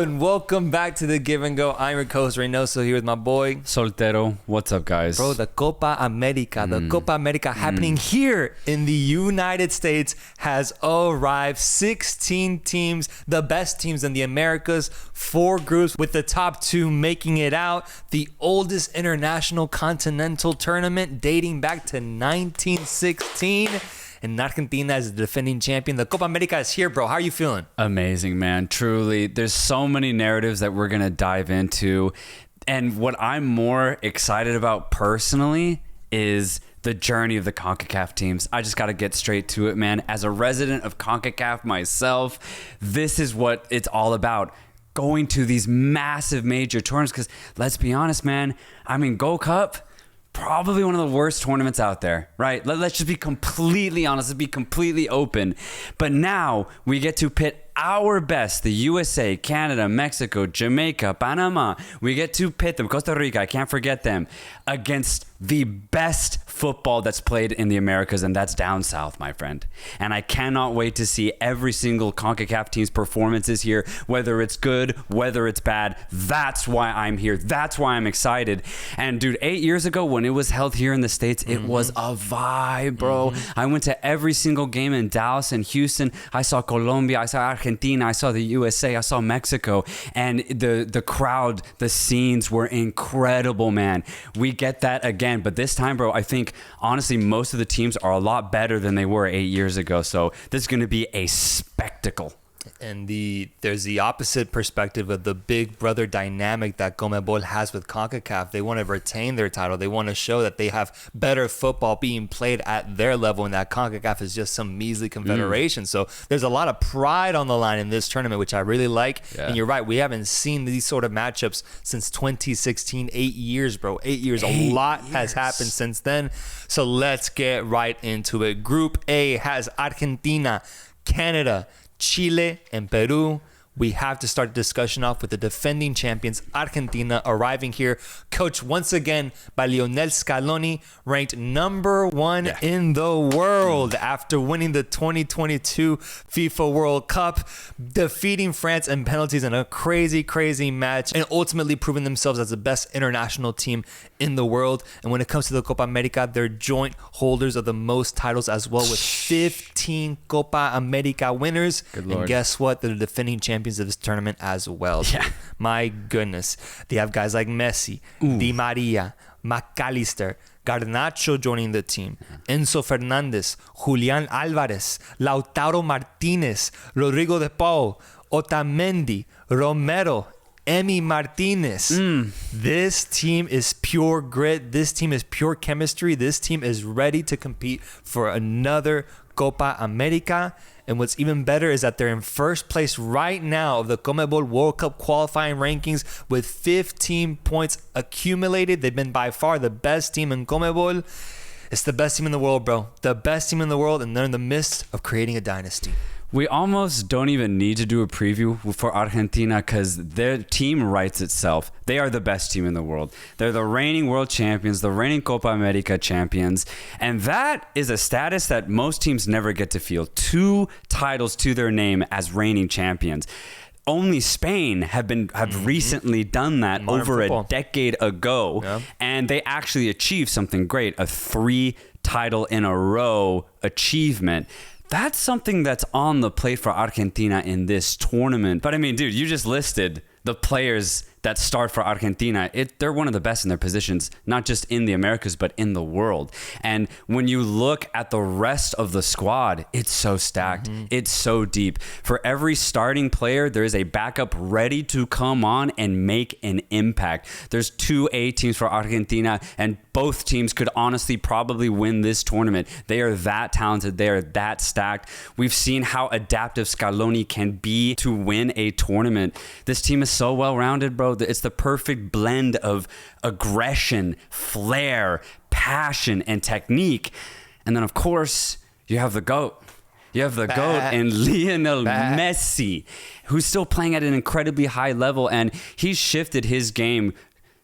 and welcome back to The Give and Go. I'm your host, Reynoso, here with my boy Soltero. What's up, guys? Bro, the Copa America. The Copa America happening here in the United States has arrived. 16 teams, the best teams in the Americas, 4 groups with the top 2 making it out. The oldest international continental tournament dating back to 1916. And Argentina is the defending champion. The Copa America is here, bro. How are you feeling? Amazing, man. Truly. There's so many narratives that we're going to dive into. And what I'm more excited about personally is the journey of the CONCACAF teams. I just got to get straight to it, man. As a resident of CONCACAF myself, this is what it's all about. Going to these massive major tournaments. Because let's be honest, man. I mean, Gold Cup, probably one of the worst tournaments out there, right? Let's just be completely honest. Let's be completely open. But now we get to pit our best, the USA, Canada, Mexico, Jamaica, Panama. We get to pit them, Costa Rica, I can't forget them, against the best football that's played in the Americas, and that's down south, my friend. And I cannot wait to see every single CONCACAF team's performances here, whether it's good, whether it's bad. That's why I'm here. That's why I'm excited. And dude, 8 years ago when it was held here in the States, it was a vibe, bro. I went to every single game in Dallas and Houston. I saw Colombia, I saw Argentina, I saw the USA, I saw Mexico, and the crowd, the scenes were incredible, man. We get that again, but this time, bro, I think honestly most of the teams are a lot better than they were 8 years ago. So this is going to be a spectacle. And there's the opposite perspective of the big brother dynamic that CONMEBOL has with CONCACAF. They want to retain their title. They want to show that they have better football being played at their level, and that CONCACAF is just some measly confederation. So there's a lot of pride on the line in this tournament, which I really like. Yeah. And you're right, we haven't seen these sort of matchups since 2016. 8 years, bro. 8 years. A lot has happened since then. So let's get right into it. Group A has Argentina, Canada, Chile, and Peru. We have to start the discussion off with the defending champions, Argentina, arriving here, coached once again by Lionel Scaloni, ranked number 1 in the world after winning the 2022 FIFA World Cup, defeating France in penalties in a crazy, crazy match, and ultimately proving themselves as the best international team in the world. And when it comes to the Copa America, they're joint holders of the most titles as well, with 15 Copa America winners. And guess what? They're the defending champions of this tournament as well. Yeah. My goodness. They have guys like Messi, Di Maria, McAllister, Garnacho joining the team, Enzo Fernandez, Julian Alvarez, Lautaro Martinez, Rodrigo de Paul, Otamendi, Romero, Emi Martinez. This team is pure grit. This team is pure chemistry. This team is ready to compete for another Copa America. And what's even better is that they're in first place right now of the CONMEBOL World Cup qualifying rankings with 15 points accumulated. They've been by far the best team in CONMEBOL. It's the best team in the world, bro. The best team in the world, and they're in the midst of creating a dynasty. We almost don't even need to do a preview for Argentina because their team writes itself. They are the best team in the world. They're the reigning world champions, the reigning Copa America champions. And that is a status that most teams never get to feel. 2 titles to their name as reigning champions. Only Spain have recently done that over a decade ago. Yeah. And they actually achieved something great, a 3 title in a row achievement. That's something that's on the plate for Argentina in this tournament. But I mean, dude, you just listed the players that start for Argentina. They're one of the best in their positions, not just in the Americas, but in the world. And when you look at the rest of the squad, it's so stacked. It's so deep. For every starting player, there is a backup ready to come on and make an impact. There's 2 A teams for Argentina, and both teams could honestly probably win this tournament. They are that talented. They are that stacked. We've seen how adaptive Scaloni can be to win a tournament. This team is so well-rounded, bro. It's the perfect blend of aggression, flair, passion, and technique. And then, of course, you have the GOAT. You have the GOAT in Lionel Messi, who's still playing at an incredibly high level, and he's shifted his game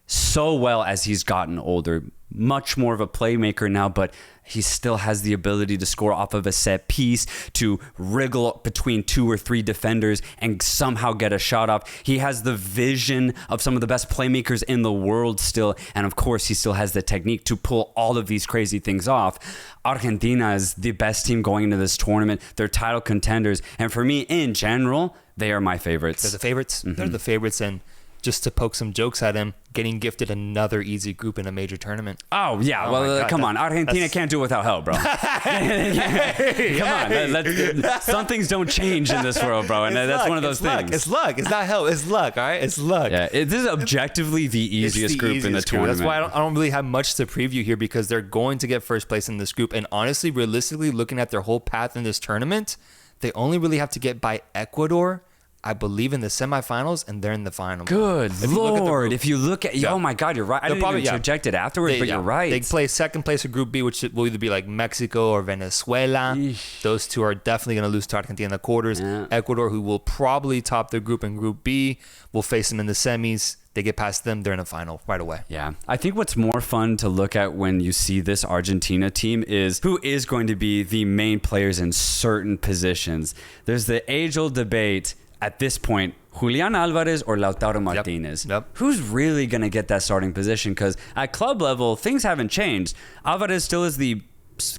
so well as he's gotten older. much more of a playmaker now, but he still has the ability to score off of a set piece, to wriggle between 2 or 3 defenders and somehow get a shot off. He has the vision of some of the best playmakers in the world still. And of course, he still has the technique to pull all of these crazy things off. Argentina is the best team going into this tournament. They're title contenders. And for me, in general, they are my favorites. They're the favorites. Mm-hmm. They're the favorites. And just to poke some jokes at him, getting gifted another easy group in a major tournament. Oh, yeah. Oh, well, God, come on. Argentina can't do it without help, bro. Come on. Some things don't change in this world, bro. And that's one of those things. It's luck. It's not help. It's luck, all right? It's luck. Yeah, this is objectively the easiest group in the tournament. That's why I don't really have much to preview here, because they're going to get first place in this group. And honestly, realistically, looking at their whole path in this tournament, they only really have to get by Ecuador, I believe, in the semifinals, and they're in the final. Good Lord. If you look at, oh my God, you're right. I didn't even project it afterwards, but you're right. They play second place of Group B, which will either be like Mexico or Venezuela. Eesh. Those two are definitely going to lose to Argentina in the quarters. Yeah. Ecuador, who will probably top their group in Group B, will face them in the semis. They get past them, they're in a final right away. Yeah. I think what's more fun to look at when you see this Argentina team is who is going to be the main players in certain positions. There's the age-old debate at this point, Julian Alvarez or Lautaro Martinez. Yep. Who's really going to get that starting position? Because at club level, things haven't changed. Alvarez still is the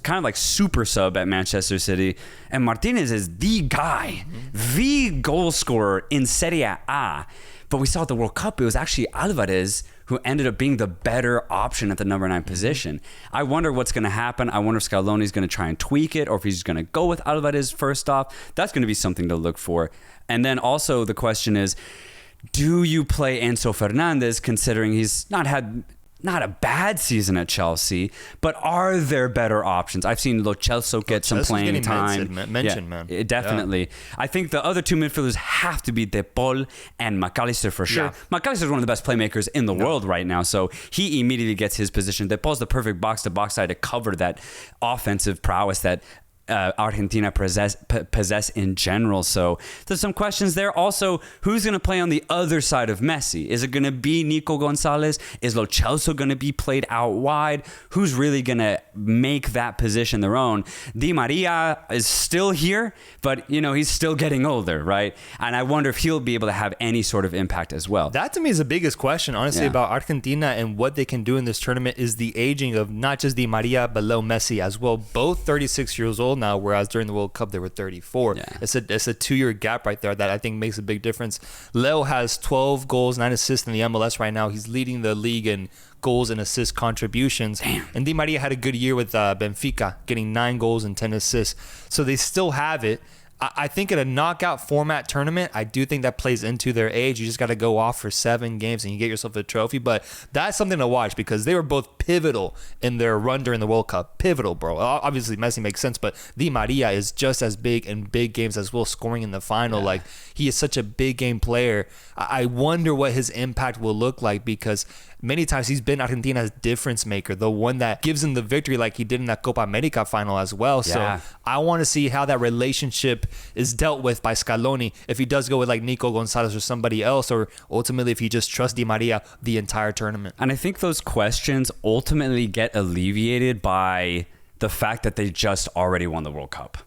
kind of like super sub at Manchester City, and Martinez is the guy, the goal scorer in Serie A. But we saw at the World Cup, it was actually Alvarez who ended up being the better option at the number 9 position. I wonder what's going to happen. I wonder if Scaloni's going to try and tweak it, or if he's going to go with Alvarez first off. That's going to be something to look for. And then also the question is, do you play Enzo Fernandez, considering he's not a bad season at Chelsea, but are there better options? I've seen Lo Celso get some playing time. Man. Definitely. Yeah. I think the other 2 midfielders have to be De Paul and McAllister for sure. Yeah. McAllister is one of the best playmakers in the world right now, so he immediately gets his position. De Paul's the perfect box-to-box side to cover that offensive prowess that Argentina possess in general. So there's some questions there. Also, who's going to play on the other side of Messi? Is it going to be Nico Gonzalez? Is Lo Celso going to be played out wide? Who's really going to make that position their own? Di Maria is still here, but he's still getting older, right? And I wonder if he'll be able to have any sort of impact as well. That to me is the biggest question, honestly, about Argentina and what they can do in this tournament is the aging of not just Di Maria, but Leo Messi as well. Both 36 years old now, whereas during the World Cup they were 34. Yeah. It's a 2-year gap right there that I think makes a big difference. Leo has 12 goals, 9 assists in the MLS right now. He's leading the league in goals and assist contributions. Damn. And Di Maria had a good year with Benfica, getting 9 goals and 10 assists. So they still have it. I think in a knockout format tournament, I do think that plays into their age. You just got to go off for 7 games and you get yourself a trophy. But that's something to watch because they were both pivotal in their run during the World Cup. Pivotal, bro. Obviously, Messi makes sense, but Di Maria is just as big in big games as well, scoring in the final. Yeah. Like, he is such a big game player. I wonder what his impact will look like because many times he's been Argentina's difference maker, the one that gives him the victory like he did in that Copa America final as well. Yeah. So I want to see how that relationship is dealt with by Scaloni, if he does go with like Nico Gonzalez or somebody else, or ultimately if he just trusts Di Maria the entire tournament. And I think those questions ultimately get alleviated by the fact that they just already won the World Cup.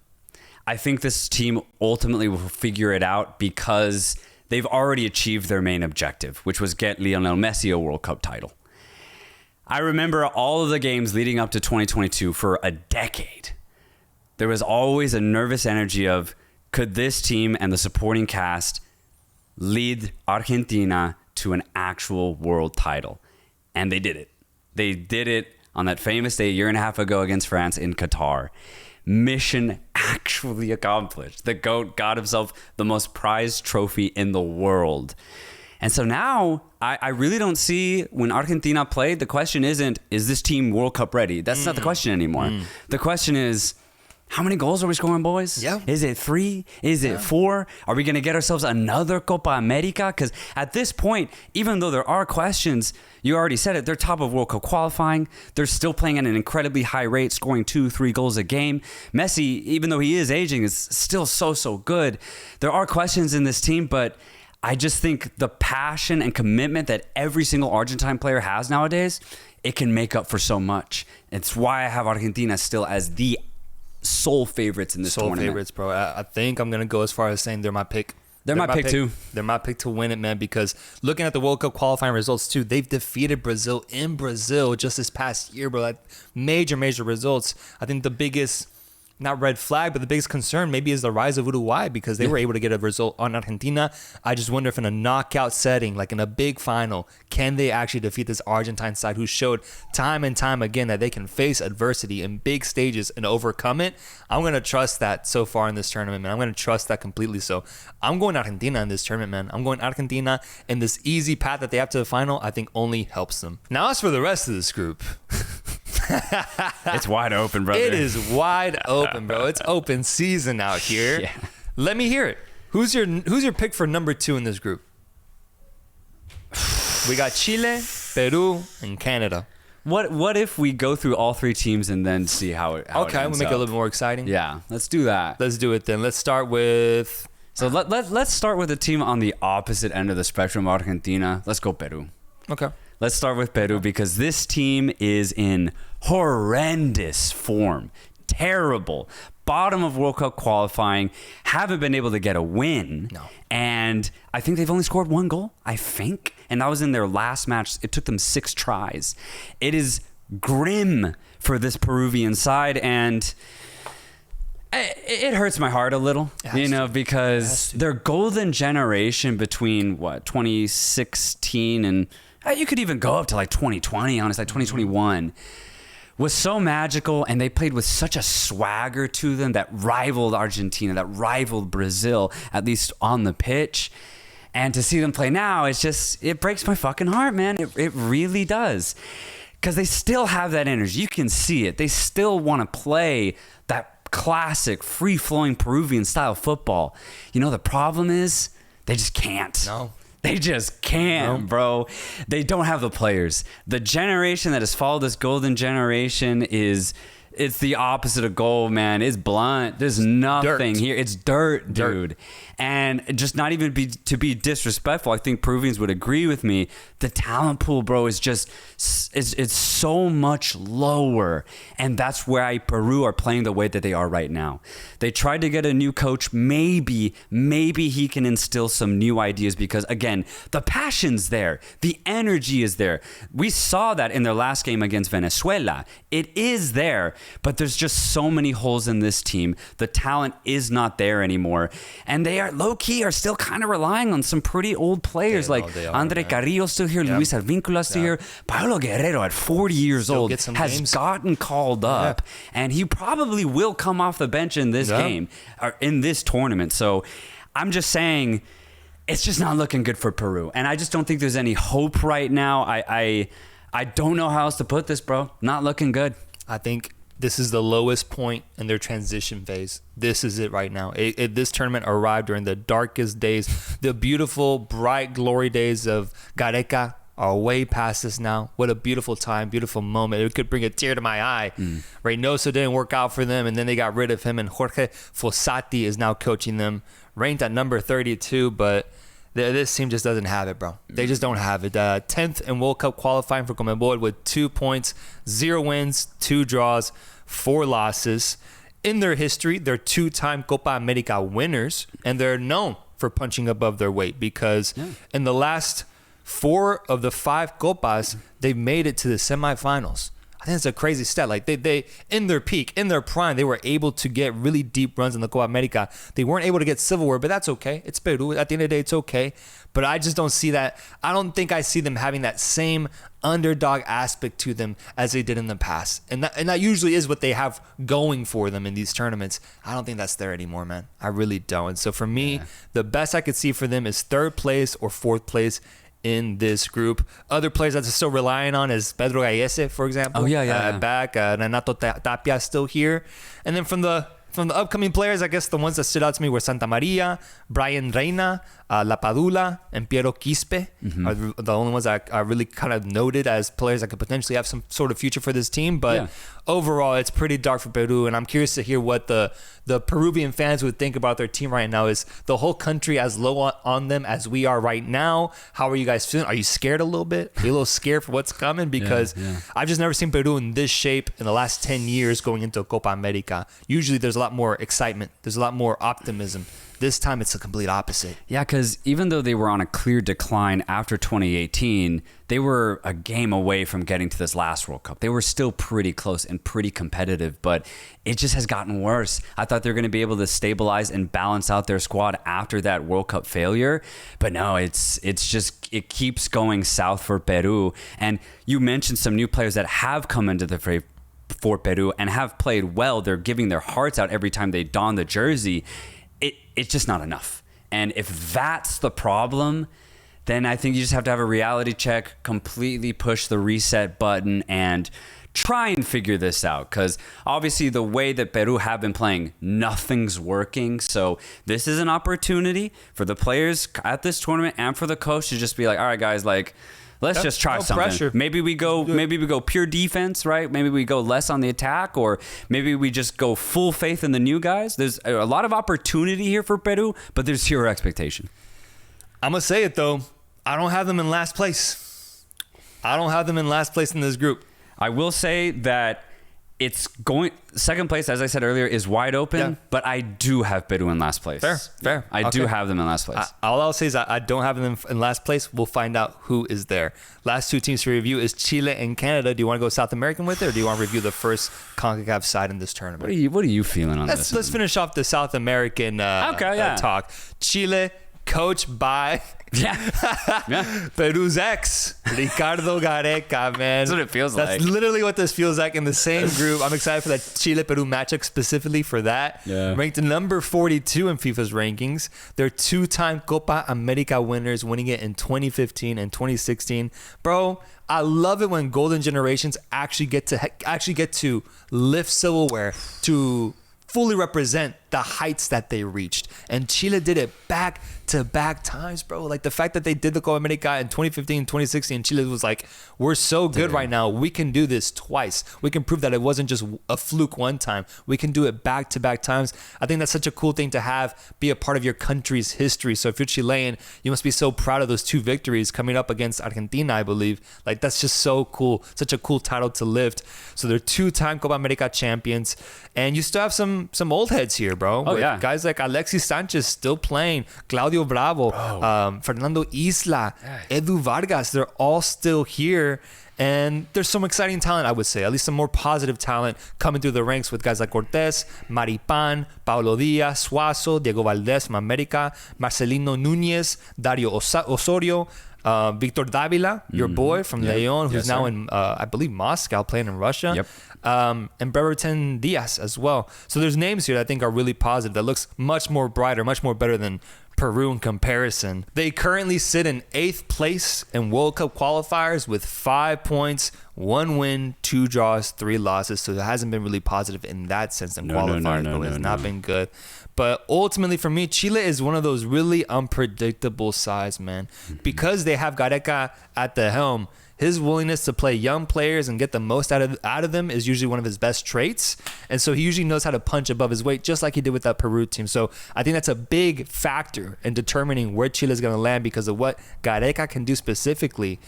I think this team ultimately will figure it out because they've already achieved their main objective, which was get Lionel Messi a World Cup title. I remember all of the games leading up to 2022 for a decade. There was always a nervous energy of, could this team and the supporting cast lead Argentina to an actual world title? And they did it. They did it on that famous day a year and a half ago against France in Qatar. Mission actually accomplished. The GOAT got himself the most prized trophy in the world. And so now I really don't see, when Argentina played, the question isn't, is this team World Cup ready? That's not the question anymore. The question is, how many goals are we scoring, boys? Yeah. Is it 3? Is it 4? Are we going to get ourselves another Copa America? Because at this point, even though there are questions, you already said it, they're top of World Cup qualifying. They're still playing at an incredibly high rate, scoring 2-3 goals a game. Messi, even though he is aging, is still so good. There are questions in this team, but I just think the passion and commitment that every single Argentine player has nowadays, it can make up for so much. It's why I have Argentina still as the sole favorites in this tournament. Sole favorites, bro. I think I'm going to go as far as saying they're my pick. They're my pick too. They're my pick to win it, man, because looking at the World Cup qualifying results too, they've defeated Brazil in Brazil just this past year, bro. Like major results. I think the biggest, not red flag, but the biggest concern maybe is the rise of Uruguay because they were able to get a result on Argentina. I just wonder if in a knockout setting, like in a big final, can they actually defeat this Argentine side who showed time and time again that they can face adversity in big stages and overcome it. I'm going to trust that so far in this tournament, man. I'm going to trust that completely. So I'm going Argentina in this tournament, man. I'm going Argentina, and this easy path that they have to the final, I think only helps them. Now, as for the rest of this group... It's wide open, brother. It is wide open, bro. It's open season out here. Yeah. Let me hear it. Who's your pick for number 2 in this group? We got Chile, Peru, and Canada. What if we go through all 3 teams and then see how it Okay, ends we'll make it a up? little more exciting. Yeah, let's do that. Let's do it then. Let's start with... So let's start with the team on the opposite end of the spectrum, Argentina. Let's go Peru. Okay. Let's start with Peru because this team is in horrendous form. Terrible. Bottom of World Cup qualifying. Haven't been able to get a win. No. And I think they've only scored 1 goal, I think. And that was in their last match. It took them 6 tries. It is grim for this Peruvian side. And it hurts my heart a little, because their golden generation between, 2016 and... you could even go up to like 2020, honestly, like 2021, was so magical, and they played with such a swagger to them that rivaled Argentina, that rivaled Brazil, at least on the pitch. And to see them play now, it breaks my fucking heart, man. It really does. Because they still have that energy. You can see it. They still want to play that classic, free-flowing Peruvian style football. The problem is they just can't. No. They just can't, bro. They don't have the players. The generation that has followed this golden generation it's the opposite of gold, man. It's blunt. There's nothing here. It's dirt, dude. And just not even to be disrespectful, I think Peruvians would agree with me. The talent pool, bro, is just it's so much lower. And that's why Peru are playing the way that they are right now. They tried to get a new coach. Maybe he can instill some new ideas because, again, the passion's there. The energy is there. We saw that in their last game against Venezuela. It is there. But there's just so many holes in this team. The talent is not there anymore. And they are low-key are still kind of relying on some pretty old players Andre Carrillo still here, Luis Advíncula still here. Paolo Guerrero at 40 years old has gotten called up. And he probably will come off the bench in this game or in this tournament. So I'm just saying it's just not looking good for Peru. And I just don't think there's any hope right now. I don't know how else to put this, bro. Not looking good. I think this is the lowest point in their transition phase. This is it right now. This tournament arrived during the darkest days. The beautiful, bright glory days of Gareca are way past us now. What a beautiful time, beautiful moment. It could bring a tear to my eye. Reynoso didn't work out for them, and then they got rid of him, and Jorge Fossati is now coaching them, ranked at number 32, but... This team just doesn't have it, bro. They just don't have it. 10th in World Cup qualifying for CONMEBOL with 2 points, 0 wins, 2 draws, 4 losses. In their history, they're 2-time Copa America winners, and they're known for punching above their weight because in the last 4 of the 5 Copas, they've made it to the semifinals. I think it's a crazy stat. Like they in their peak, in their prime, they were able to get really deep runs in the Copa America. They weren't able to get silverware, but that's okay. It's Peru. At the end of the day, it's okay. But I just don't see that. I don't think I see them having that same underdog aspect to them as they did in the past. And that usually is what they have going for them in these tournaments. I don't think that's there anymore, man. I really don't. And so for me, the best I could see for them is 3rd place or 4th place in this group. Other players that they're still relying on is Pedro Gallese, for example. Back. Renato Tapia still here. And then from the upcoming players, I guess the ones that stood out to me were Santa Maria, Brian Reina, La Padula and Piero Quispe are the only ones that are really kind of noted as players that could potentially have some sort of future for this team. But overall, it's pretty dark for Peru. And I'm curious to hear what the Peruvian fans would think about their team right now. Is the whole country as low on them as we are right now? How are you guys feeling? Are you scared a little bit? Are you a little scared for what's coming? Because I've just never seen Peru in this shape in the last 10 years going into Copa America. Usually there's a lot more excitement. There's a lot more optimism. This time it's the complete opposite. Yeah, because even though they were on a clear decline after 2018, they were a game away from getting to this last World Cup. They were still pretty close and pretty competitive, but it just has gotten worse. I thought they were going to be able to stabilize and balance out their squad after that World Cup failure, but no, it keeps going south for Peru. And you mentioned some new players that have come into the fray for Peru and have played well. They're giving their hearts out every time they don the jersey. It's just not enough. And if that's the problem, then I think you just have to have a reality check, completely push the reset button and try and figure this out. Because obviously the way that Peru have been playing, nothing's working. So this is an opportunity for the players at this tournament and for the coach to just be like, all right, guys, like, let's just try something. Pressure. Maybe we go pure defense, right? Maybe we go less on the attack, or maybe we just go full faith in the new guys. There's a lot of opportunity here for Peru, but there's zero expectation. I'm going to say it, though. I don't have them in last place. I don't have them in last place in this group. I will say that it's going second place, as I said earlier, is wide open, but I do have Peru in last place. Fair. I do have them in last place. All I'll say is I don't have them in last place. We'll find out who is there. Last two teams to review is Chile and Canada. Do you want to go South American with it, or do you want to review the first CONCACAF side in this tournament? What are you feeling on this? Let's finish off the South American talk. Chile, coached by Peru's ex, Ricardo Gareca, man. That's what it feels like. That's literally what this feels like in the same group. I'm excited for that Chile-Peru matchup specifically for that. Yeah. Ranked number 42 in FIFA's rankings. They're two-time Copa America winners, winning it in 2015 and 2016. Bro, I love it when golden generations actually get to lift silverware to fully represent the heights that they reached. And Chile did it back-to-back times, bro. Like the fact that they did the Copa America in 2015, 2016, Chile was like, we're so good right now. We can do this twice. We can prove that it wasn't just a fluke one time. We can do it back-to-back times. I think that's such a cool thing to have be a part of your country's history. So if you're Chilean, you must be so proud of those two victories coming up against Argentina, I believe. Like that's just so cool. Such a cool title to lift. So they're two-time Copa America champions. And you still have some old heads here, bro. Guys like Alexis Sanchez still playing, Claudio Bravo, Fernando Isla, Edu Vargas. They're all still here. And there's some exciting talent, I would say, at least some more positive talent coming through the ranks with guys like Cortés, Maripan, Paulo Diaz, Suazo, Diego Valdés from America, Marcelino Núñez, Dario Osorio, Victor Davila, your boy from León, who's now in, I believe, Moscow, playing in Russia. Yep. And Brereton Diaz as well. So there's names here that I think are really positive, that looks much more brighter, much more better than Peru in comparison. They currently sit in 8th place in World Cup qualifiers with 5 points, 1 win, 2 draws, 3 losses. So it hasn't been really positive in that sense in qualifiers. It has not been good. But ultimately for me, Chile is one of those really unpredictable sides, man. Because they have Gareca at the helm, his willingness to play young players and get the most out of them is usually one of his best traits. And so he usually knows how to punch above his weight, just like he did with that Peru team. So I think that's a big factor in determining where Chile is going to land because of what Gareca can do specifically.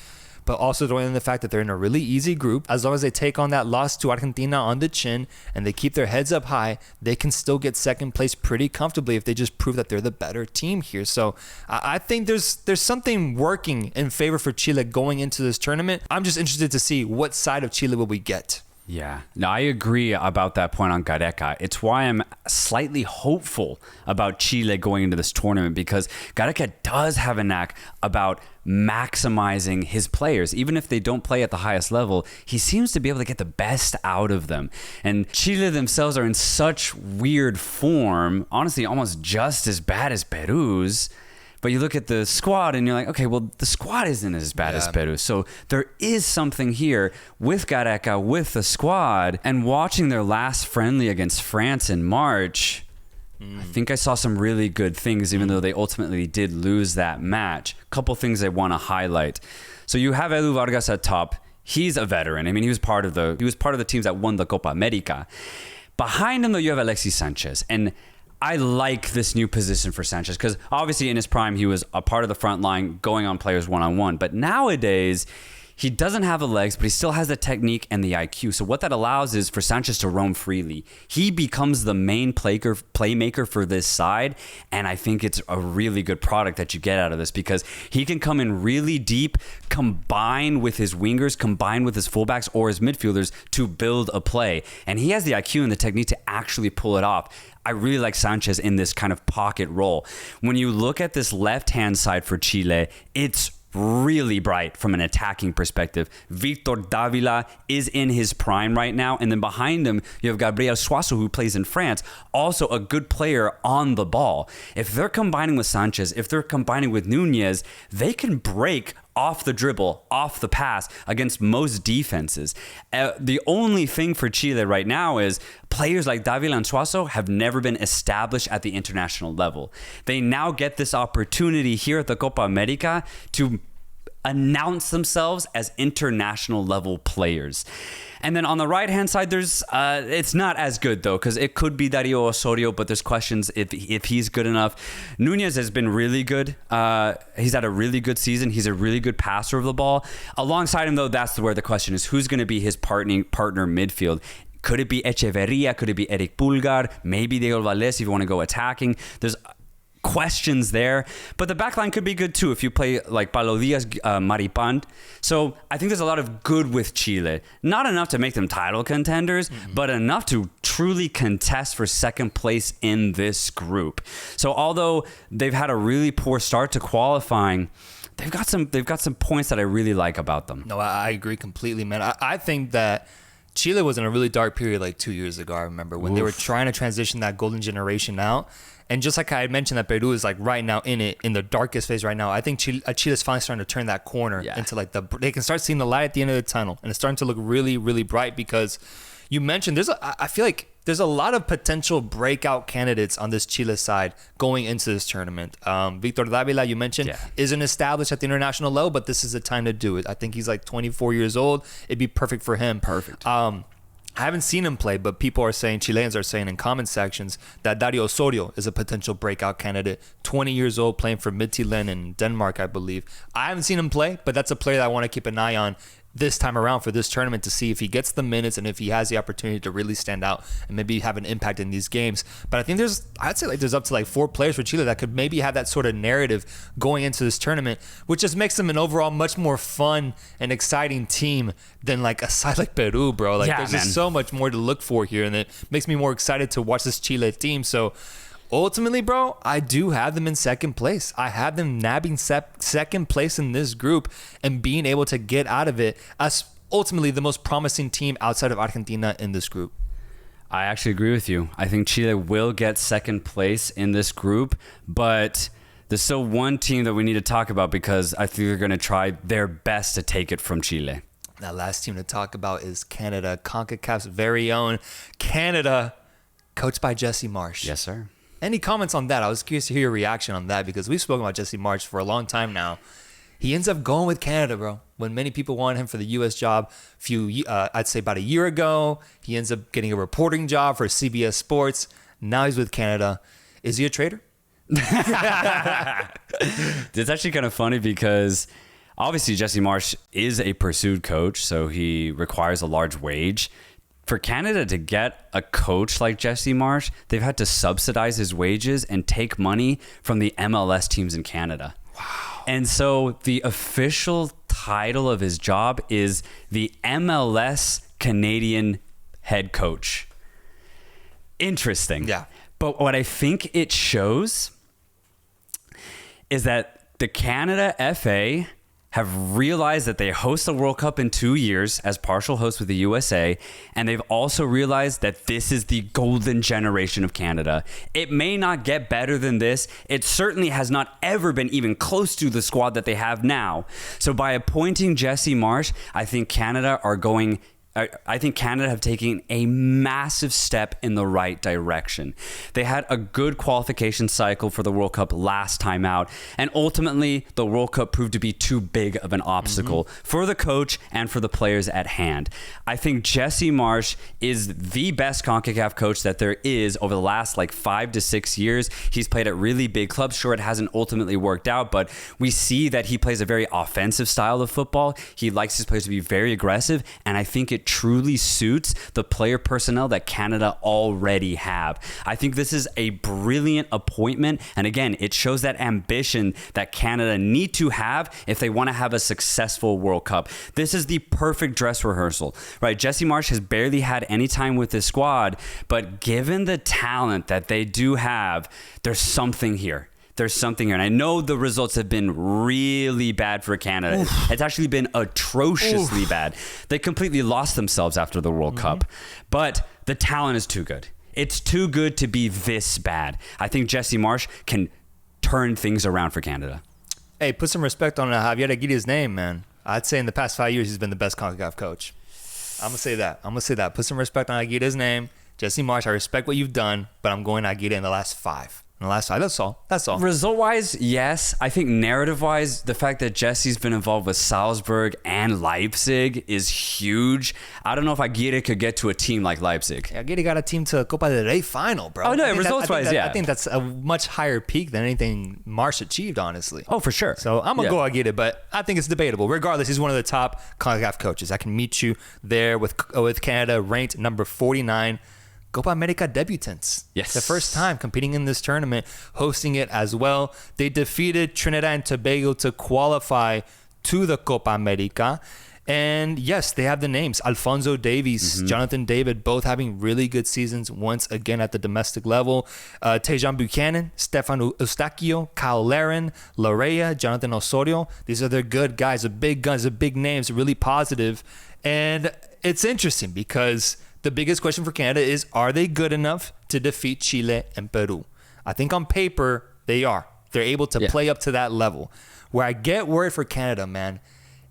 But also throwing in the fact that they're in a really easy group. As long as they take on that loss to Argentina on the chin and they keep their heads up high, they can still get second place pretty comfortably if they just prove that they're the better team here. So I think there's something working in favor for Chile going into this tournament. I'm just interested to see what side of Chile will we get. Yeah, no, I agree about that point on Gareca. It's why I'm slightly hopeful about Chile going into this tournament because Gareca does have a knack about maximizing his players. Even if they don't play at the highest level, he seems to be able to get the best out of them. And Chile themselves are in such weird form, honestly, almost just as bad as Peru's. But you look at the squad and you're like, okay, well, the squad isn't as bad as Peru. So there is something here with Gareca, with the squad, and watching their last friendly against France in March, I think I saw some really good things, even though they ultimately did lose that match. A couple things I want to highlight. So you have Edu Vargas at top. He's a veteran. I mean, he was part of the teams that won the Copa America. Behind him, though, you have Alexis Sanchez. And I like this new position for Sanchez because obviously in his prime, he was a part of the front line going on players one-on-one. But nowadays, he doesn't have the legs, but he still has the technique and the IQ. So what that allows is for Sanchez to roam freely. He becomes the main playmaker for this side, and I think it's a really good product that you get out of this because he can come in really deep, combine with his wingers, combine with his fullbacks or his midfielders to build a play. And he has the IQ and the technique to actually pull it off. I really like Sanchez in this kind of pocket role. When you look at this left-hand side for Chile, it's really bright from an attacking perspective. Victor Davila is in his prime right now. And then behind him, you have Gabriel Suazo, who plays in France, also a good player on the ball. If they're combining with Sanchez, if they're combining with Nunez, they can break off the dribble, off the pass against most defenses. The only thing for Chile right now is players like Davila and Suazo have never been established at the international level. They now get this opportunity here at the Copa America to announce themselves as international level players. And then on the right-hand side, there's it's not as good, though, because it could be Dario Osorio, but there's questions if he's good enough. Nunez has been really good. He's had a really good season. He's a really good passer of the ball. Alongside him, though, that's where the question is, who's going to be his partner midfield? Could it be Echeverria? Could it be Eric Pulgar? Maybe Diego Valdés if you want to go attacking. There's questions there, but the backline could be good too if you play like Paulo Diaz, Maripán. So I think there's a lot of good with Chile. Not enough to make them title contenders, but enough to truly contest for second place in this group. So although they've had a really poor start to qualifying, they've got some points that I really like about them. No, I agree completely, man. I think that Chile was in a really dark period like 2 years ago. I remember when they were trying to transition that golden generation out. And just like I had mentioned that Peru is like right now in the darkest phase right now, I think Chile's finally starting to turn that corner into like they can start seeing the light at the end of the tunnel, and it's starting to look really, really bright because you mentioned I feel like there's a lot of potential breakout candidates on this Chile side going into this tournament. Victor Davila, you mentioned, isn't established at the international level, but this is the time to do it. I think he's like 24 years old. It'd be perfect for him. Perfect. I haven't seen him play, but people are saying, Chileans are saying in comment sections that Dario Osorio is a potential breakout candidate. 20 years old, playing for Midtjylland in Denmark, I believe. I haven't seen him play, but that's a player that I want to keep an eye on this time around for this tournament to see if he gets the minutes and if he has the opportunity to really stand out and maybe have an impact in these games. But I think I'd say there's up to like 4 players for Chile that could maybe have that sort of narrative going into this tournament, which just makes them an overall much more fun and exciting team than like a side like Peru, bro. Like there's just so much more to look for here, and it makes me more excited to watch this Chile team. So ultimately, bro, I do have them in second place. I have them nabbing second place in this group and being able to get out of it as ultimately the most promising team outside of Argentina in this group. I actually agree with you. I think Chile will get second place in this group, but there's still one team that we need to talk about because I think they're going to try their best to take it from Chile. That last team to talk about is Canada, CONCACAF's very own Canada, coached by Jesse Marsch. Yes, sir. Any comments on that? I was curious to hear your reaction on that because we've spoken about Jesse Marsch for a long time now. He ends up going with Canada, bro. When many people wanted him for the U.S. job, I'd say about a year ago, he ends up getting a reporting job for CBS Sports. Now he's with Canada. Is he a traitor? It's actually kind of funny because obviously Jesse Marsch is a pursued coach, so he requires a large wage. For Canada to get a coach like Jesse Marsch, they've had to subsidize his wages and take money from the MLS teams in Canada. Wow. And so the official title of his job is the MLS Canadian head coach. Interesting. Yeah. But what I think it shows is that the Canada FA have realized that they host the World Cup in 2 years as partial hosts with the USA, and they've also realized that this is the golden generation of Canada. It may not get better than this. It certainly has not ever been even close to the squad that they have now. So by appointing Jesse Marsch, I think Canada are going I think Canada have taken a massive step in the right direction. They had a good qualification cycle for the World Cup last time out, and ultimately the World Cup proved to be too big of an obstacle for the coach and for the players at hand. I think Jesse Marsch is the best CONCACAF coach that there is over the last 5 to 6 years. He's played at really big clubs. Sure, it hasn't ultimately worked out, but we see that he plays a very offensive style of football. He likes his players to be very aggressive, and I think it truly suits the player personnel that Canada already have. I think this is a brilliant appointment, and again, it shows that ambition that Canada need to have if they want to have a successful World Cup. This is the perfect dress rehearsal, right? Jesse Marsch has barely had any time with this squad, but given the talent that they do have, there's something here. There's something here. And I know the results have been really bad for Canada. Oof. It's actually been atrociously bad. They completely lost themselves after the World Cup. But the talent is too good. It's too good to be this bad. I think Jesse Marsch can turn things around for Canada. Hey, put some respect on Javier Aguirre's name, man. I'd say in the past 5 years, he's been the best CONCACAF coach. I'm going to say that. Put some respect on Aguirre's name. Jesse Marsch, I respect what you've done, but I'm going Aguirre in the last 5. That's all. Result-wise, yes. I think narrative-wise, the fact that Jesse's been involved with Salzburg and Leipzig is huge. I don't know if Aguirre could get to a team like Leipzig. Yeah, Aguirre got a team to Copa del Rey final, bro. Oh, no, results-wise, yeah. I think that's a much higher peak than anything Marsch achieved, honestly. Oh, for sure. So I'm going to go Aguirre, but I think it's debatable. Regardless, he's one of the top CONCACAF coaches. I can meet you there with Canada ranked number 49. Copa America debutants. Yes. The first time competing in this tournament, hosting it as well. They defeated Trinidad and Tobago to qualify to the Copa America. And yes, they have the names. Alphonso Davies, Jonathan David, both having really good seasons once again at the domestic level. Tejan Buchanan, Stefan Eustachio, Kyle Laren, Larea, Jonathan Osorio. These are their good guys, the big guns, the big names, really positive. And it's interesting because the biggest question for Canada is, are they good enough to defeat Chile and Peru? I think on paper, they are. They're able to play up to that level. Where I get worried for Canada, man,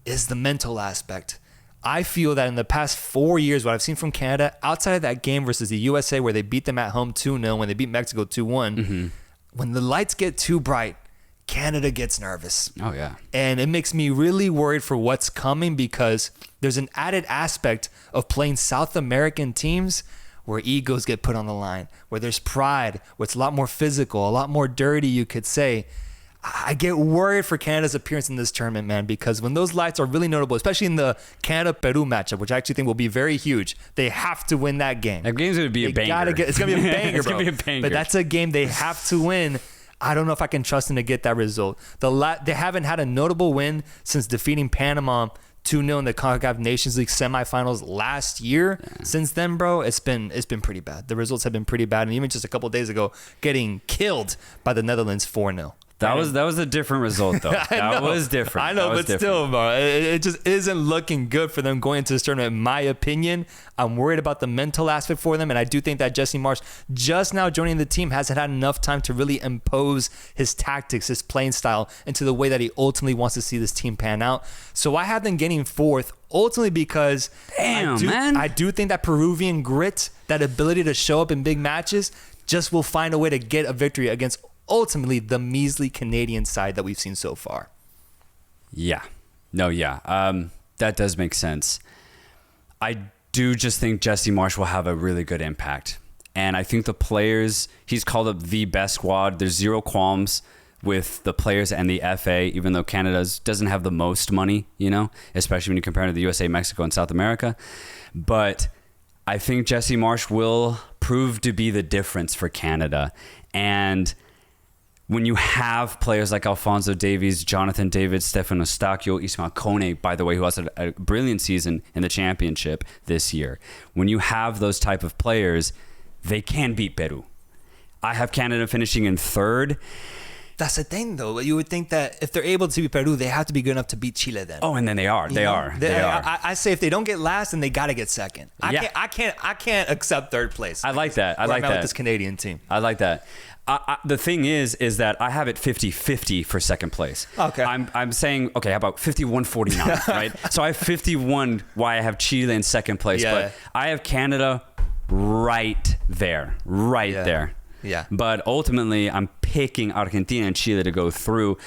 is the mental aspect. I feel that in the past 4 years, what I've seen from Canada, outside of that game versus the USA where they beat them at home 2-0, when they beat Mexico 2-1, when the lights get too bright, Canada gets nervous. Oh, yeah. And it makes me really worried for what's coming because there's an added aspect of playing South American teams where egos get put on the line, where there's pride, where it's a lot more physical, a lot more dirty, you could say. I get worried for Canada's appearance in this tournament, man, because when those lights are really notable, especially in the Canada-Peru matchup, which I actually think will be very huge, they have to win that game. That game's going to be a banger. It's going to be a banger, It's bro. going to be a banger. But that's a game they have to win. I don't know if I can trust them to get that result. They haven't had a notable win since defeating Panama 2-0 in the CONCACAF Nations League semifinals last year. Yeah. Since then, bro, it's been pretty bad. The results have been pretty bad. And even just a couple of days ago, getting killed by the Netherlands 4-0. That was a different result, though. That was different. I know, but different. Still, bro, it just isn't looking good for them going into this tournament, in my opinion. I'm worried about the mental aspect for them, and I do think that Jesse Marsch, just now joining the team, hasn't had enough time to really impose his tactics, his playing style, into the way that he ultimately wants to see this team pan out. So I have them getting fourth, ultimately because I do think that Peruvian grit, that ability to show up in big matches, just will find a way to get a victory against ultimately the measly Canadian side that we've seen so far. Yeah. That does make sense. I do just think Jesse Marsch will have a really good impact. And I think the players, he's called up the best squad. There's zero qualms with the players and the FA, even though Canada doesn't have the most money, especially when you compare it to the USA, Mexico, and South America. But I think Jesse Marsch will prove to be the difference for Canada. And when you have players like Alphonso Davies, Jonathan David, Stefan Eustachio, Ismael Kone, by the way, who has a brilliant season in the championship this year. When you have those type of players, they can beat Peru. I have Canada finishing in third. That's the thing, though. You would think that if they're able to beat Peru, they have to be good enough to beat Chile then. Oh, and then they are. They are. I say if they don't get last, then they got to get second. I can't accept third place. I like that. I like that. With this Canadian team. I like that. The thing is that I have it 50-50 for second place. Okay. I'm saying, okay, how about 51-49, right? So I have 51 why I have Chile in second place, but I have Canada right there. Yeah. But ultimately, I'm picking Argentina and Chile to go through.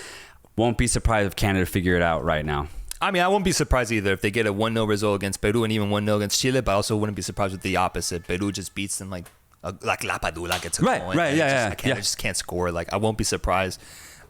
Won't be surprised if Canada figure it out right now. I mean, I won't be surprised either if they get a 1-0 result against Peru and even 1-0 against Chile, but I also wouldn't be surprised with the opposite. Peru just beats them like Lapadula gets a goal. I just can't score. Like, I won't be surprised.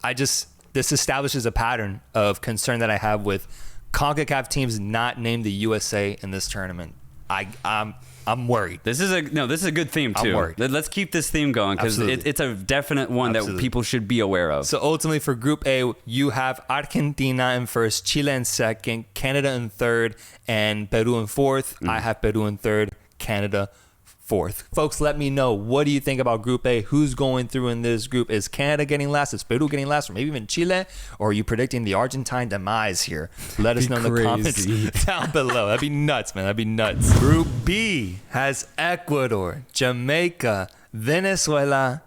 This establishes a pattern of concern that I have with CONCACAF teams not named the USA in this tournament. I'm worried. This is a good theme too. I'm worried. Let's keep this theme going because it's a definite one that people should be aware of. So ultimately for Group A, you have Argentina in first, Chile in second, Canada in third, and Peru in fourth. I have Peru in third, Canada fourth. Folks, let me know. What do you think about Group A? Who's going through in this group? Is Canada getting last? Is Peru getting last? Or maybe even Chile? Or are you predicting the Argentine demise here? Let us know in the comments down below. That'd be nuts, man. That'd be nuts. Group B has Ecuador, Jamaica, Venezuela,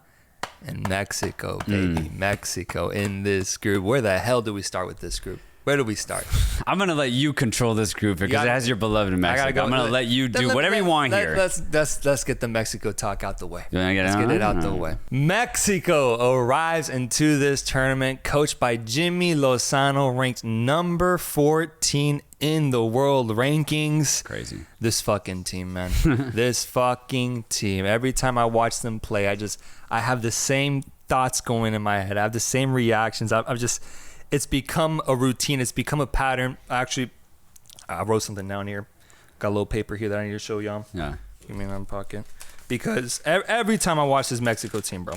and Mexico, baby. Mexico in this group. Where the hell do we start with this group? Where do we start? I'm going to let you control this group because it has your beloved Mexico. I'm going to let you do whatever you want here. Let's get the Mexico talk out the way. Let's get it out the way. Mexico arrives into this tournament coached by Jimmy Lozano, ranked number 14 in the world rankings. Crazy. This fucking team, man. This fucking team. Every time I watch them play, I have the same thoughts going in my head. I have the same reactions. It's become a routine. It's become a pattern. Actually, I wrote something down here. Got a little paper here that I need to show y'all. Yeah. Give me that pocket. Because every time I watch this Mexico team, bro,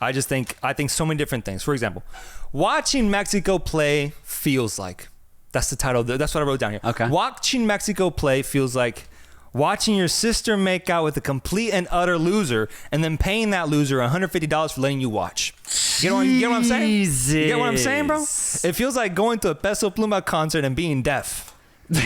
I think so many different things. For example, watching Mexico play feels like, that's the title. That's what I wrote down here. Okay. Watching Mexico play feels like watching your sister make out with a complete and utter loser and then paying that loser $150 for letting you watch. You get what I'm saying? You get what I'm saying, bro? It feels like going to a Peso Pluma concert and being deaf. And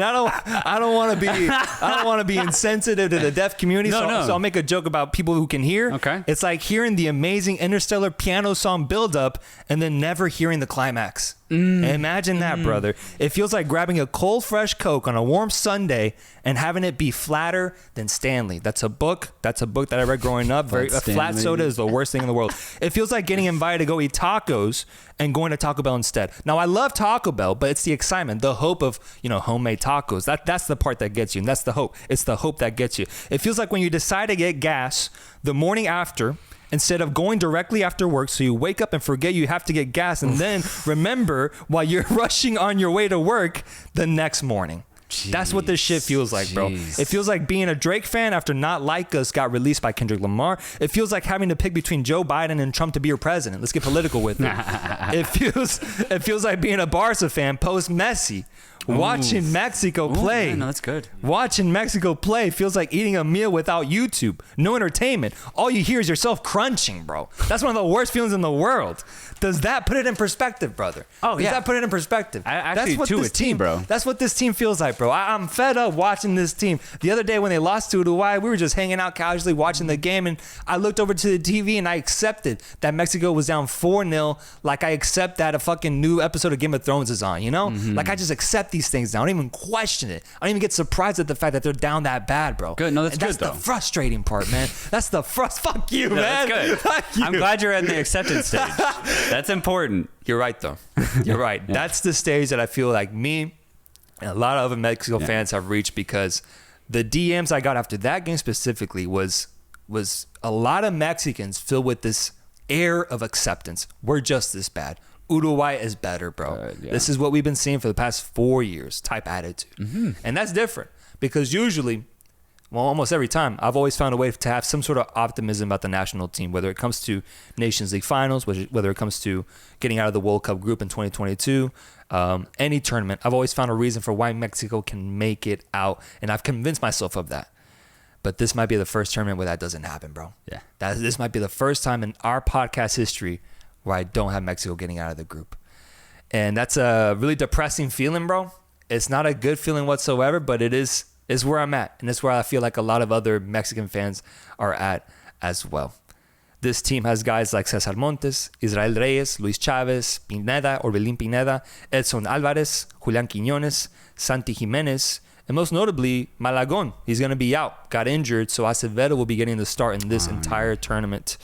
I don't want to be insensitive to the deaf community. So I'll make a joke about people who can hear. Okay. It's like hearing the amazing Interstellar piano song build up and then never hearing the climax. Imagine that, brother. It feels like grabbing a cold, fresh Coke on a warm Sunday and having it be flatter than Stanley. That's a book that I read growing up. A flat soda is the worst thing in the world. It feels like getting invited to go eat tacos and going to Taco Bell instead. Now, I love Taco Bell, but it's the excitement, the hope of, homemade tacos. That's the part that gets you, and that's the hope. It's the hope that gets you. It feels like when you decide to get gas the morning after, instead of going directly after work, so you wake up and forget you have to get gas and then remember while you're rushing on your way to work the next morning. That's what this shit feels like, bro. It feels like being a Drake fan after Not Like Us got released by Kendrick Lamar. It feels like having to pick between Joe Biden and Trump to be your president. Let's get political with it. It feels like being a Barca fan post Messi. Watching Mexico play. Man, no, that's good. Watching Mexico play feels like eating a meal without YouTube. No entertainment. All you hear is yourself crunching, bro. That's one of the worst feelings in the world. Does that put it in perspective, brother? Oh, yeah. Does that put it in perspective? Actually, to a T, bro. That's what this team feels like, bro. I'm fed up watching this team. The other day when they lost to Uruguay, we were just hanging out casually watching the game, and I looked over to the TV and I accepted that Mexico was down 4-0, like I accept that a fucking new episode of Game of Thrones is on, Like I just accept these things now. I don't even question it. I don't even get surprised at the fact that they're down that bad, bro. Good. No, that's good, though. That's the frustrating part, man. That's the fuck you, man. That's good. Fuck you. I'm glad you're at the acceptance stage. That's important. You're right, though. You're right. Yeah. That's the stage that I feel like me and a lot of other Mexico fans have reached, because the DMs I got after that game specifically was a lot of Mexicans filled with this air of acceptance. We're just this bad. Uruguay is better, bro. This is what we've been seeing for the past 4 years type attitude. And that's different, because usually, well, almost every time, I've always found a way to have some sort of optimism about the national team, whether it comes to Nations League finals, whether it comes to getting out of the World Cup group in 2022, any tournament. I've always found a reason for why Mexico can make it out, and I've convinced myself of that. But this might be the first tournament where that doesn't happen, bro. Yeah. This might be the first time in our podcast history where I don't have Mexico getting out of the group. And that's a really depressing feeling, bro. It's not a good feeling whatsoever, but it's where I'm at. And it's where I feel like a lot of other Mexican fans are at as well. This team has guys like Cesar Montes, Israel Reyes, Luis Chavez, Pineda, Orbelín Pineda, Edson Alvarez, Julián Quiñones, Santi Jimenez, and most notably, Malagón. He's going to be out, got injured, so Acevedo will be getting the start in this entire tournament.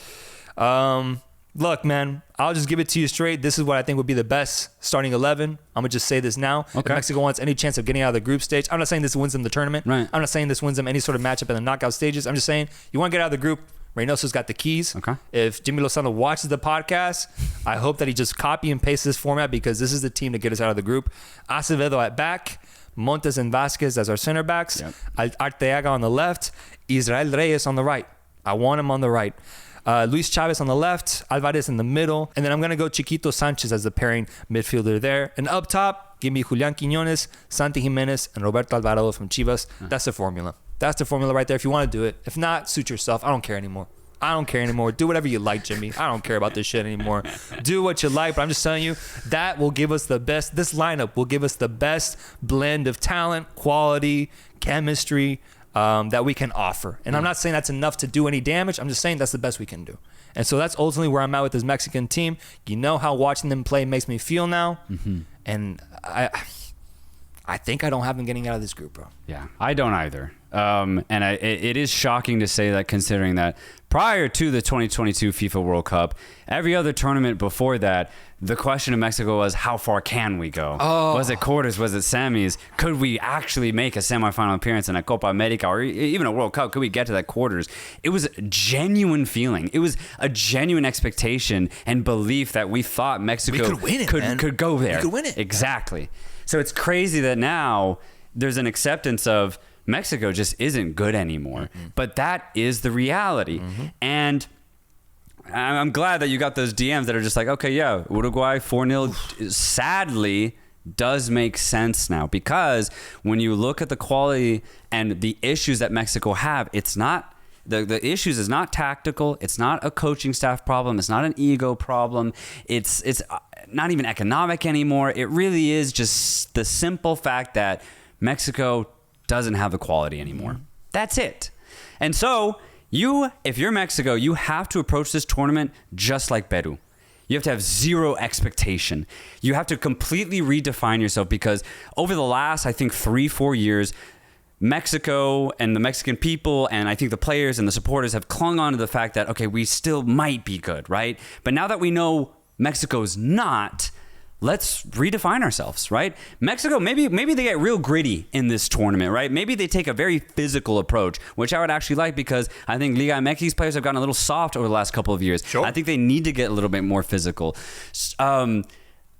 Look, man, I'll just give it to you straight. This is what I think would be the best starting 11. I'm going to just say this now. Okay. If Mexico wants any chance of getting out of the group stage, I'm not saying this wins them the tournament. Right. I'm not saying this wins them any sort of matchup in the knockout stages. I'm just saying you want to get out of the group. Reynoso's got the keys. Okay. If Jimmy Lozano watches the podcast, I hope that he just copy and paste this format because this is the team to get us out of the group. Acevedo at back, Montes and Vasquez as our center backs, Arteaga on the left, Israel Reyes on the right. I want him on the right. Luis Chavez on the left, Alvarez in the middle, and then I'm going to go Chiquito Sanchez as the pairing midfielder there. And up top, give me Julián Quiñones, Santi Jimenez, and Roberto Alvarado from Chivas. That's the formula. That's the formula right there if you want to do it. If not, suit yourself. I don't care anymore. Do whatever you like, Jimmy. I don't care about this shit anymore. Do what you like, but I'm just telling you, that will give us the best. This lineup will give us the best blend of talent, quality, chemistry, that we can offer. And I'm not saying that's enough to do any damage. I'm just saying that's the best we can do. And so that's ultimately where I'm at with this Mexican team. You know how watching them play makes me feel now. Mm-hmm. And I think I don't have them getting out of this group, bro. Yeah, I don't either. It is shocking to say that, considering that prior to the 2022 FIFA World Cup, every other tournament before that, the question of Mexico was, how far can we go? Was it quarters? Was it semis? Could we actually make a semifinal appearance in a Copa America or even a World Cup? Could we get to that quarters? It was a genuine feeling. It was a genuine expectation and belief that we thought Mexico could win it, could go there. We could win it. Exactly. So it's crazy that now there's an acceptance of Mexico just isn't good anymore. Mm-hmm. But that is the reality. Mm-hmm. And I'm glad that you got those DMs that are just like, okay, yeah, Uruguay 4-0 sadly does make sense now, because when you look at the quality and the issues that Mexico have, it's not the issues is not tactical. It's not a coaching staff problem. It's not an ego problem. It's not even economic anymore. It really is just the simple fact that Mexico doesn't have the quality anymore. That's it. And so if you're Mexico, you have to approach this tournament just like Peru. You have to have zero expectation. You have to completely redefine yourself, because over the last, I think, 3-4 years, Mexico and the Mexican people and I think the players and the supporters have clung on to the fact that, okay, we still might be good, right? But now that we know Mexico's not, let's redefine ourselves, right? Mexico, maybe they get real gritty in this tournament, right? Maybe they take a very physical approach, which I would actually like, because I think Liga MX players have gotten a little soft over the last couple of years. Sure. I think they need to get a little bit more physical.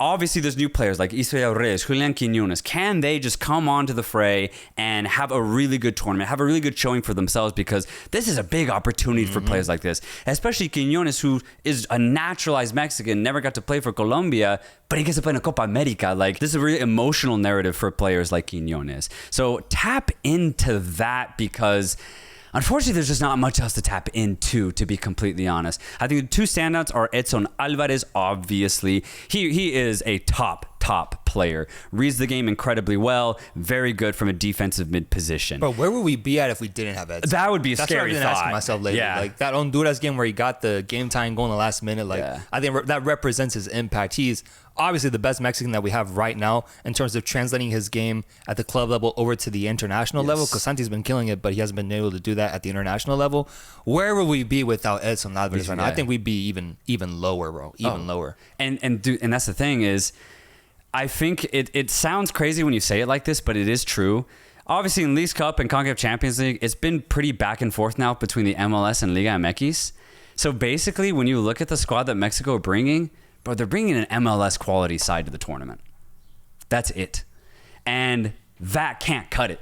Obviously, there's new players like Israel Reyes, Julián Quiñones. Can they just come onto the fray and have a really good tournament, have a really good showing for themselves? Because this is a big opportunity for players like this, especially Quiñones, who is a naturalized Mexican, never got to play for Colombia, but he gets to play in a Copa America. Like, this is a really emotional narrative for players like Quiñones. So tap into that, because unfortunately, there's just not much else to tap into, to be completely honest. I think the two standouts are Edson Alvarez, obviously. He is a top player. Reads the game incredibly well. Very good from a defensive mid position. Bro, where would we be at if we didn't have Edson? That would be a scary thought. That's what I've been asking myself lately. Yeah. Like, that Honduras game where he got the game time goal in the last minute. Like, yeah. I think that represents his impact. He's obviously the best Mexican that we have right now in terms of translating his game at the club level over to the international level, because Santi's been killing it, but he hasn't been able to do that at the international level. Where would we be without Edson Alvarez right now? I think we'd be even lower, bro. Lower. And that's the thing is, I think it sounds crazy when you say it like this, but it is true. Obviously, in Leagues Cup and CONCACAF Champions League, it's been pretty back and forth now between the MLS and Liga MX. So basically, when you look at the squad that Mexico are bringing, bro, they're bringing an MLS quality side to the tournament. That's it. And that can't cut it.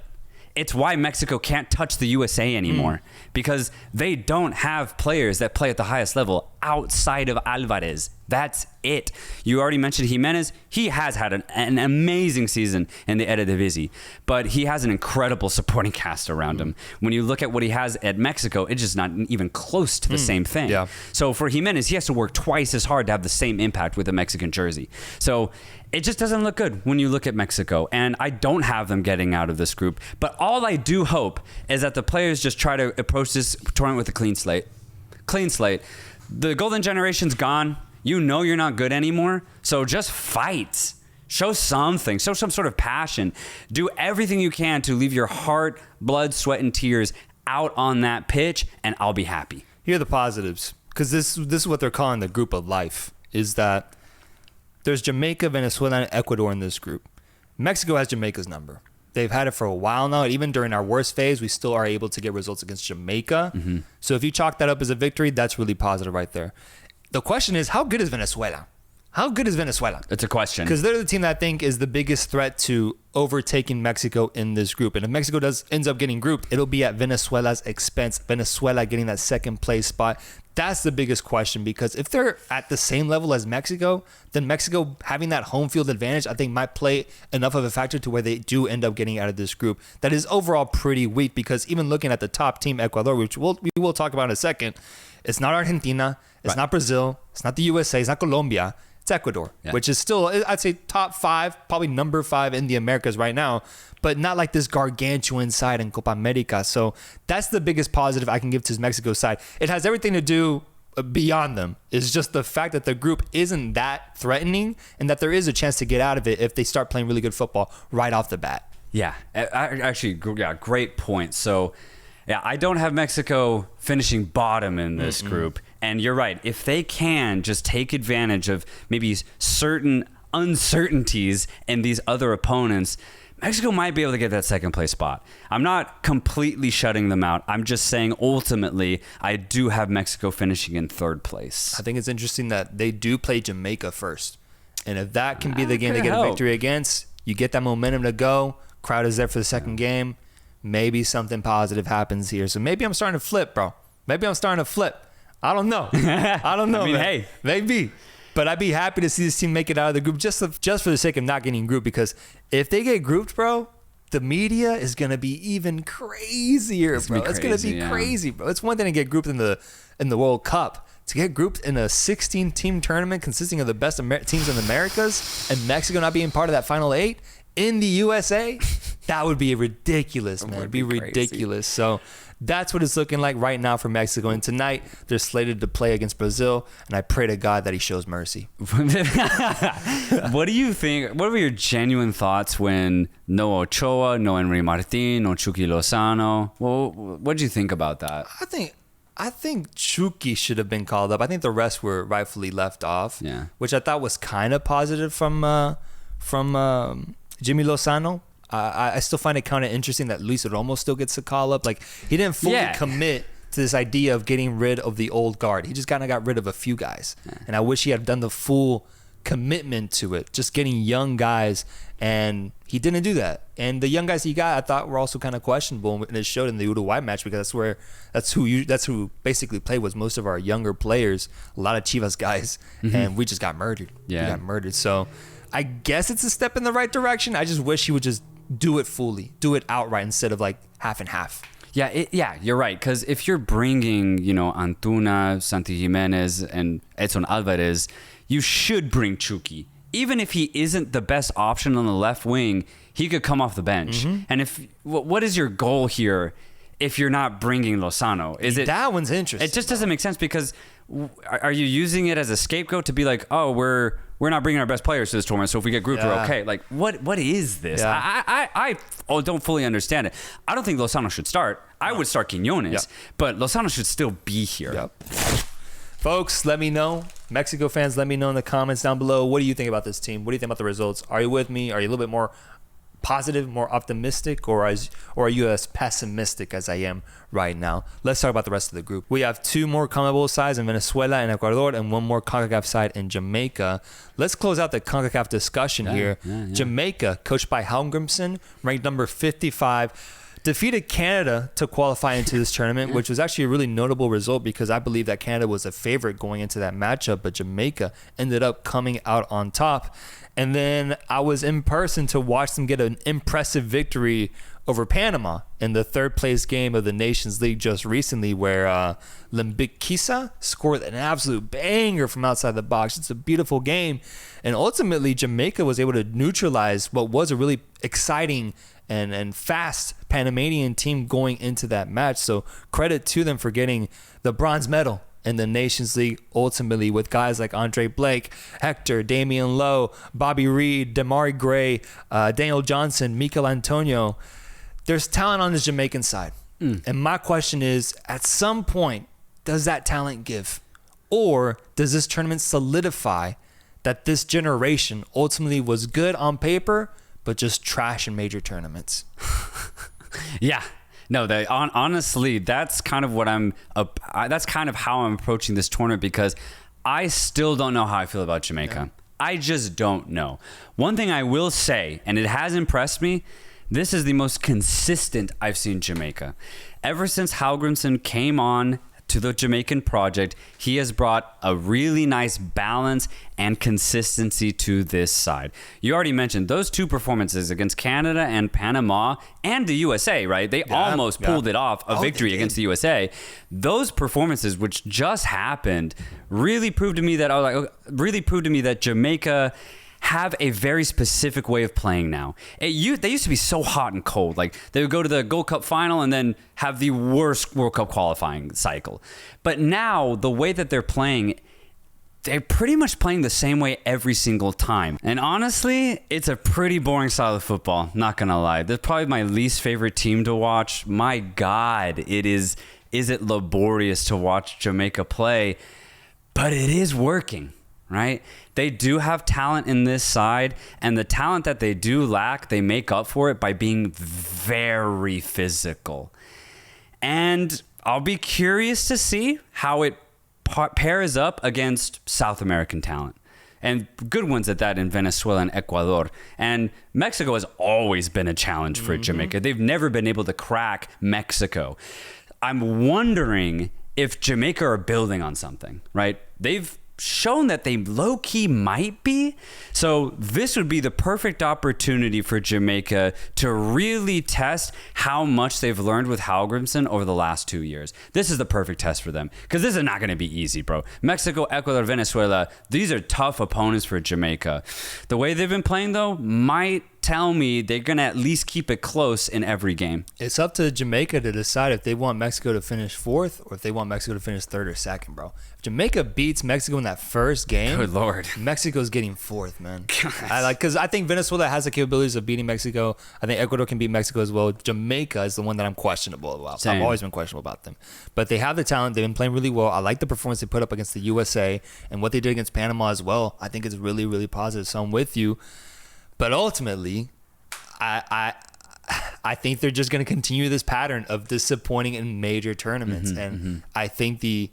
It's why Mexico can't touch the USA anymore, because they don't have players that play at the highest level outside of Alvarez. That's it. You already mentioned Jimenez. He has had an amazing season in the Eredivisie, but he has an incredible supporting cast around him. When you look at what he has at Mexico, it's just not even close to the same thing. Yeah. So for Jimenez, he has to work twice as hard to have the same impact with a Mexican jersey. So it just doesn't look good when you look at Mexico. And I don't have them getting out of this group. But all I do hope is that the players just try to approach this tournament with a clean slate. clean slate. The golden generation's gone. You know you're not good anymore. So just fight. Show something. Show some sort of passion. Do everything you can to leave your heart, blood, sweat, and tears out on that pitch, and I'll be happy. Here are the positives, because this is what they're calling the group of life, is that there's Jamaica, Venezuela, and Ecuador in this group. Mexico has Jamaica's number. They've had it for a while now. Even during our worst phase, we still are able to get results against Jamaica. Mm-hmm. So if you chalk that up as a victory, that's really positive right there. The question is, how good is Venezuela? How good is Venezuela? It's a question. Because they're the team that I think is the biggest threat to overtaking Mexico in this group. And if Mexico ends up getting grouped, it'll be at Venezuela's expense. Venezuela getting that second place spot. That's the biggest question, because if they're at the same level as Mexico, then Mexico having that home field advantage, I think, might play enough of a factor to where they do end up getting out of this group. That is overall pretty weak, because even looking at the top team, Ecuador, which we will talk about in a second, it's not Argentina, it's not Brazil, it's not the USA, it's not Colombia. It's Ecuador, which is still, I'd say, top 5, probably number 5 in the Americas right now, but not like this gargantuan side in Copa America. So that's the biggest positive I can give to Mexico's side. It has everything to do beyond them. It's just the fact that the group isn't that threatening, and that there is a chance to get out of it if they start playing really good football right off the bat. Yeah, great point. So, yeah, I don't have Mexico finishing bottom in this group. And you're right. If they can just take advantage of maybe certain uncertainties in these other opponents, Mexico might be able to get that second place spot. I'm not completely shutting them out. I'm just saying ultimately I do have Mexico finishing in third place. I think it's interesting that they do play Jamaica first. And if that can be the game they get a victory against, you get that momentum to go. Crowd is there for the second game. Maybe something positive happens here. So maybe I'm starting to flip, bro. Maybe I'm starting to flip. I don't know. I don't know. I mean, man. hey. Maybe. But I'd be happy to see this team make it out of the group just for the sake of not getting grouped. Because if they get grouped, bro, the media is going to be even crazier, bro. It's going to be crazy, bro. It's one thing to get grouped in the World Cup. To get grouped in a 16-team tournament consisting of the best teams in the Americas and Mexico not being part of that final 8 in the USA, that would be ridiculous, man. It'd be ridiculous. So that's what it's looking like right now for Mexico. And tonight, they're slated to play against Brazil. And I pray to God that he shows mercy. What do you think? What were your genuine thoughts when no Ochoa, no Henry Martin, no Chucky Lozano? Well, what did you think about that? I think Chucky should have been called up. I think the rest were rightfully left off. Yeah. Which I thought was kind of positive from Jimmy Lozano. I still find it kind of interesting that Luis Romo still gets a call up. Like, he didn't fully commit to this idea of getting rid of the old guard. He just kind of got rid of a few guys. Yeah. And I wish he had done the full commitment to it, just getting young guys, and he didn't do that. And the young guys he got, I thought, were also kind of questionable, and it showed in the Uruguay match, because that's who basically played, was most of our younger players, a lot of Chivas guys, and we just got murdered. Yeah. We got murdered. So I guess it's a step in the right direction. I just wish he would just do it fully, do it outright instead of like half and half. Yeah, you're right. Because if you're bringing, Antuna, Santi Jimenez, and Edson Alvarez, you should bring Chucky. Even if he isn't the best option on the left wing, he could come off the bench. And what is your goal here if you're not bringing Lozano? That one's interesting. It just doesn't make sense, because are you using it as a scapegoat to be like, oh, we're not bringing our best players to this tournament, so if we get grouped, we're okay. Like, what is this? Yeah. I don't fully understand it. I don't think Lozano should start. I would start Quiñones, but Lozano should still be here. Yep. Folks, let me know. Mexico fans, let me know in the comments down below. What do you think about this team? What do you think about the results? Are you with me? Are you a little bit more positive, more optimistic, or are you as pessimistic as I am right now? Let's talk about the rest of the group. We have 2 more CONMEBOL sides in Venezuela and Ecuador, and 1 more CONCACAF side in Jamaica. Let's close out the CONCACAF discussion here. Yeah. Jamaica, coached by Helmgrimson, ranked number 55, defeated Canada to qualify into this tournament, which was actually a really notable result, because I believe that Canada was a favorite going into that matchup, but Jamaica ended up coming out on top. And then I was in person to watch them get an impressive victory over Panama in the 3rd place game of the Nations League just recently, where Limbikisa scored an absolute banger from outside the box. It's a beautiful game. And ultimately, Jamaica was able to neutralize what was a really exciting and fast Panamanian team going into that match. So credit to them for getting the bronze medal in the Nations League ultimately with guys like Andre Blake, Hector, Damian Lowe, Bobby Reed, Damari Gray, Daniel Johnson, Mikel Antonio. There's talent on the Jamaican side. And my question is, at some point, does that talent give? Or does this tournament solidify that this generation ultimately was good on paper, but just trash in major tournaments? Yeah. No, honestly, that's kind of what that's kind of how I'm approaching this tournament, because I still don't know how I feel about Jamaica. Yeah. I just don't know. One thing I will say, and it has impressed me, this is the most consistent I've seen Jamaica. Ever since Hallgrímsson came on to the Jamaican project, he has brought a really nice balance and consistency to this side. You already mentioned those two performances against Canada and Panama and the USA, right? They almost pulled it off, a victory against the USA. Those performances, which just happened, really proved to me that Jamaica have a very specific way of playing now. They used to be so hot and cold. Like, they would go to the Gold Cup final and then have the worst World Cup qualifying cycle. But now, the way that they're playing, they're pretty much playing the same way every single time. And honestly, it's a pretty boring style of football, not gonna lie. They're probably my least favorite team to watch. My God, is it laborious to watch Jamaica play, but it is working. Right? They do have talent in this side, and the talent that they do lack, they make up for it by being very physical. And I'll be curious to see how it pairs up against South American talent. And good ones at that in Venezuela and Ecuador. And Mexico has always been a challenge for Jamaica. They've never been able to crack Mexico. I'm wondering if Jamaica are building on something, right? They've shown that they low-key might be. So this would be the perfect opportunity for Jamaica to really test how much they've learned with Hallgrímsson over the last 2 years. This is the perfect test for them, because this is not going to be easy, bro. Mexico, Ecuador, Venezuela, these are tough opponents for Jamaica. The way they've been playing, though, might tell me they're going to at least keep it close in every game. It's up to Jamaica to decide if they want Mexico to finish fourth or if they want Mexico to finish third or second, bro. If Jamaica beats Mexico in that first game, good Lord, Mexico's getting fourth, man. Because I think Venezuela has the capabilities of beating Mexico. I think Ecuador can beat Mexico as well. Jamaica is the one that I'm questionable about. Same. I've always been questionable about them. But they have the talent. They've been playing really well. I like the performance they put up against the USA, and what they did against Panama as well. I think it's really, really positive. So I'm with you. But ultimately, I think they're just going to continue this pattern of disappointing in major tournaments. I think the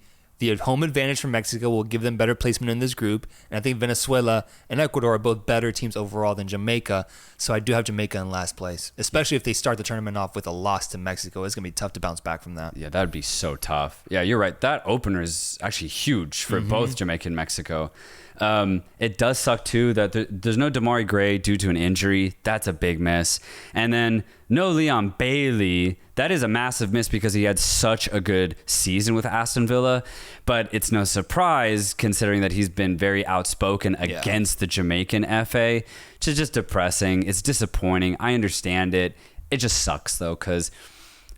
home advantage for Mexico will give them better placement in this group. And I think Venezuela and Ecuador are both better teams overall than Jamaica. So I do have Jamaica in last place, especially if they start the tournament off with a loss to Mexico. It's going to be tough to bounce back from that. Yeah, that would be so tough. Yeah, you're right. That opener is actually huge for both Jamaica and Mexico. It does suck too that there's no Damari Gray due to an injury. That's a big miss. And then no Leon Bailey. That is a massive miss because he had such a good season with Aston Villa. But it's no surprise considering that he's been very outspoken against the Jamaican FA. It's just depressing. It's disappointing. I understand it. It just sucks though, because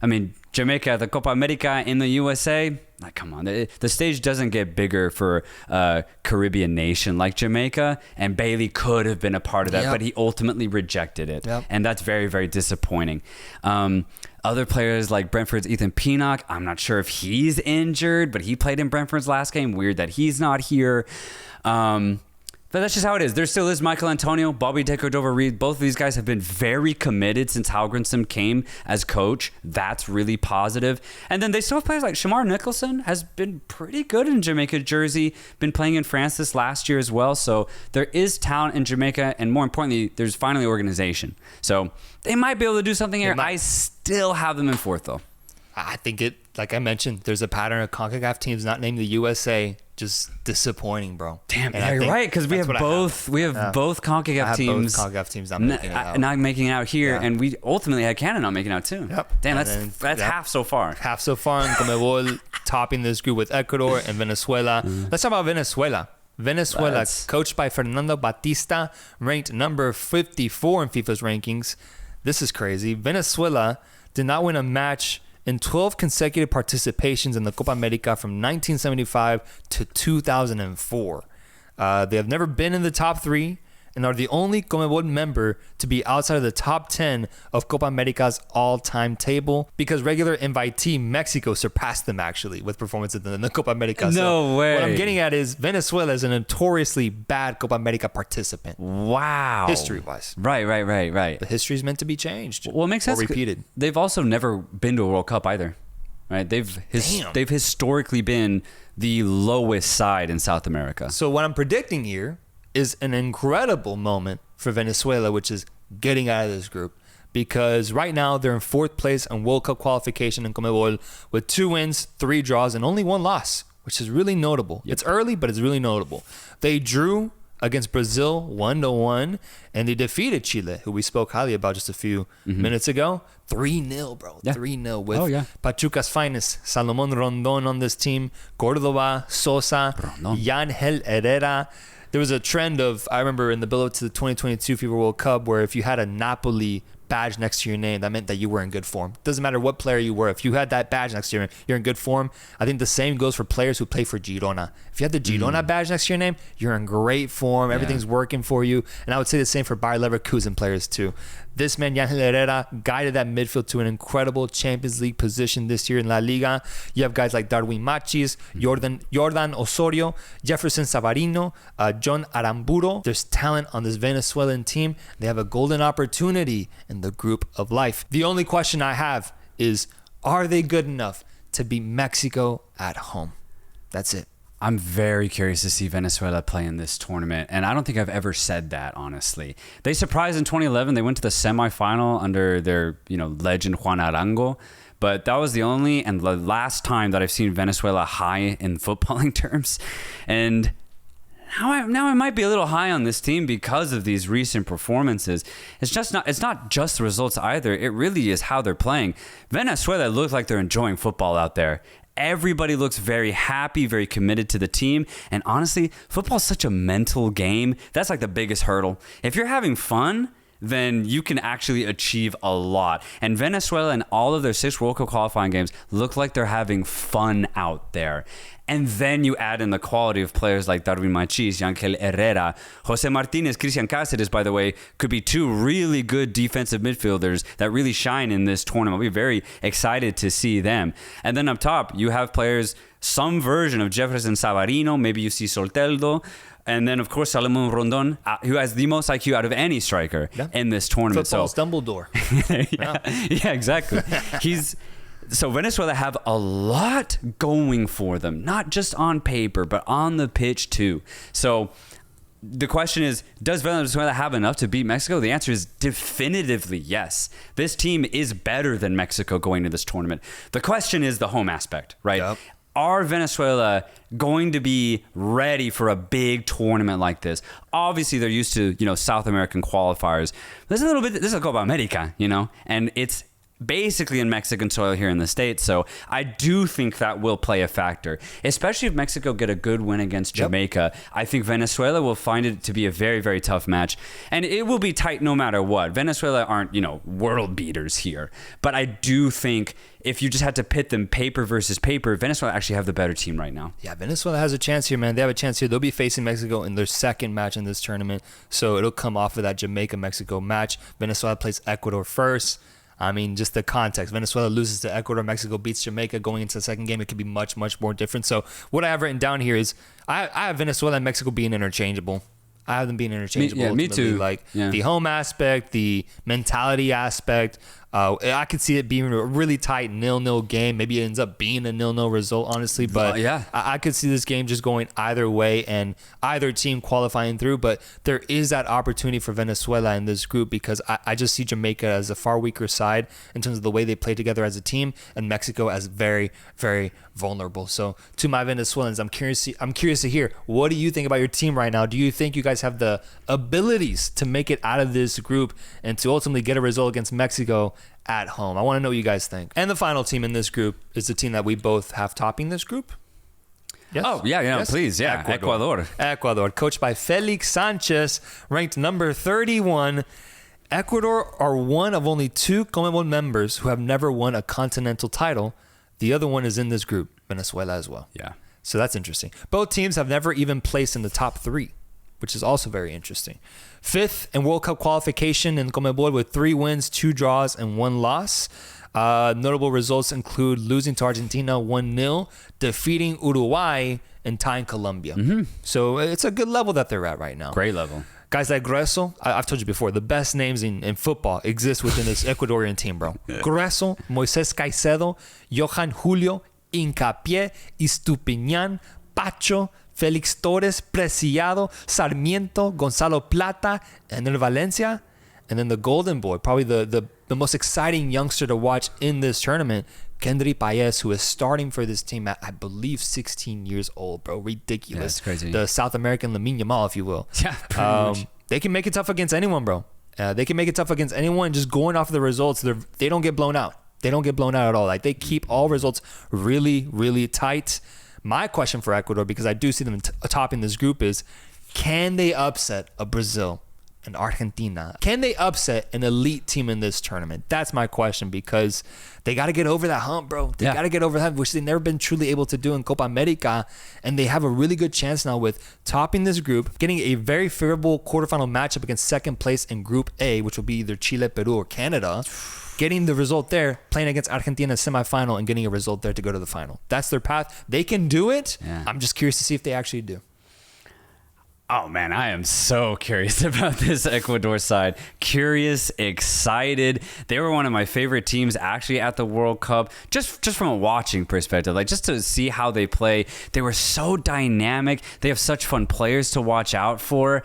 I mean, Jamaica at the Copa America in the USA, like, come on. The stage doesn't get bigger for a Caribbean nation like Jamaica, and Bailey could have been a part of that, but he ultimately rejected it. And that's very, very disappointing. Other players like Brentford's Ethan Pinnock, I'm not sure if he's injured, but he played in Brentford's last game. Weird that he's not here. But that's just how it is. There still is Michael Antonio, Bobby De Cordova-Reid. Both of these guys have been very committed since Hallgrímsson came as coach. That's really positive. And then they still have players like Shamar Nicholson has been pretty good in Jamaica jersey, been playing in France this last year as well. So there is talent in Jamaica, and more importantly, there's finally organization. So they might be able to do something here. I still have them in fourth, though. I think like I mentioned, there's a pattern of CONCACAF teams not named the USA just disappointing, bro. Damn, yeah, you're right, because we have both CONCACAF teams. Both CONCACAF teams not making it out here, and we ultimately had Canada not making it out too. Damn, that's half so far. Half so far, and CONMEBOL topping this group with Ecuador and Venezuela. Let's talk about Venezuela. Venezuela, coached by Fernando Batista, ranked number 54 in FIFA's rankings. This is crazy. Venezuela did not win a match in 12 consecutive participations in the Copa America from 1975 to 2004. They have never been in the top 3 and are the only CONMEBOL member to be outside of the top 10 of Copa America's all-time table, because regular invitee Mexico surpassed them actually with performances in the Copa America. No way. What I'm getting at is Venezuela is a notoriously bad Copa America participant. Wow. History-wise. Right. But history is meant to be changed. Well, it makes sense. Or repeated. They've also never been to a World Cup either. Right? They've historically been the lowest side in South America. So what I'm predicting here is an incredible moment for Venezuela, which is getting out of this group, because right now they're in 4th place in World Cup qualification in CONMEBOL with 2 wins, 3 draws, and only 1 loss, which is really notable. Yep. It's early, but it's really notable. They drew against Brazil 1-1, and they defeated Chile, who we spoke highly about just a few minutes ago, 3-0, bro. Yeah. 3-0 with Pachuca's finest, Salomon Rondon on this team, Córdoba, Sosa, Yangel Herrera. There was a trend of, I remember in the build-up to the 2022 FIFA World Cup, where if you had a Napoli badge next to your name, that meant that you were in good form. Doesn't matter what player you were. If you had that badge next to your name, you're in good form. I think the same goes for players who play for Girona. If you had the Girona badge next to your name, you're in great form. Everything's working for you. And I would say the same for Bayer Leverkusen players too. This man, Yangel Herrera, guided that midfield to an incredible Champions League position this year in La Liga. You have guys like Darwin Machis, Jordan Osorio, Jefferson Savarino, John Aramburo. There's talent on this Venezuelan team. They have a golden opportunity in the group of life. The only question I have is, are they good enough to beat Mexico at home? That's it. I'm very curious to see Venezuela play in this tournament, and I don't think I've ever said that, honestly. They surprised in 2011. They went to the semifinal under their, legend Juan Arango, but that was the only and the last time that I've seen Venezuela high in footballing terms. And now I might be a little high on this team because of these recent performances. It's not just the results either. It really is how they're playing. Venezuela looks like they're enjoying football out there. Everybody looks very happy, very committed to the team. And honestly, football is such a mental game. That's like the biggest hurdle. If you're having fun, then you can actually achieve a lot. And Venezuela in all of their 6 World Cup qualifying games look like they're having fun out there. And then you add in the quality of players like Darwin Machis, Yangel Herrera, Jose Martinez, Christian Cáceres, by the way, could be 2 really good defensive midfielders that really shine in this tournament. I'll be very excited to see them. And then up top, you have players, some version of Jefferson Savarino, maybe you see Soltero, and then, of course, Salomon Rondon, who has the most IQ out of any striker in this tournament. Football's Dumbledore. yeah, exactly. So Venezuela have a lot going for them, not just on paper, but on the pitch too. So the question is, does Venezuela have enough to beat Mexico? The answer is definitively yes. This team is better than Mexico going to this tournament. The question is the home aspect, right? Yep. Are Venezuela going to be ready for a big tournament like this? Obviously, they're used to, South American qualifiers. This is a Copa America, and it's basically in Mexican soil here in the States. So I do think that will play a factor, especially if Mexico get a good win against Jamaica. I think Venezuela will find it to be a very, very tough match, and it will be tight no matter what. Venezuela aren't, world beaters here, but I do think if you just had to pit them paper versus paper, Venezuela actually have the better team right now. Yeah, Venezuela has a chance here, man. They have a chance here. They'll be facing Mexico in their second match in this tournament, so it'll come off of that Jamaica-Mexico match. Venezuela plays Ecuador first. I mean, just the context. Venezuela loses to Ecuador. Mexico beats Jamaica going into the second game. It could be much, much more different. So what I have written down here is I have Venezuela and Mexico being interchangeable. I have them being interchangeable. Me too. The home aspect, the mentality aspect. I could see it being a really tight 0-0 game. Maybe it ends up being a 0-0 result, honestly. But I could see this game just going either way and either team qualifying through. But there is that opportunity for Venezuela in this group because I just see Jamaica as a far weaker side in terms of the way they play together as a team, and Mexico as very, very vulnerable. So to my Venezuelans, I'm curious to hear, what do you think about your team right now? Do you think you guys have the abilities to make it out of this group and to ultimately get a result against Mexico at home? I want to know what you guys think. And the final team in this group is the team that we both have topping this group. Yes? Oh, yes? Please. Yeah, Ecuador, coached by Felix Sanchez, ranked number 31. Ecuador are one of only 2 CONMEBOL members who have never won a continental title. The other one is in this group, Venezuela as well. Yeah. So that's interesting. Both teams have never even placed in the top 3, which is also very interesting. 5th in World Cup qualification in CONMEBOL with 3 wins, 2 draws, and 1 loss. Notable results include losing to Argentina 1-0, defeating Uruguay, and tying Colombia. So it's a good level that they're at right now. Great level. Guys like Grueso, I've told you before, the best names in football exist within this Ecuadorian team, bro. Grueso, Moises Caicedo, Johan Julio, Hincapié, Estupiñán, Pacho, Félix Torres, Preciado, Sarmiento, Gonzalo Plata, and then Valencia. And then the golden boy, probably the most exciting youngster to watch in this tournament, Kendry Paez, who is starting for this team at, I believe, 16 years old, bro. Ridiculous. Yeah, that's crazy. The South American Lamine Yamal, if you will. Yeah, pretty much. They can make it tough against anyone, bro. They can make it tough against anyone. Just going off of the results, they don't get blown out. They don't get blown out at all. Like, they keep all results really, really tight. My question for Ecuador, because I do see them topping this group, is can they upset a Brazil and Argentina? Can they upset an elite team in this tournament? That's my question, because they got to get over that hump, bro. They got to get over that, which they've never been truly able to do in Copa America. And they have a really good chance now with topping this group, getting a very favorable quarterfinal matchup against second place in Group A, which will be either Chile, Peru, or Canada. Getting the result there, playing against Argentina semifinal, and getting a result there to go to the final. That's their path. They can do it. Yeah. I'm just curious to see if they actually do. Oh man, I am so curious about this Ecuador side. Curious, excited. They were one of my favorite teams actually at the World Cup, just from a watching perspective, like just to see how they play. They were so dynamic. They have such fun players to watch out for.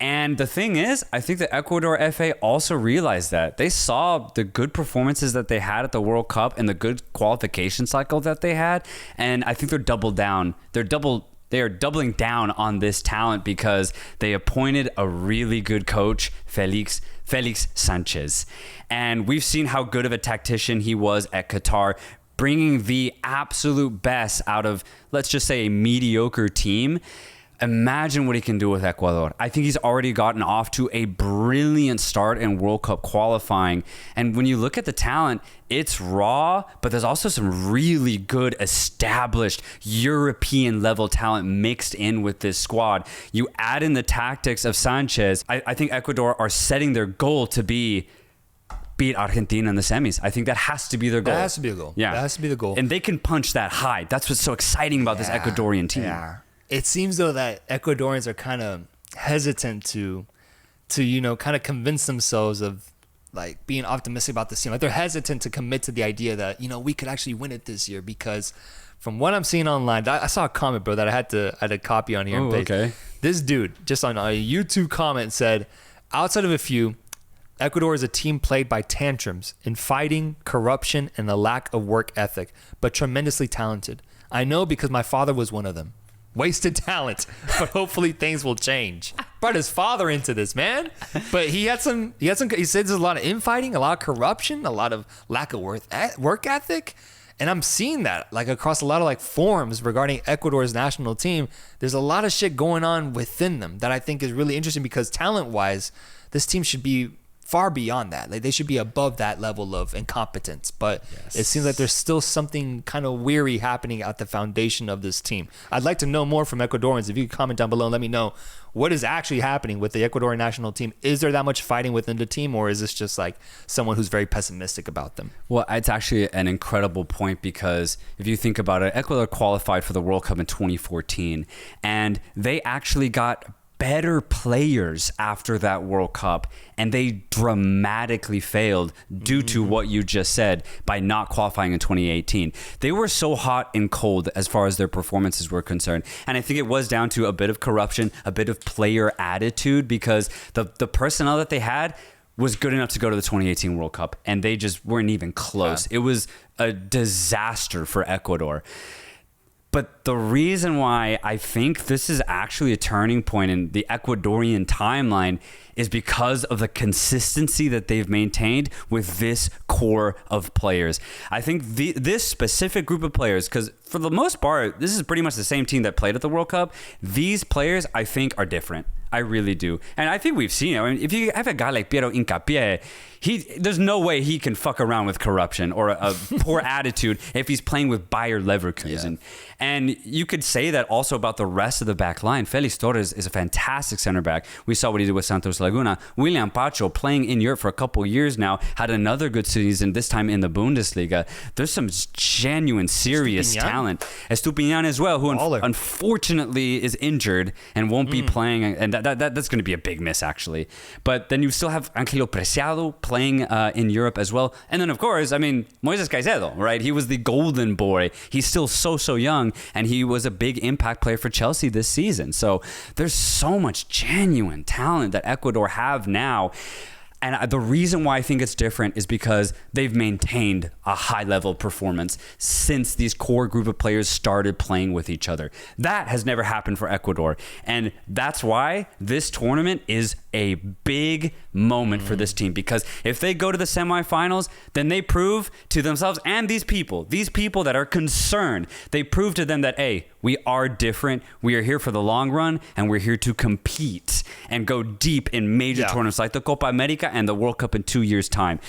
And the thing is, I think the Ecuador FA also realized that. They saw the good performances that they had at the World Cup and the good qualification cycle that they had. And I think they're doubled down. They are doubling down on this talent because they appointed a really good coach, Felix Sanchez. And we've seen how good of a tactician he was at Qatar, bringing the absolute best out of, let's just say, a mediocre team. Imagine what he can do with Ecuador. I think he's already gotten off to a brilliant start in World Cup qualifying. And when you look at the talent, it's raw, but there's also some really good established European level talent mixed in with this squad. You add in the tactics of Sanchez. I think Ecuador are setting their goal to beat Argentina in the semis. I think that has to be their goal. That has to be a goal. Yeah. That has to be the goal. And they can punch that high. That's what's so exciting about this Ecuadorian team. Yeah. It seems though that Ecuadorians are kind of hesitant to kind of convince themselves of like being optimistic about this team. Like they're hesitant to commit to the idea that, we could actually win it this year, because from what I'm seeing online, I saw a comment, bro, that I had to copy on here. Oh, okay. This dude just on a YouTube comment said, outside of a few, Ecuador is a team plagued by tantrums, infighting, corruption, and a lack of work ethic, but tremendously talented. I know because my father was one of them. Wasted talent, but hopefully things will change. Brought his father into this, man. But he said there's a lot of infighting, a lot of corruption, a lot of lack of work ethic. And I'm seeing that like across a lot of like forums regarding Ecuador's national team. There's a lot of shit going on within them that I think is really interesting, because talent-wise, this team should be far beyond that. Like they should be above that level of incompetence. But It seems like there's still something kind of weary happening at the foundation of this team. I'd like to know more from Ecuadorians. If you could comment down below and let me know what is actually happening with the Ecuadorian national team. Is there that much fighting within the team, or is this just like someone who's very pessimistic about them? Well, it's actually an incredible point, because if you think about it, Ecuador qualified for the World Cup in 2014, and they actually got better players after that World Cup, and they dramatically failed due to what you just said by not qualifying in 2018. They were so hot and cold as far as their performances were concerned, and I think it was down to a bit of corruption, a bit of player attitude, because the personnel that they had was good enough to go to the 2018 World Cup, and they just weren't even close. It was a disaster for Ecuador. But the reason why I think this is actually a turning point in the Ecuadorian timeline is because of the consistency that they've maintained with this core of players. I think this specific group of players, because for the most part, this is pretty much the same team that played at the World Cup. These players, I think, are different. I really do. And I think we've seen it. I mean, if you have a guy like Piero Hincapié, there's no way he can fuck around with corruption or a poor attitude if he's playing with Bayer Leverkusen. Yeah. And you could say that also about the rest of the back line. Felix Torres is a fantastic center back. We saw what he did with Santos Laguna. William Pacho, playing in Europe for a couple years now, had another good season, this time in the Bundesliga. There's some genuine, serious talent. Estupiñán as well, who unfortunately is injured and won't be playing. And that's going to be a big miss, actually. But then you still have Angelo Preciado playing in Europe as well. And then, of course, I mean, Moises Caicedo, right? He was the golden boy. He's still so young, and he was a big impact player for Chelsea this season. So there's so much genuine talent that Ecuador have now. And the reason why I think it's different is because they've maintained a high level of performance since these core group of players started playing with each other. That has never happened for Ecuador. And that's why this tournament is a big moment for this team, because if they go to the semifinals, then they prove to themselves and these people that are concerned, they prove to them that, hey, we are different. We are here for the long run, and we're here to compete and go deep in major tournaments like the Copa America and the World Cup in 2 years' time.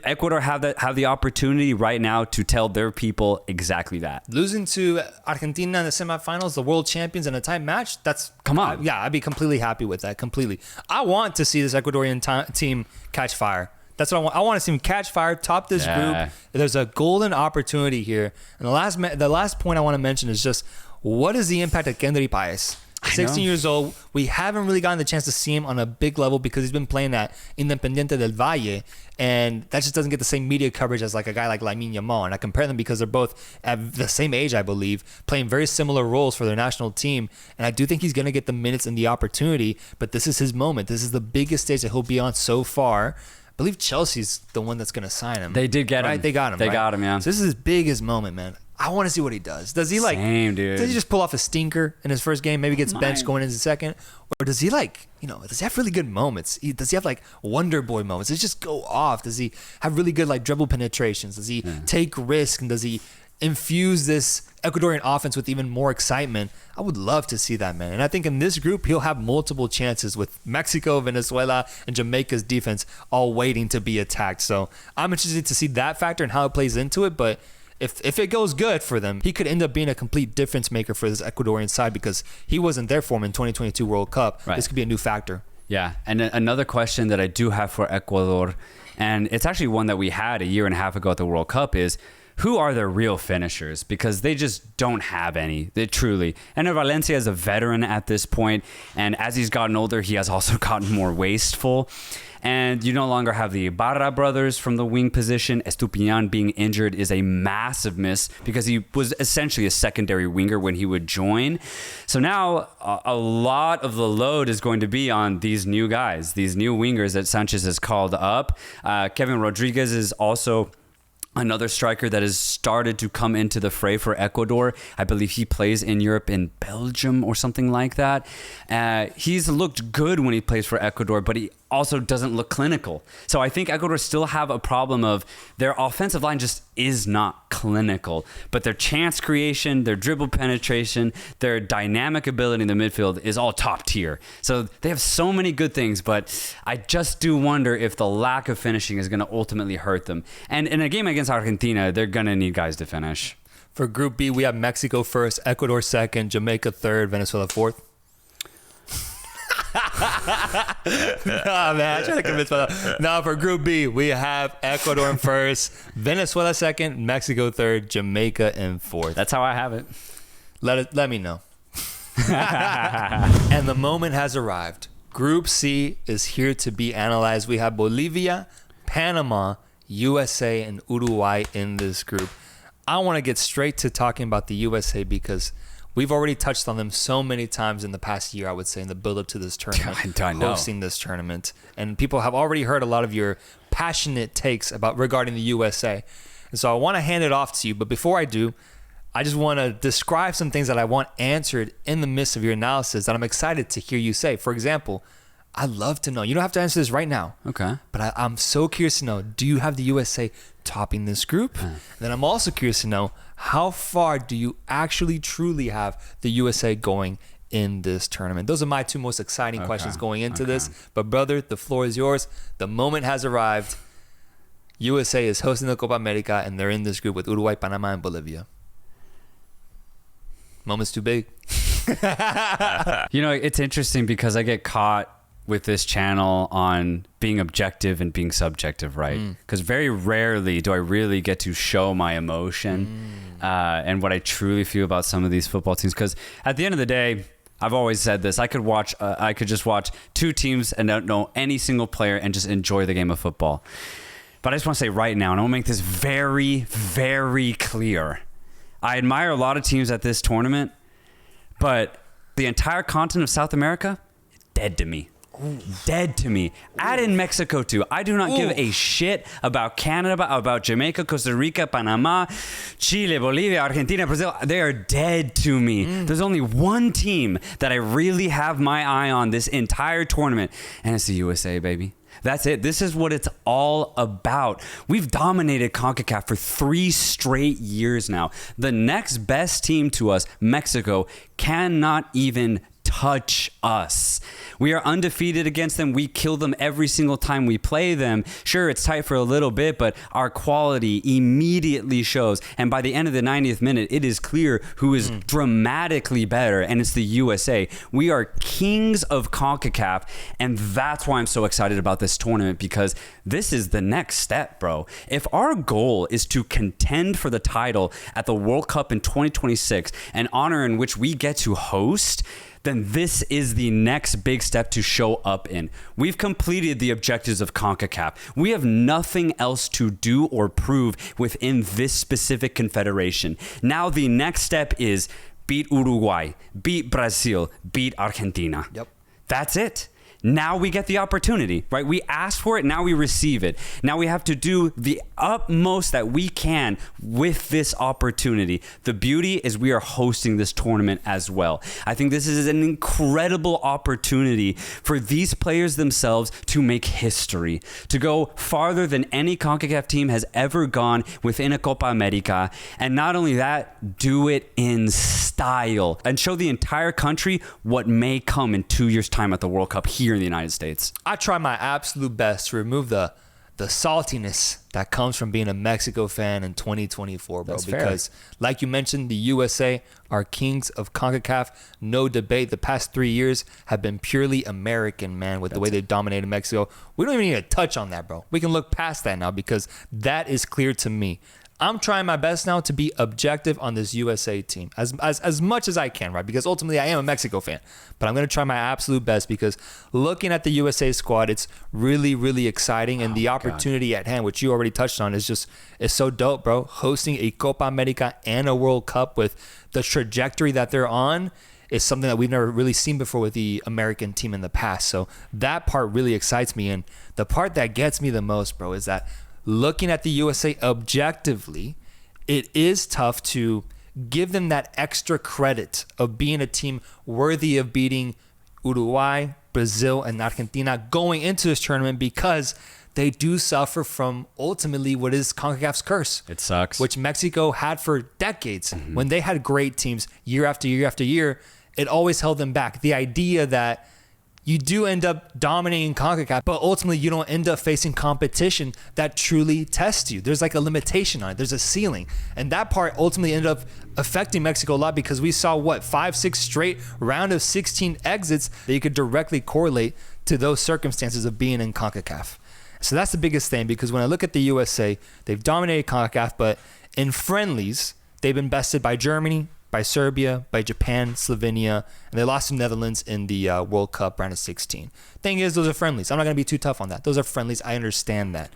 Ecuador have the opportunity right now to tell their people exactly that. Losing to Argentina in the semifinals, the world champions, in a tight match, come on. I'd be completely happy with that, completely. I want to see this Ecuadorian team catch fire. That's what I want. I want to see them catch fire, top this group. There's a golden opportunity here. And the last point I want to mention is just, what is the impact of Kendry Páez? 16 years old. We haven't really gotten the chance to see him on a big level because he's been playing at Independiente del Valle, and that just doesn't get the same media coverage as like a guy like Lamine Yamal. And I compare them because they're both at the same age, I believe, playing very similar roles for their national team. And I do think he's going to get the minutes and the opportunity, but this is his moment. This is the biggest stage that he'll be on so far. I believe Chelsea's the one that's going to sign him. They did get him. They got him. They got him, yeah. So this is his biggest moment, man. I want to see what he does. Does he dude. Does he just pull off a stinker in his first game? Maybe gets benched going into the second, or does he does he have really good moments? Does he have like Wonder Boy moments? Does he just go off? Does he have really good like dribble penetrations? Does he take risks, and does he infuse this Ecuadorian offense with even more excitement? I would love to see that, man. And I think in this group, he'll have multiple chances with Mexico, Venezuela, and Jamaica's defense all waiting to be attacked. So I'm interested to see that factor and how it plays into it. But if it goes good for them, he could end up being a complete difference maker for this Ecuadorian side, because he wasn't there for him in 2022 World Cup. Right. This could be a new factor. Yeah, and another question that I do have for Ecuador, and it's actually one that we had a year and a half ago at the World Cup, is who are their real finishers? Because they just don't have any. They truly. And Valencia is a veteran at this point, and as he's gotten older, he has also gotten more wasteful. And you no longer have the Ibarra brothers from the wing position. Estupiñán being injured is a massive miss because he was essentially a secondary winger when he would join. So now a lot of the load is going to be on these new guys, these new wingers that Sanchez has called up. Kevin Rodriguez is also another striker that has started to come into the fray for Ecuador. I believe he plays in Europe, in Belgium or something like that. He's looked good when he plays for Ecuador, but he also doesn't look clinical. So I think Ecuador still have a problem of their offensive line just is not clinical, but their chance creation, their dribble penetration, their dynamic ability in the midfield is all top tier. So they have so many good things, but I just do wonder if the lack of finishing is going to ultimately hurt them. And in a game against Argentina, they're going to need guys to finish. For Group B, we have Mexico first, Ecuador second, Jamaica third, Venezuela fourth. Nah, man, I try to convince myself. Now for Group B, we have Ecuador in first, Venezuela second, Mexico third, Jamaica in fourth. That's how I have it. Let me know. And the moment has arrived. Group C is here to be analyzed. We have Bolivia, Panama, USA, and Uruguay in this group. I want to get straight to talking about the USA because we've already touched on them so many times in the past year, I would say, in the build-up to this tournament, hosting this tournament. And people have already heard a lot of your passionate takes regarding the USA. And so I want to hand it off to you. But before I do, I just want to describe some things that I want answered in the midst of your analysis that I'm excited to hear you say. For example, I'd love to know. You don't have to answer this right now. Okay. But I'm so curious to know, do you have the USA topping this group? And then I'm also curious to know, how far do you actually truly have the USA going in this tournament? Those are my two most exciting questions going into this. But brother, the floor is yours. The moment has arrived. USA is hosting the Copa America, and they're in this group with Uruguay, Panama, and Bolivia. Moment's too big. It's interesting because I get caught with this channel on being objective and being subjective, right? Because very rarely do I really get to show my emotion and what I truly feel about some of these football teams. Because at the end of the day, I've always said this: I could just watch two teams and not know any single player and just enjoy the game of football. But I just want to say right now, and I want to make this very, very clear: I admire a lot of teams at this tournament, but the entire continent of South America, dead to me. Dead to me. Add in Mexico too. I do not give a shit about Canada, about Jamaica, Costa Rica, Panama, Chile, Bolivia, Argentina, Brazil. They are dead to me. There's only one team that I really have my eye on this entire tournament, and it's the USA, baby. That's it. This is what it's all about. We've dominated CONCACAF for 3 straight years now. The next best team to us, Mexico, cannot even touch us. We are undefeated against them. We kill them every single time we play them. Sure, it's tight for a little bit, but our quality immediately shows. And by the end of the 90th minute, it is clear who is dramatically better, and it's the USA. We are kings of CONCACAF, and that's why I'm so excited about this tournament, because this is the next step, bro. If our goal is to contend for the title at the World Cup in 2026, an honor in which we get to host, then this is the next big step to show up in. We've completed the objectives of CONCACAF. We have nothing else to do or prove within this specific confederation. Now the next step is beat Uruguay, beat Brazil, beat Argentina. Yep. That's it. Now we get the opportunity, right? We asked for it, now we receive it. Now we have to do the utmost that we can with this opportunity. The beauty is we are hosting this tournament as well. I think this is an incredible opportunity for these players themselves to make history, to go farther than any CONCACAF team has ever gone within a Copa America. And not only that, do it in style and show the entire country what may come in 2 years' time at the World Cup here in the United States. I try my absolute best to remove the saltiness that comes from being a Mexico fan in 2024, bro. That's because like you mentioned, the USA are kings of CONCACAF. No debate. The past 3 years have been purely American, man, with the way they dominated Mexico. We don't even need to touch on that, bro. We can look past that now because that is clear to me. I'm trying my best now to be objective on this USA team as much as I can, right? Because ultimately I am a Mexico fan, but I'm going to try my absolute best because looking at the USA squad, it's really, really exciting. And the opportunity at hand, which you already touched on, is so dope, bro. Hosting a Copa America and a World Cup with the trajectory that they're on is something that we've never really seen before with the American team in the past. So that part really excites me. And the part that gets me the most, bro, is that looking at the USA objectively, it is tough to give them that extra credit of being a team worthy of beating Uruguay, Brazil, and Argentina going into this tournament because they do suffer from ultimately what is CONCACAF's curse. It sucks. Which Mexico had for decades. When they had great teams year after year after year, it always held them back. The idea that you do end up dominating CONCACAF, but ultimately you don't end up facing competition that truly tests you. There's like a limitation on it. There's a ceiling. And that part ultimately ended up affecting Mexico a lot because we saw, 5-6 straight round of 16 exits that you could directly correlate to those circumstances of being in CONCACAF. So that's the biggest thing, because when I look at the USA, they've dominated CONCACAF, but in friendlies, they've been bested by Germany, by Serbia, by Japan, Slovenia, and they lost to Netherlands in the World Cup round of 16. Thing is, those are friendlies. I'm not going to be too tough on that. Those are friendlies. I understand that.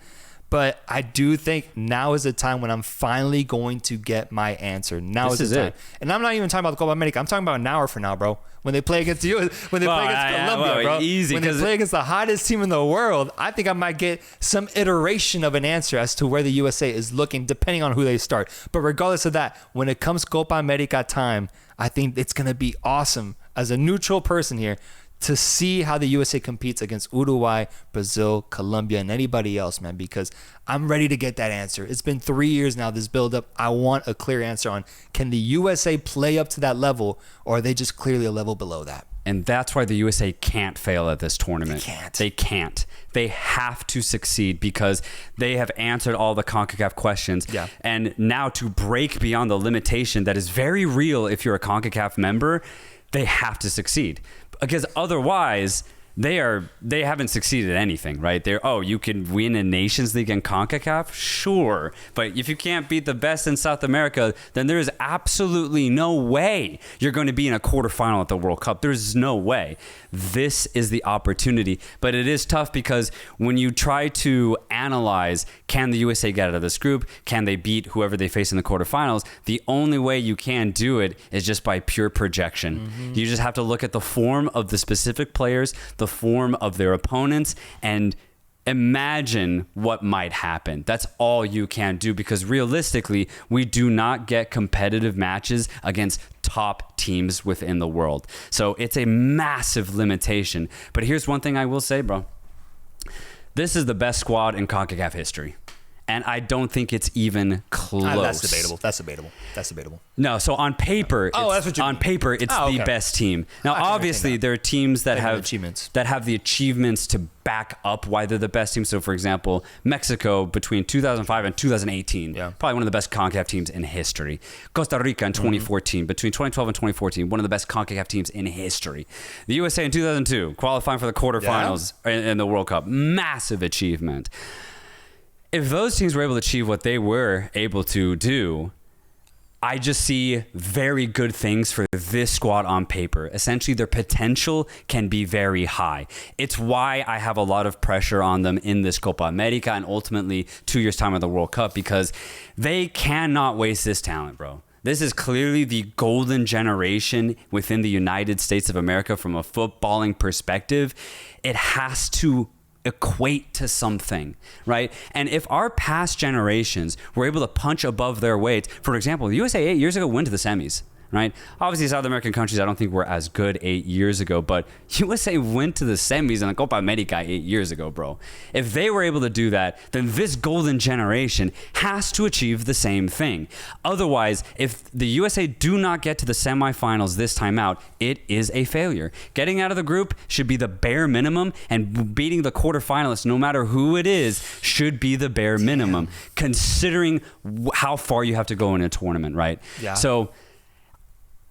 But I do think now is the time when I'm finally going to get my answer. Now is the time. And I'm not even talking about the Copa America. I'm talking about an hour from now, bro. When they play against you, when they play against Colombia, bro. Easy, when they play against the hottest team in the world, I think I might get some iteration of an answer as to where the USA is looking, depending on who they start. But regardless of that, when it comes Copa America time, I think it's going to be awesome as a neutral person here to see how the USA competes against Uruguay, Brazil, Colombia, and anybody else, man, because I'm ready to get that answer. It's been 3 years now, this build-up. I want a clear answer on, can the USA play up to that level, or are they just clearly a level below that? And that's why the USA can't fail at this tournament. They can't. They have to succeed because they have answered all the CONCACAF questions. Yeah. And now to break beyond the limitation that is very real if you're a CONCACAF member, they have to succeed. Because otherwise, they haven't succeeded at anything, right? You can win a Nations League in CONCACAF? Sure. But if you can't beat the best in South America, then there is absolutely no way you're going to be in a quarterfinal at the World Cup. There's no way. This is the opportunity. But it is tough because when you try to analyze, can the USA get out of this group? Can they beat whoever they face in the quarterfinals? The only way you can do it is just by pure projection. Mm-hmm. You just have to look at the form of the specific players, the form of their opponents, and imagine what might happen. That's all you can do because realistically, we do not get competitive matches against top teams within the world. So it's a massive limitation. But here's one thing I will say, bro. This is the best squad in CONCACAF history. And I don't think it's even close. That's debatable. No, so on paper, it's the best team. Now, obviously, there are teams that have the achievements to back up why they're the best team. So, for example, Mexico between 2005 and 2018, probably one of the best CONCACAF teams in history. Costa Rica in 2014, between 2012 and 2014, one of the best CONCACAF teams in history. The USA in 2002, qualifying for the quarterfinals in the World Cup. Massive achievement. If those teams were able to achieve what they were able to do, I just see very good things for this squad on paper. Essentially, their potential can be very high. It's why I have a lot of pressure on them in this Copa America and ultimately 2 years' time at the World Cup because they cannot waste this talent, bro. This is clearly the golden generation within the United States of America from a footballing perspective. It has to equate to something, right? And if our past generations were able to punch above their weight, for example, the USA 8 years ago went to the semis, right? Obviously, South American countries I don't think were as good 8 years ago, but USA went to the semis in the Copa America 8 years ago, bro. If they were able to do that, then this golden generation has to achieve the same thing. Otherwise, if the USA do not get to the semifinals this time out, it is a failure. Getting out of the group should be the bare minimum, and beating the quarterfinalists, no matter who it is, should be the bare minimum, considering how far you have to go in a tournament, right? Yeah. So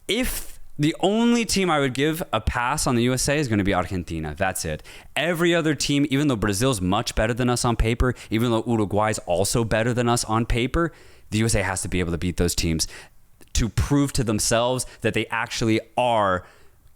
if the only team I would give a pass on the USA is going to be Argentina. That's it. Every other team, even though Brazil's much better than us on paper, even though Uruguay's also better than us on paper, the USA has to be able to beat those teams to prove to themselves that they actually are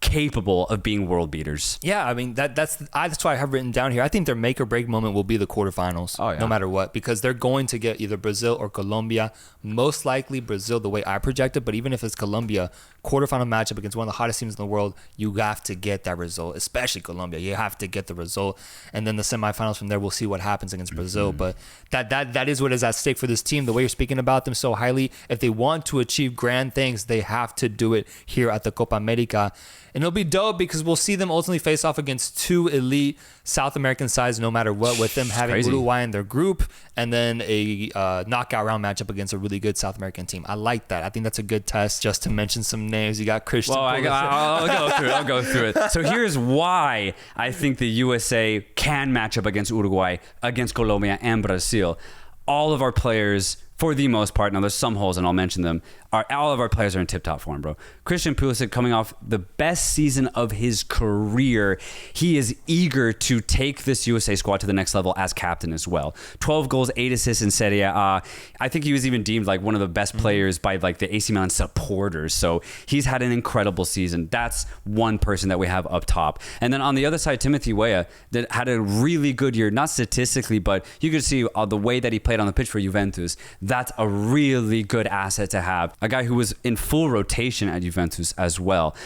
capable of being world beaters. Yeah, I mean that's why I have written down here. I think their make or break moment will be the quarterfinals, no matter what, because they're going to get either Brazil or Colombia. Most likely Brazil, the way I projected, but even if it's Colombia, quarterfinal matchup against one of the hottest teams in the world, you have to get that result, especially Colombia. You have to get the result, and then the semifinals from there, we'll see what happens against Brazil. But that is what is at stake for this team. The way you're speaking about them so highly, if they want to achieve grand things, they have to do it here at the Copa America. And it'll be dope because we'll see them ultimately face off against two elite South American sides no matter what, with them having Uruguay in their group and then a knockout round matchup against a really good South American team. I like that. I think that's a good test. Just to mention some names, you got Christian. Well, I'll go through it. So here's why I think the USA can match up against Uruguay, against Colombia, and Brazil. All of our players, for the most part, now there's some holes and I'll mention them, all of our players are in tip-top form, bro. Christian Pulisic coming off the best season of his career. He is eager to take this USA squad to the next level as captain as well. 12 goals, 8 assists in Serie A. I think he was even deemed like one of the best players by like the AC Milan supporters. So he's had an incredible season. That's one person that we have up top. And then on the other side, Timothy Weah that had a really good year, not statistically, but you could see the way that he played on the pitch for Juventus. That's a really good asset to have. A guy who was in full rotation at Juventus as well.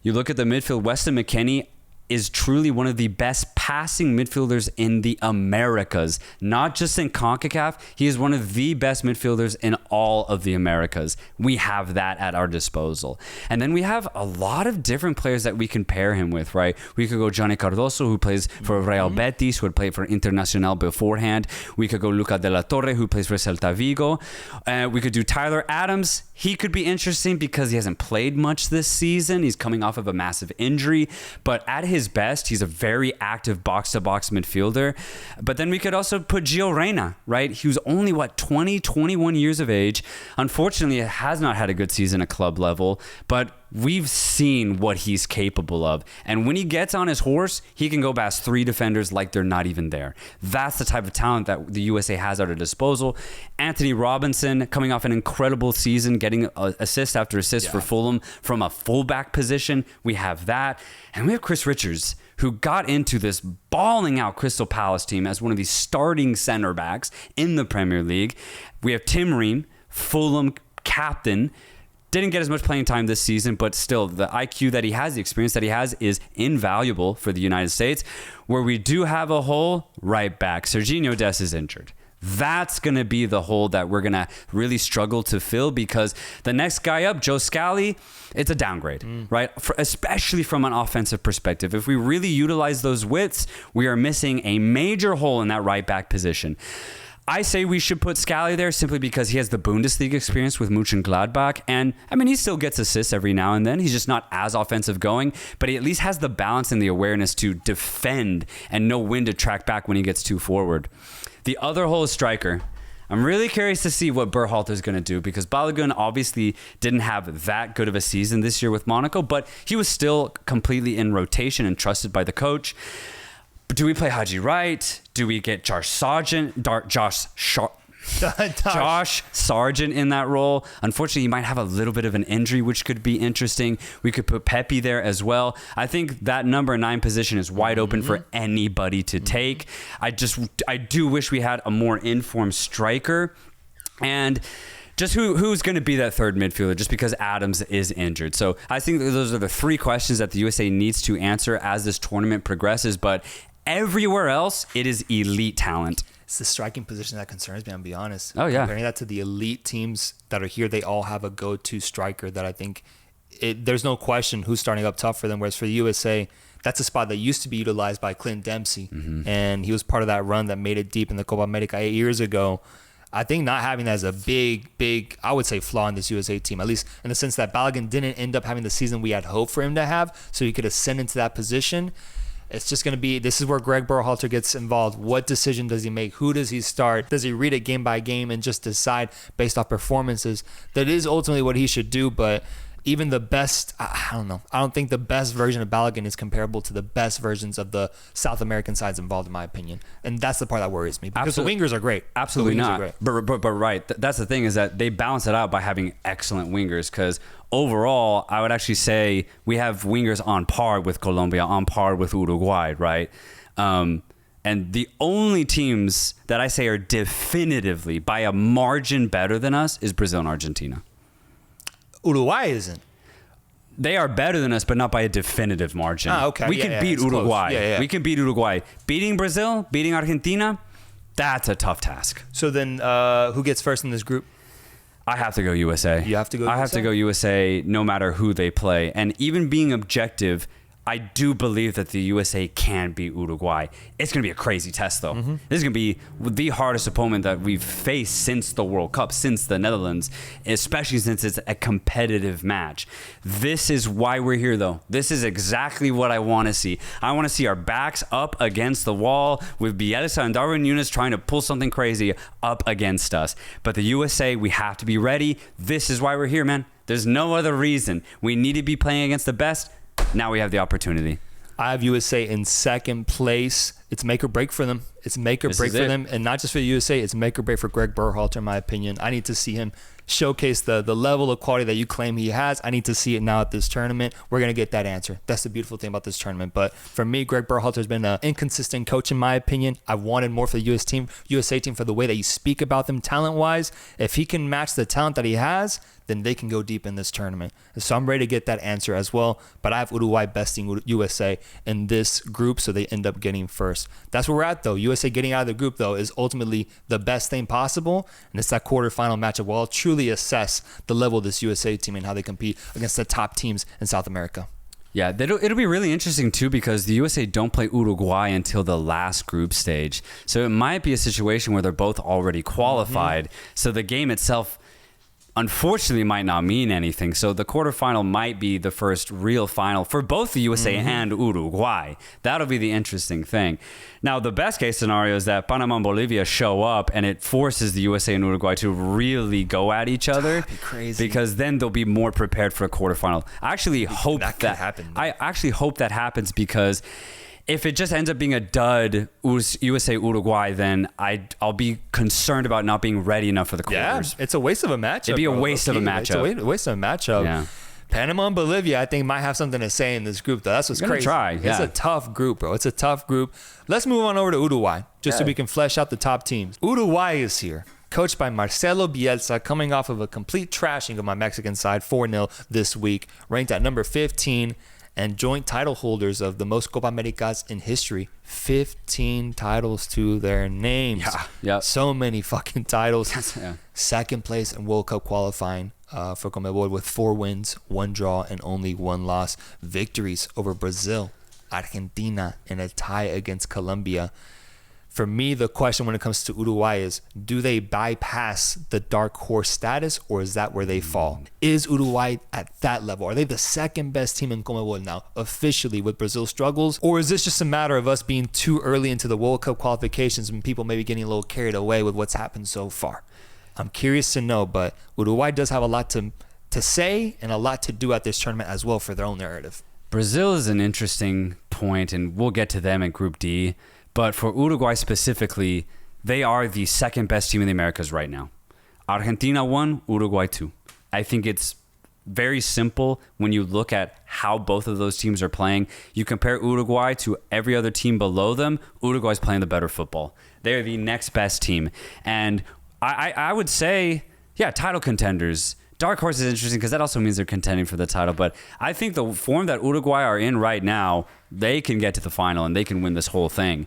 You look at the midfield, Weston McKennie is truly one of the best passing midfielders in the Americas, not just in CONCACAF. He is one of the best midfielders in all of the Americas. We have that at our disposal. And then we have a lot of different players that we can pair him with, right? We could go Johnny Cardoso, who plays for Real Betis, who had played for Internacional beforehand. We could go Luca de la Torre, who plays for Celta Vigo. We could do Tyler Adams. He could be interesting because he hasn't played much this season. He's coming off of a massive injury, but at his best, he's a very active box-to-box midfielder. But then we could also put Gio Reyna, right? He was only, 21 years of age. Unfortunately, has not had a good season at club level, but we've seen what he's capable of. And when he gets on his horse, he can go past 3 defenders like they're not even there. That's the type of talent that the USA has at their disposal. Anthony Robinson, coming off an incredible season, getting assist after assist for Fulham from a fullback position. We have that. And we have Chris Richards, who got into this balling out Crystal Palace team as one of the starting center backs in the Premier League. We have Tim Ream, Fulham captain. Didn't get as much playing time this season, but still the IQ that he has, the experience that he has is invaluable for the United States. Where we do have a hole, right back. Serginho Dest is injured. That's going to be the hole that we're going to really struggle to fill because the next guy up, Joe Scally, it's a downgrade, right? Especially from an offensive perspective. If we really utilize those widths, we are missing a major hole in that right back position. I say we should put Scally there simply because he has the Bundesliga experience with Mönchengladbach. And, I mean, he still gets assists every now and then. He's just not as offensive going, but he at least has the balance and the awareness to defend and know when to track back when he gets too forward. The other hole is striker. I'm really curious to see what Berhalter is going to do because Balogun obviously didn't have that good of a season this year with Monaco, but he was still completely in rotation and trusted by the coach. But do we play Haji Wright? Do we get Josh Sargent in that role? Unfortunately, he might have a little bit of an injury, which could be interesting. We could put Pepe there as well. I think that number 9 position is wide open for anybody to take. I do wish we had a more informed striker. And just who's going to be that third midfielder just because Adams is injured. So I think those are the 3 questions that the USA needs to answer as this tournament progresses. But everywhere else, it is elite talent. It's the striking position that concerns me, I'll be honest. Oh, yeah. Comparing that to the elite teams that are here, they all have a go-to striker that I think there's no question who's starting up top for them. Whereas for the USA, that's a spot that used to be utilized by Clint Dempsey. And he was part of that run that made it deep in the Copa America 8 years ago. I think not having that is a big, I would say, flaw in this USA team, at least in the sense that Balogun didn't end up having the season we had hoped for him to have, so he could ascend into that position. It's just going to be, this is where Greg Berhalter gets involved. What decision does he make? Who does he start? Does he read it game by game and just decide based off performances? That is ultimately what he should do, but even the best, I don't know. I don't think the best version of Balogun is comparable to the best versions of the South American sides involved, in my opinion. And that's the part that worries me because the wingers are great. Absolutely not. But right. That's the thing is that they balance it out by having excellent wingers because overall, I would actually say we have wingers on par with Colombia, on par with Uruguay, right? And the only teams that I say are definitively by a margin better than us is Brazil and Argentina. Uruguay isn't. They are better than us, but not by a definitive margin. Okay. We can beat Uruguay. Yeah. We can beat Uruguay. Beating Brazil, beating Argentina, that's a tough task. So then who gets first in this group? I have to go USA. You have to go USA? I have to go USA no matter who they play. And even being objective, I do believe that the USA can beat Uruguay. It's going to be a crazy test, though. This is going to be the hardest opponent that we've faced since the World Cup, since the Netherlands, especially since it's a competitive match. This is why we're here, though. This is exactly what I want to see. I want to see our backs up against the wall with Bielsa and Darwin Núñez trying to pull something crazy up against us. But the USA, we have to be ready. This is why we're here, man. There's no other reason. We need to be playing against the best. Now we have the opportunity. I have USA in second place. It's make or break for them. It's make or break for them. And not just for the USA, it's make or break for Greg Berhalter, in my opinion. I need to see him showcase the level of quality that you claim he has. I need to see it now at this tournament. We're going to get that answer. That's the beautiful thing about this tournament. But for me, Greg Berhalter has been an inconsistent coach, in my opinion. I wanted more for the USA team for the way that you speak about them talent-wise. If he can match the talent that he has, then they can go deep in this tournament. So I'm ready to get that answer as well. But I have Uruguay besting USA in this group, so they end up getting first. That's where we're at, though. USA getting out of the group, though, is ultimately the best thing possible. And it's that quarterfinal matchup where I'll truly assess the level of this USA team and how they compete against the top teams in South America. Yeah, it'll be really interesting too because the USA don't play Uruguay until the last group stage. So it might be a situation where they're both already qualified. So the game itself, unfortunately, might not mean anything. So the quarterfinal might be the first real final for both the USA and Uruguay. That'll be the interesting thing. Now, the best case scenario is that Panama and Bolivia show up and it forces the USA and Uruguay to really go at each other. That'd be crazy. Because then they'll be more prepared for a quarterfinal. I actually hope that happen. I actually hope that happens because if it just ends up being a dud USA Uruguay, then I'll be concerned about not being ready enough for the quarters. Yeah, it's a waste of a matchup. It'd be a waste of a matchup. It's a waste of a matchup. Yeah. Panama and Bolivia, I think, might have something to say in this group, though. That's what's crazy. Try, yeah. It's a tough group, bro. It's a tough group. Let's move on over to Uruguay, just so we can flesh out the top teams. Uruguay is here, coached by Marcelo Bielsa, coming off of a complete trashing of my Mexican side, 4-0 this week, ranked at number 15, and joint title holders of the most Copa Americas in history. 15 titles to their names. Yeah. So many fucking titles. Yeah. Second place in World Cup qualifying for CONMEBOL with 4 wins, 1 draw, and only 1 loss. Victories over Brazil, Argentina, and a tie against Colombia. For me, the question when it comes to Uruguay is, do they bypass the dark horse status, or is that where they fall? Is Uruguay at that level? Are they the second best team in CONMEBOL now, officially, with Brazil struggles? Or is this just a matter of us being too early into the World Cup qualifications and people maybe getting a little carried away with what's happened so far? I'm curious to know, but Uruguay does have a lot to say and a lot to do at this tournament as well for their own narrative. Brazil is an interesting point, and we'll get to them in Group D. But for Uruguay specifically, they are the second best team in the Americas right now. Argentina 1, Uruguay 2. I think it's very simple when you look at how both of those teams are playing. You compare Uruguay to every other team below them, Uruguay's playing the better football. They're the next best team. And I would say, yeah, title contenders. Dark horse is interesting because that also means they're contending for the title. But I think the form that Uruguay are in right now, they can get to the final and they can win this whole thing.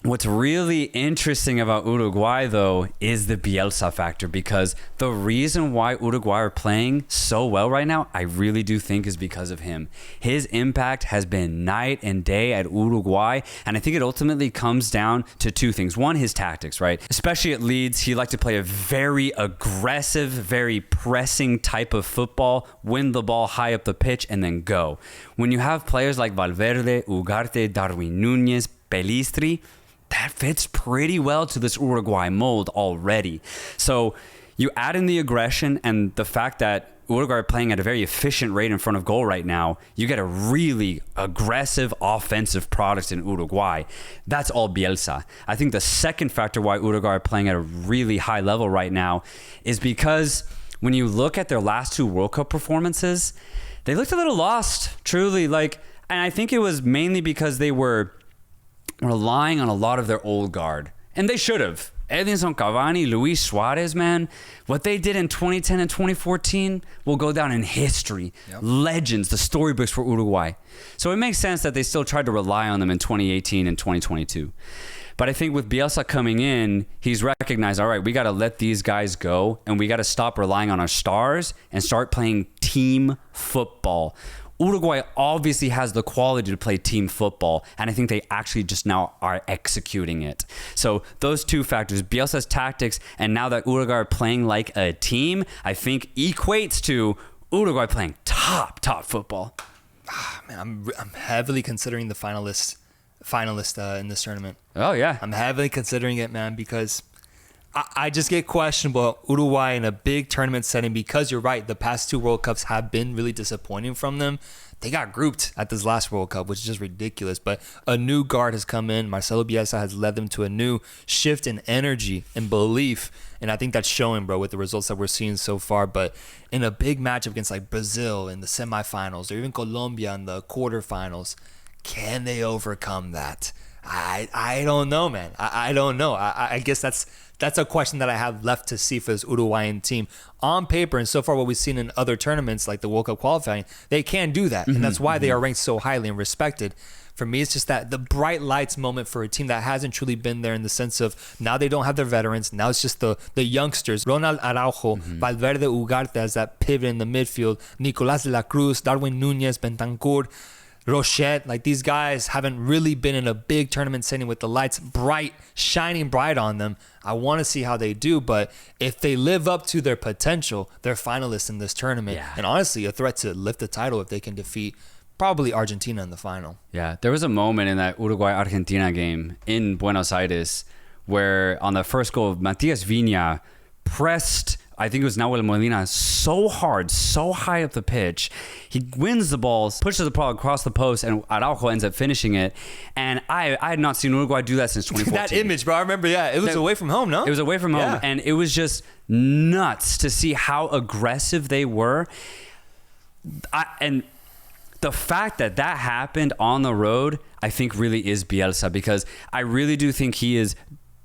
What's really interesting about Uruguay, though, is the Bielsa factor, because the reason why Uruguay are playing so well right now, I really do think is because of him. His impact has been night and day at Uruguay, and I think it ultimately comes down to 2 things. One, his tactics, right? Especially at Leeds, he liked to play a very aggressive, very pressing type of football, win the ball high up the pitch, and then go. When you have players like Valverde, Ugarte, Darwin Núñez, Pelistri, that fits pretty well to this Uruguay mold already. So you add in the aggression and the fact that Uruguay are playing at a very efficient rate in front of goal right now, you get a really aggressive offensive product in Uruguay. That's all Bielsa. I think the second factor why Uruguay are playing at a really high level right now is because when you look at their last 2 World Cup performances, they looked a little lost, truly. And I think it was mainly because they were relying on a lot of their old guard. And they should have. Edinson Cavani, Luis Suarez, man, what they did in 2010 and 2014 will go down in history. Yep. Legends, the storybooks for Uruguay. So it makes sense that they still tried to rely on them in 2018 and 2022. But I think with Bielsa coming in, he's recognized, all right, we got to let these guys go and we got to stop relying on our stars and start playing team football. Uruguay obviously has the quality to play team football, and I think they actually just now are executing it. So those 2 factors, Bielsa's tactics, and now that Uruguay are playing like a team, I think equates to Uruguay playing top football. Man, I'm heavily considering the finalist in this tournament. Oh, yeah. I'm heavily considering it, man, because I just get questioned about Uruguay in a big tournament setting because you're right. The past 2 World Cups have been really disappointing from them. They got grouped at this last World Cup, which is just ridiculous. But a new guard has come in. Marcelo Bielsa has led them to a new shift in energy and belief. And I think that's showing, bro, with the results that we're seeing so far. But in a big matchup against like Brazil in the semifinals or even Colombia in the quarterfinals, can they overcome that? I don't know, man. I don't know. I guess that's a question that I have left to see for this Uruguayan team. On paper, and so far what we've seen in other tournaments like the World Cup qualifying, they can do that. And that's why they are ranked so highly and respected. For me, it's just that the bright lights moment for a team that hasn't truly been there in the sense of now they don't have their veterans. Now it's just the youngsters. Ronald Araujo, Valverde Ugarte as that pivot in the midfield. Nicolás de la Cruz, Darwin Núñez, Bentancur, Rochette. Like, these guys haven't really been in a big tournament setting with the lights bright, shining bright on them. I want to see how they do, but if they live up to their potential, they're finalists in this tournament. Yeah. And honestly, a threat to lift the title if they can defeat probably Argentina in the final. Yeah, there was a moment in that Uruguay-Argentina game in Buenos Aires where on the first goal, Matias Viña pressed, I think it was Nahuel Molina, so hard, so high up the pitch. He wins the ball, pushes the ball across the post, and Araujo ends up finishing it. And I had not seen Uruguay do that since 2014. That image, bro, I remember, it was away from home, no? It was away from home, and it was just nuts to see how aggressive they were. And the fact that happened on the road, I think really is Bielsa, because I really do think he is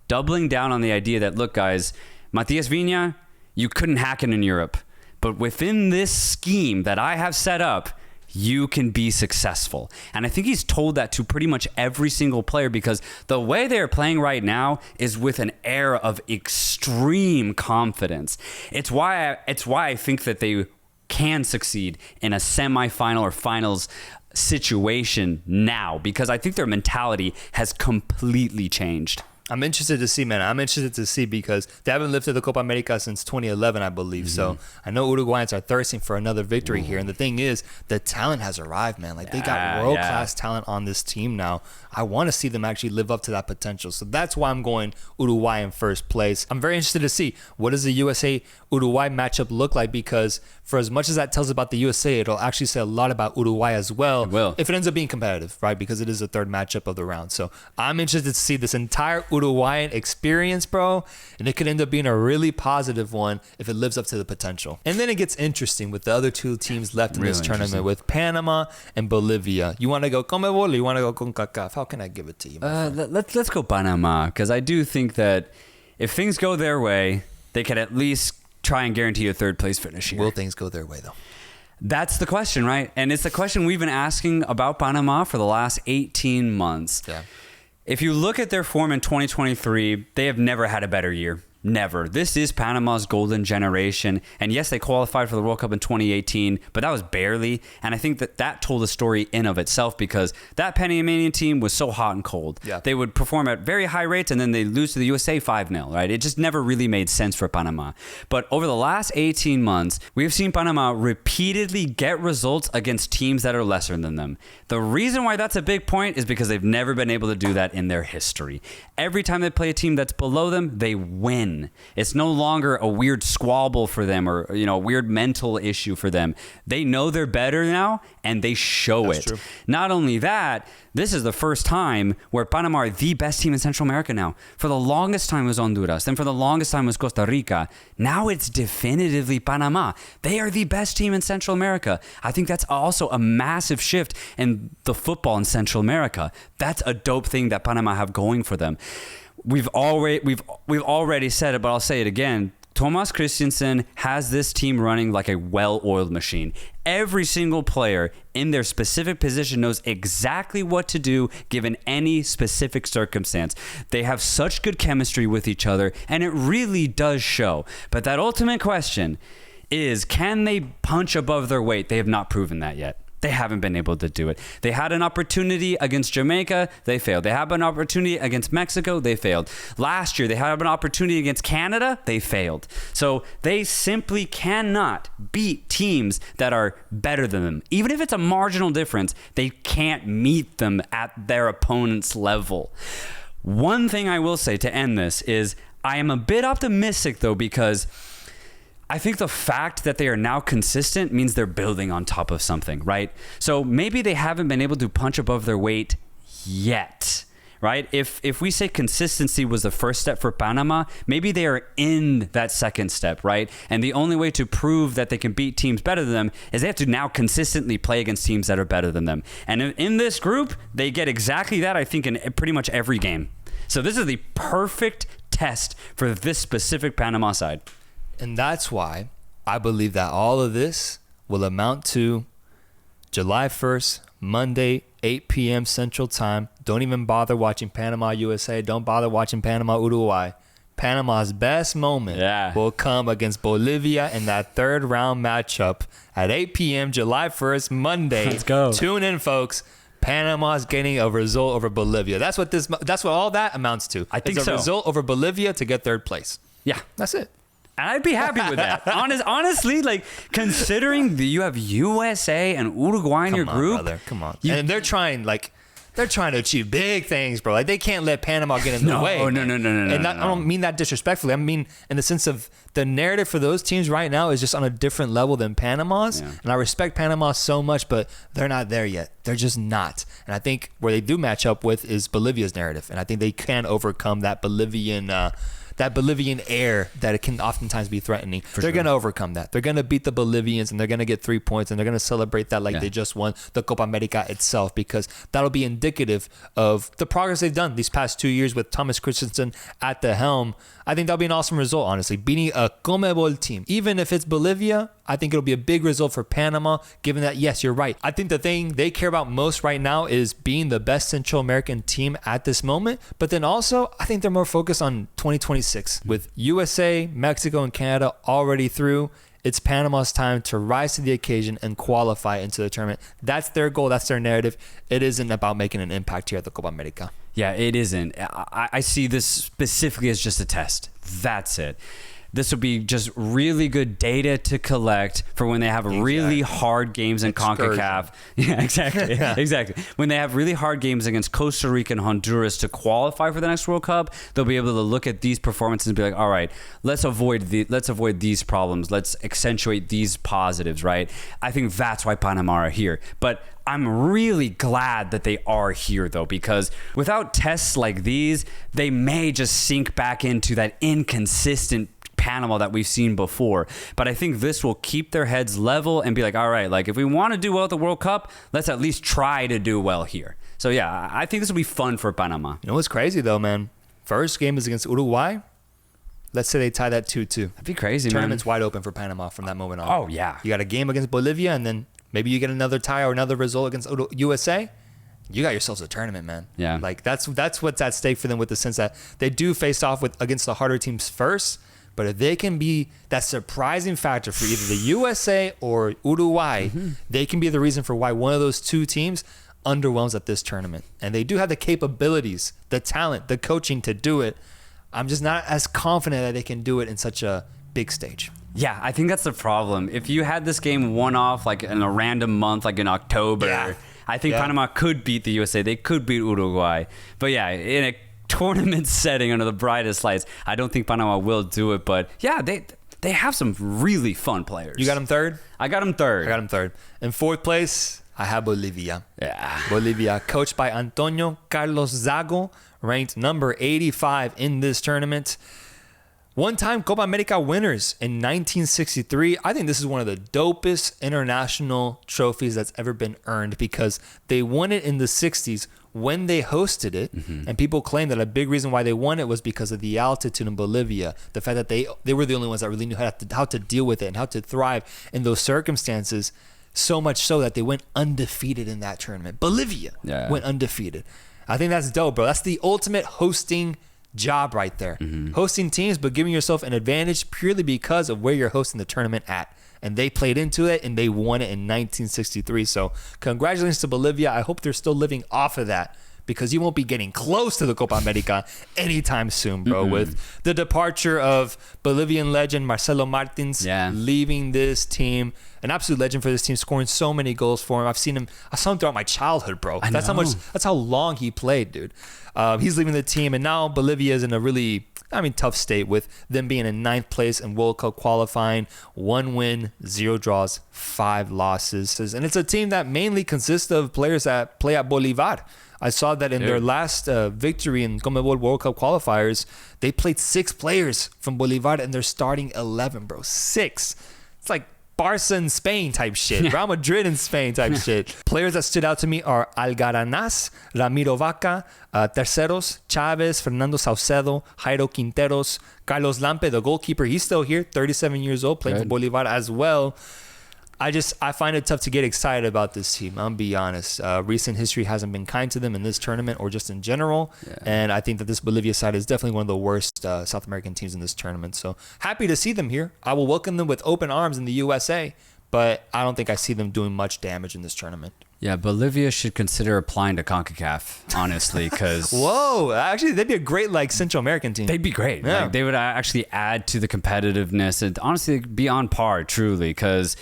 doubling down on the idea that, look, guys, Matias Viña, you couldn't hack it in Europe. But within this scheme that I have set up, you can be successful. And I think he's told that to pretty much every single player, because the way they're playing right now is with an air of extreme confidence. It's why I think that they can succeed in a semifinal or finals situation now, because I think their mentality has completely changed. I'm interested to see, man. I'm interested to see because they haven't lifted the Copa America since 2011, I believe. So I know Uruguayans are thirsting for another victory here. And the thing is, the talent has arrived, man. Like, they got world-class talent on this team now. I want to see them actually live up to that potential. So that's why I'm going Uruguay in first place. I'm very interested to see what does the USA-Uruguay matchup look like, because for as much as that tells about the USA, it'll actually say a lot about Uruguay as well. It will. If it ends up being competitive, right? Because it is the third matchup of the round. So I'm interested to see this entire Uruguayan experience, bro. And it could end up being a really positive one if it lives up to the potential. And then it gets interesting with the other two teams left in this tournament with Panama and Bolivia. You want to go CONMEBOL or you want to go CONCACAF? How can I give it to you? Let's go Panama, because I do think that if things go their way, they could at least try and guarantee a third place finish here. Will things go their way, though? That's the question, right? And it's the question we've been asking about Panama for the last 18 months. Yeah. If you look at their form in 2023, they have never had a better year. Never. This is Panama's golden generation. And yes, they qualified for the World Cup in 2018, but that was barely. And I think that told a story in of itself, because that Panamanian team was so hot and cold. Yeah. They would perform at very high rates and then they lose to the USA 5-0, right? It just never really made sense for Panama. But over the last 18 months, we've seen Panama repeatedly get results against teams that are lesser than them. The reason why that's a big point is because they've never been able to do that in their history. Every time they play a team that's below them, they win. It's no longer a weird squabble for them or, a weird mental issue for them. They know they're better now, and they show it. True. Not only that, this is the first time where Panama are the best team in Central America now. For the longest time it was Honduras. Then for the longest time it was Costa Rica. Now it's definitively Panama. They are the best team in Central America. I think that's also a massive shift in the football in Central America. That's a dope thing that Panama have going for them. We've already said it, but I'll say it again. Thomas Christensen has this team running like a well-oiled machine. Every single player in their specific position knows exactly what to do given any specific circumstance. They have such good chemistry with each other, and it really does show. But that ultimate question is, can they punch above their weight? They have not proven that yet. They haven't been able to do it. They had an opportunity against Jamaica. They failed. They had an opportunity against Mexico. They failed. Last year, they had an opportunity against Canada. They failed. So they simply cannot beat teams that are better than them. Even if it's a marginal difference, they can't meet them at their opponent's level. One thing I will say to end this is I am a bit optimistic, though, because I think the fact that they are now consistent means they're building on top of something, right? So maybe they haven't been able to punch above their weight yet, right? If we say consistency was the first step for Panama, maybe they are in that second step, right? And the only way to prove that they can beat teams better than them is they have to now consistently play against teams that are better than them. And in this group, they get exactly that, I think, in pretty much every game. So this is the perfect test for this specific Panama side. And that's why I believe that all of this will amount to July 1st, Monday, 8 p.m. Central Time. Don't even bother watching Panama, USA. Don't bother watching Panama, Uruguay. Panama's best moment will come against Bolivia in that third round matchup at 8 p.m. July 1st, Monday. Let's go. Tune in, folks. Panama's getting a result over Bolivia. That's what all that amounts to. I think it's a result over Bolivia to get third place. Yeah. That's it. And I'd be happy with that. Honestly, like, considering you have USA and Uruguay in your group. Brother. Come on. And they're trying to achieve big things, bro. Like, they can't let Panama get in the way. No. And I don't mean that disrespectfully. I mean in the sense of the narrative for those teams right now is just on a different level than Panama's. Yeah. And I respect Panama so much, but they're not there yet. They're just not. And I think where they do match up with is Bolivia's narrative. And I think they can overcome that Bolivian air that it can oftentimes be threatening. They're going to overcome that. They're going to beat the Bolivians, and they're going to get 3 points, and they're going to celebrate that like they just won the Copa America itself, because that'll be indicative of the progress they've done these past 2 years with Thomas Christensen at the helm. I think that'll be an awesome result, honestly. Beating a CONMEBOL team. Even if it's Bolivia, I think it'll be a big result for Panama, given that, yes, you're right. I think the thing they care about most right now is being the best Central American team at this moment. But then also, I think they're more focused on 2026. With USA, Mexico, and Canada already through, it's Panama's time to rise to the occasion and qualify into the tournament. That's their goal. That's their narrative. It isn't about making an impact here at the Copa America. Yeah, it isn't. I see this specifically as just a test. That's it. This will be just really good data to collect for when they have really hard games in CONCACAF. Yeah, exactly. Exactly. When they have really hard games against Costa Rica and Honduras to qualify for the next World Cup, they'll be able to look at these performances and be like, all right, let's avoid these problems. Let's accentuate these positives, right? I think that's why Panama are here. But I'm really glad that they are here, though, because without tests like these, they may just sink back into that inconsistent Panama that we've seen before. But I think this will keep their heads level and be like, all right, like, if we want to do well at the World Cup, let's at least try to do well here. So yeah, I think this will be fun for Panama. You know what's crazy though, man? First game is against Uruguay. Let's say they tie that 2-2. That'd be crazy, Tournament's wide open for Panama from that moment on. Oh yeah. You got a game against Bolivia, and then maybe you get another tie or another result against USA. You got yourselves a tournament, man. Yeah. Like that's what's at stake for them, with the sense that they do face off against the harder teams first. But if they can be that surprising factor for either the USA or Uruguay, they can be the reason for why one of those two teams underwhelms at this tournament. And they do have the capabilities, the talent, the coaching to do it. I'm just not as confident that they can do it in such a big stage. Yeah, I think that's the problem. If you had this game one-off, like in a random month, like in October, I think Panama could beat the USA. They could beat Uruguay. But yeah, in a tournament setting under the brightest lights, I don't think Panama will do it. But yeah, they have some really fun players. You got them third? I got them third. In fourth place, I have Bolivia. Yeah. Bolivia, coached by Antonio Carlos Zago, ranked number 85 in this tournament. One-time Copa America winners in 1963. I think this is one of the dopest international trophies that's ever been earned, because they won it in the 60s when they hosted it. And people claim that a big reason why they won it was because of the altitude in Bolivia. The fact that they were the only ones that really knew how to deal with it and how to thrive in those circumstances. So much so that they went undefeated in that tournament. Bolivia went undefeated. I think that's dope, bro. That's the ultimate hosting job right there. Hosting teams, but giving yourself an advantage purely because of where you're hosting the tournament at. And they played into it, and they won it in 1963. So congratulations to Bolivia. I hope they're still living off of that, because you won't be getting close to the Copa America anytime soon, bro. With the departure of Bolivian legend Marcelo Martins leaving this team, an absolute legend for this team, scoring so many goals for him. I saw him throughout my childhood, bro. That's how long he played, dude. He's leaving the team, and now Bolivia is in a really, tough state, with them being in 9th place in World Cup qualifying, 1 win, 0 draws, 5 losses. And it's a team that mainly consists of players that play at Bolivar. I saw that in their last victory in CONMEBOL World Cup qualifiers, they played 6 players from Bolivar and they're starting 11, bro. 6. It's like Barca in Spain type shit. Real Madrid in Spain type shit. Players that stood out to me are Algaranás, Ramiro Vaca, Terceros, Chavez, Fernando Saucedo, Jairo Quinteros, Carlos Lampe, the goalkeeper. He's still here, 37 years old, playing for Bolivar as well. I find it tough to get excited about this team. I'm be honest. Recent history hasn't been kind to them in this tournament or just in general. Yeah. And I think that this Bolivia side is definitely one of the worst South American teams in this tournament. So happy to see them here. I will welcome them with open arms in the USA, but I don't think I see them doing much damage in this tournament. Yeah, Bolivia should consider applying to CONCACAF, honestly, because... Whoa, actually, they'd be a great, Central American team. They'd be great. Yeah. They would actually add to the competitiveness and honestly be on par, truly, because...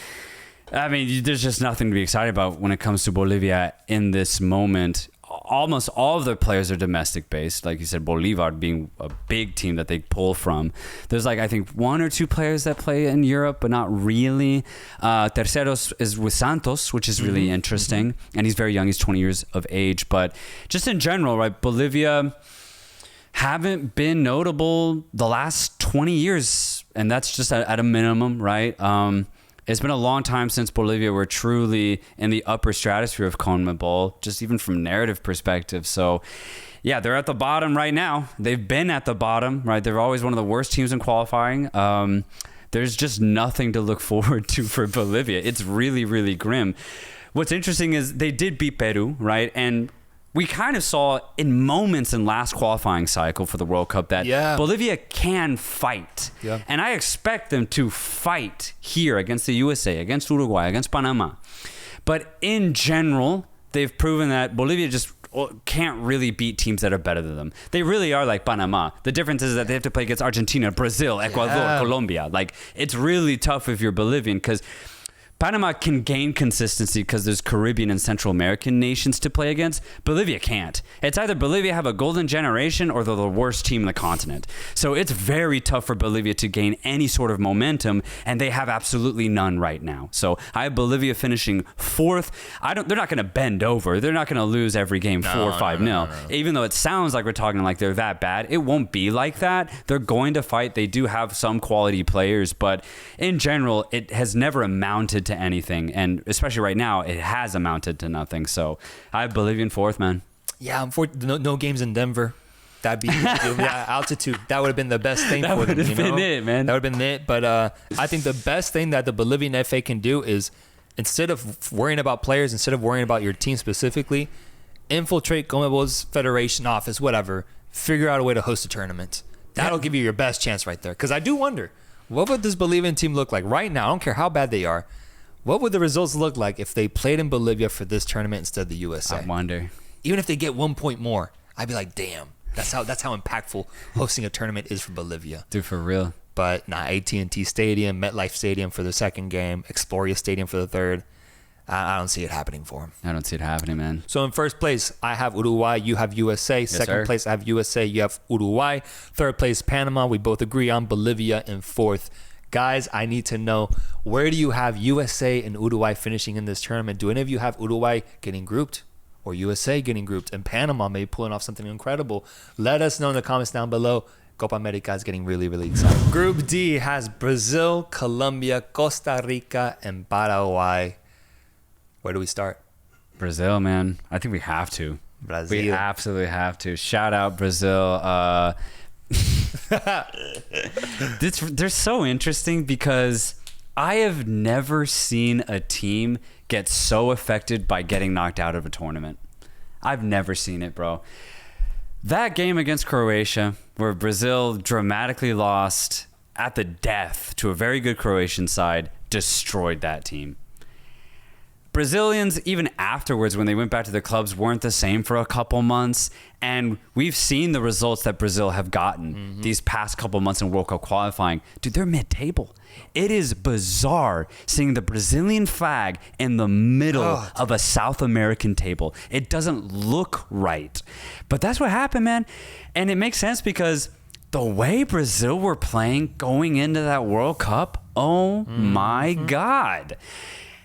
there's just nothing to be excited about when it comes to Bolivia in this moment. Almost all of their players are domestic based. Like you said, Bolivar being a big team that they pull from. There's I think 1 or 2 players that play in Europe, but not really. Terceros is with Santos, which is really interesting. And he's very young. He's 20 years of age. But just in general, right, Bolivia haven't been notable the last 20 years. And that's just at a minimum, right? It's been a long time since Bolivia were truly in the upper stratosphere of CONMEBOL, just even from narrative perspective. So, yeah, they're at the bottom right now. They've been at the bottom, right? They're always one of the worst teams in qualifying. There's just nothing to look forward to for Bolivia. It's really, really grim. What's interesting is they did beat Peru, right? And we kind of saw in moments in last qualifying cycle for the World Cup that Bolivia can fight. Yeah. And I expect them to fight here against the USA, against Uruguay, against Panama. But in general, they've proven that Bolivia just can't really beat teams that are better than them. They really are like Panama. The difference is that they have to play against Argentina, Brazil, Ecuador, Colombia. It's really tough if you're Bolivian, because Panama can gain consistency because there's Caribbean and Central American nations to play against. Bolivia can't. It's either Bolivia have a golden generation or they're the worst team in the continent. So it's very tough for Bolivia to gain any sort of momentum, and they have absolutely none right now. So I have Bolivia finishing 4th. They're not going to bend over. They're not going to lose every game 4 or 5-0. No. Even though it sounds like we're talking like they're that bad, it won't be like that. They're going to fight. They do have some quality players, but in general, it has never amounted to anything, and especially right now it has amounted to nothing. So I have Bolivia in 4th, man. Yeah, no games in Denver. That'd be altitude. That would have been the best thing for them. That would have been it, man. That would have been it. But I think the best thing that the Bolivian FA can do is, instead of worrying about players, instead of worrying about your team specifically, infiltrate CONMEBOL's federation office, whatever, figure out a way to host a tournament. That'll give you your best chance right there. Because I do wonder, what would this Bolivian team look like right now? I don't care how bad they are. What would the results look like if they played in Bolivia for this tournament instead of the USA? I wonder. Even if they get 1 point more, I'd be like, damn, that's how impactful hosting a tournament is for Bolivia. Dude, for real. But AT&T Stadium, MetLife Stadium for the second game, Exploria Stadium for the third. I don't see it happening for them. I don't see it happening, man. So in first place, I have Uruguay. You have USA. Yes, second place, I have USA. You have Uruguay. Third place, Panama. We both agree on Bolivia in 4th. Guys, I need to know, where do you have USA and Uruguay finishing in this tournament? Do any of you have Uruguay getting grouped or USA getting grouped and Panama maybe pulling off something incredible? Let us know in the comments down below. Copa America is getting really, really exciting. Group D has Brazil, Colombia, Costa Rica, and Paraguay. Where do we start? Brazil, man. I think we have to. Brazil. We absolutely have to. Shout out Brazil. They're so interesting because I have never seen a team get so affected by getting knocked out of a tournament. I've never seen it, bro. That game against Croatia, where Brazil dramatically lost at the death to a very good Croatian side, destroyed that team. Brazilians, even afterwards, when they went back to their clubs, weren't the same for a couple months. And we've seen the results that Brazil have gotten these past couple months in World Cup qualifying. Dude, they're mid-table. It is bizarre seeing the Brazilian flag in the middle of a South American table. It doesn't look right. But that's what happened, man. And it makes sense because the way Brazil were playing going into that World Cup, oh my God.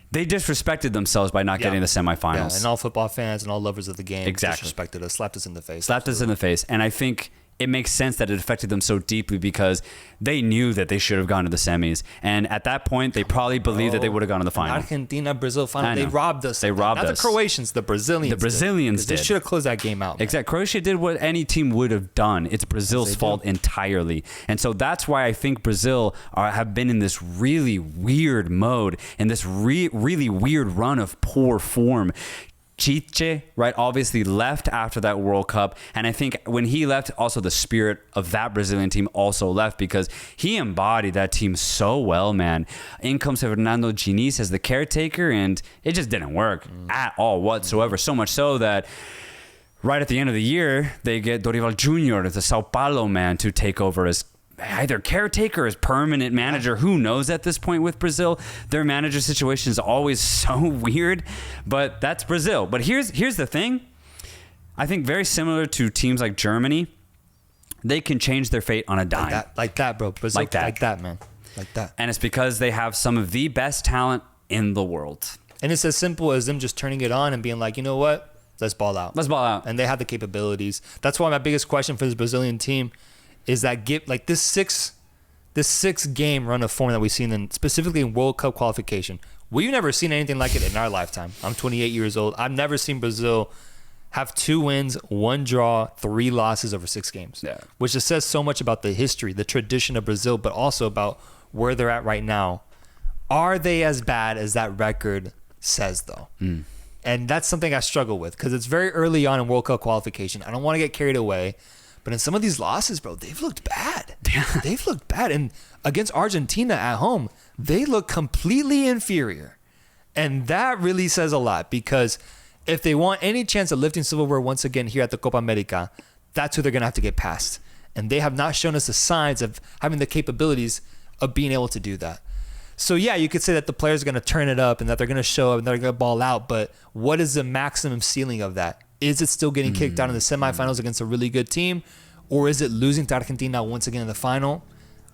They disrespected themselves by not getting the semifinals. Yeah, and all football fans and all lovers of the game disrespected us, slapped us in the face. Slapped us in the face. And I think it makes sense that it affected them so deeply because they knew that they should have gone to the semis. And at that point, they probably believed that they would have gone to the final. Argentina-Brazil final. They robbed us. They robbed us. Not the Croatians, the Brazilians. The Brazilians did. They should have closed that game out. Man. Exactly. Croatia did what any team would have done. It's Brazil's fault entirely. And so that's why I think Brazil have been in this really weird mode, in this really weird run of poor form. Chiche, right, obviously left after that World Cup. And I think when he left, also the spirit of that Brazilian team also left because he embodied that team so well, man. In comes Fernando Diniz as the caretaker, and it just didn't work at all whatsoever. So much so that right at the end of the year, they get Dorival Jr., the Sao Paulo man, to take over as either caretaker or as permanent manager. Who knows at this point with Brazil? Their manager situation is always so weird, but that's Brazil. But here's the thing. I think very similar to teams like Germany, they can change their fate on a dime. Like that, bro. Brazil, like that, man. Like that. And it's because they have some of the best talent in the world. And it's as simple as them just turning it on and being like, you know what? Let's ball out. Let's ball out. And they have the capabilities. That's why my biggest question for this Brazilian team is that this six game run of form that we've seen specifically in World Cup qualification. We've never seen anything like it in our lifetime. I'm 28 years old. I've never seen Brazil have 2 wins, 1 draw, 3 losses over 6 games. Yeah. Which just says so much about the history, the tradition of Brazil, but also about where they're at right now. Are they as bad as that record says, though? And that's something I struggle with because it's very early on in World Cup qualification. I don't want to get carried away. But in some of these losses, bro, they've looked bad. They've looked bad. And against Argentina at home, they look completely inferior. And that really says a lot because if they want any chance of lifting silverware once again here at the Copa America, that's who they're going to have to get past. And they have not shown us the signs of having the capabilities of being able to do that. So, yeah, you could say that the players are going to turn it up and that they're going to show up and they're going to ball out. But what is the maximum ceiling of that? Is it still getting kicked out in the semifinals against a really good team? Or is it losing to Argentina once again in the final?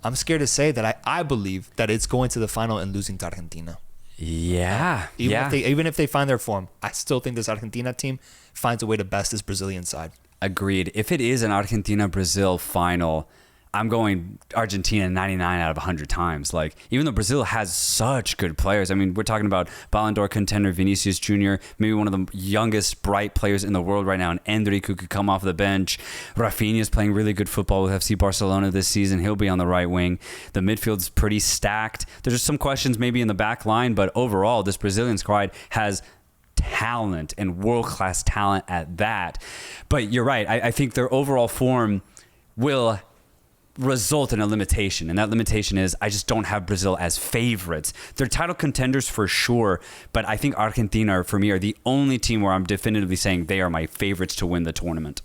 I'm scared to say that I believe that it's going to the final and losing to Argentina. Yeah. Even if they find their form, I still think this Argentina team finds a way to best this Brazilian side. Agreed. If it is an Argentina-Brazil final, I'm going Argentina 99 out of 100 times. Like, even though Brazil has such good players, I mean, we're talking about Ballon d'Or contender Vinicius Jr., maybe one of the youngest, bright players in the world right now, and Endrick, who could come off the bench. Rafinha's playing really good football with FC Barcelona this season. He'll be on the right wing. The midfield's pretty stacked. There's just some questions maybe in the back line, but overall, this Brazilian squad has talent and world-class talent at that. But you're right. I think their overall form will result in a limitation, and that limitation is I just don't have Brazil as favorites. They're title contenders for sure, but I think Argentina, for me, are the only team where I'm definitively saying they are my favorites to win the tournament.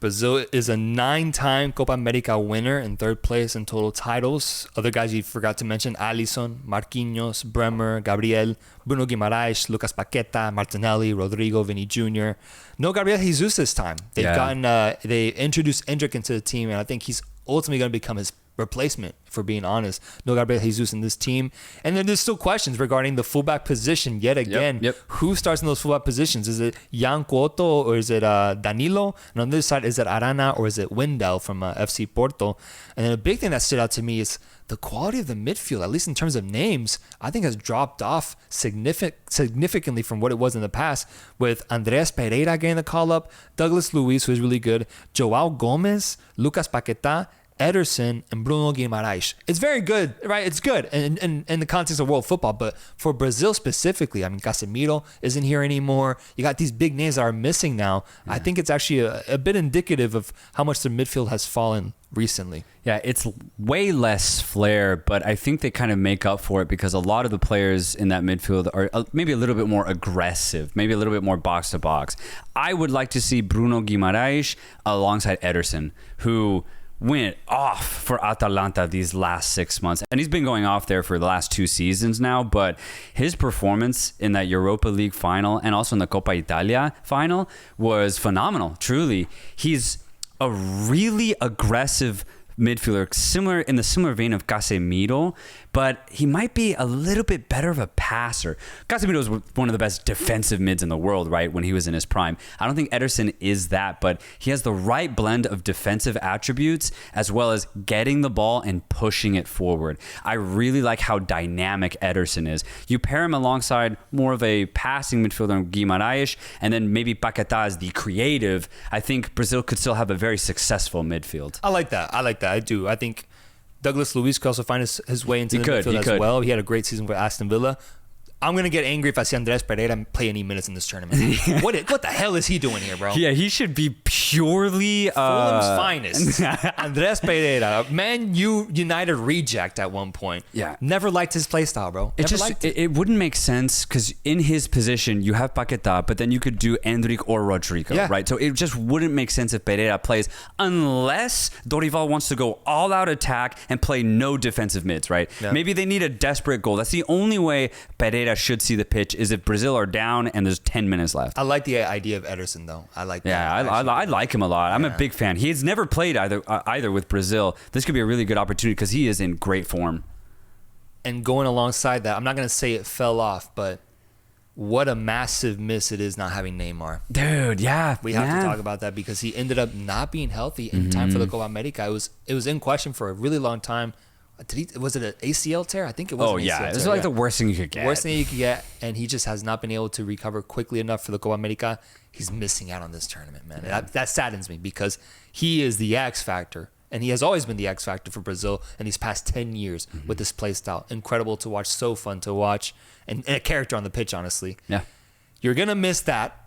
Brazil is a 9-time Copa America winner in 3rd place in total titles. Other guys you forgot to mention, Alisson, Marquinhos, Bremer, Gabriel, Bruno Guimaraes, Lucas Paqueta, Martinelli, Rodrigo, Vini Jr. No Gabriel Jesus this time. They introduced Endrick into the team, and I think he's ultimately going to become his replacement, for being honest. No Gabriel Jesus in this team. And then there's still questions regarding the fullback position yet again. Yep. Who starts in those fullback positions? Is it Jan Couto or is it Danilo? And on the other side, is it Arana or is it Wendell from FC Porto? And then a big thing that stood out to me is the quality of the midfield, at least in terms of names, I think has dropped off significantly from what it was in the past, with Andreas Pereira getting the call-up, Douglas Luiz, who is really good, Joao Gomez, Lucas Paqueta, Ederson and Bruno Guimaraes. It's very good, right? It's good in the context of world football, but for Brazil specifically, I mean, Casemiro isn't here anymore. You got these big names that are missing now. Yeah. I think it's actually a bit indicative of how much the midfield has fallen recently. Yeah, it's way less flair, but I think they kind of make up for it because a lot of the players in that midfield are maybe a little bit more aggressive, maybe a little bit more box to box. I would like to see Bruno Guimaraes alongside Ederson, who went off for Atalanta these last 6 months. And he's been going off there for the last 2 seasons now, but his performance in that Europa League final and also in the Coppa Italia final was phenomenal, truly. He's a really aggressive midfielder, in the similar vein of Casemiro, but he might be a little bit better of a passer. Casemiro was one of the best defensive mids in the world, right, when he was in his prime. I don't think Ederson is that, but he has the right blend of defensive attributes as well as getting the ball and pushing it forward. I really like how dynamic Ederson is. You pair him alongside more of a passing midfielder, Guimaraes, and then maybe Paquetá as the creative. I think Brazil could still have a very successful midfield. I like that. I do. I think Douglas Luiz could also find his way into the midfield as well. He had a great season for Aston Villa. I'm going to get angry if I see Andrés Pereira play any minutes in this tournament. What the hell is he doing here, bro? Yeah, he should be purely... Fulham's finest. Andrés Pereira, Man U United reject at one point. Yeah. Never liked his play style, bro. It wouldn't make sense because in his position, you have Paquetá, but then you could do Endrick or Rodrigo, right? So it just wouldn't make sense if Pereira plays unless Dorival wants to go all-out attack and play no defensive mids, right? Yeah. Maybe they need a desperate goal. That's the only way Pereira should see the pitch is if Brazil are down and there's 10 minutes left. I like the idea of Ederson, though. I like that. Yeah, I like him a lot. I'm a big fan. He's never played either with Brazil. This could be a really good opportunity because he is in great form. And going alongside that, I'm not going to say it fell off, but what a massive miss it is not having Neymar. Dude, yeah. We have to talk about that because he ended up not being healthy in time for the Copa America. It was in question for a really long time. Was it an ACL tear? I think it was. Oh, yeah. This is like the worst thing you could get. Worst thing you could get, and he just has not been able to recover quickly enough for the Copa America. He's missing out on this tournament, man. Yeah. That saddens me because he is the X factor, and he has always been the X factor for Brazil in these past 10 years with this play style. Incredible to watch, so fun to watch, and a character on the pitch, honestly. Yeah. You're going to miss that,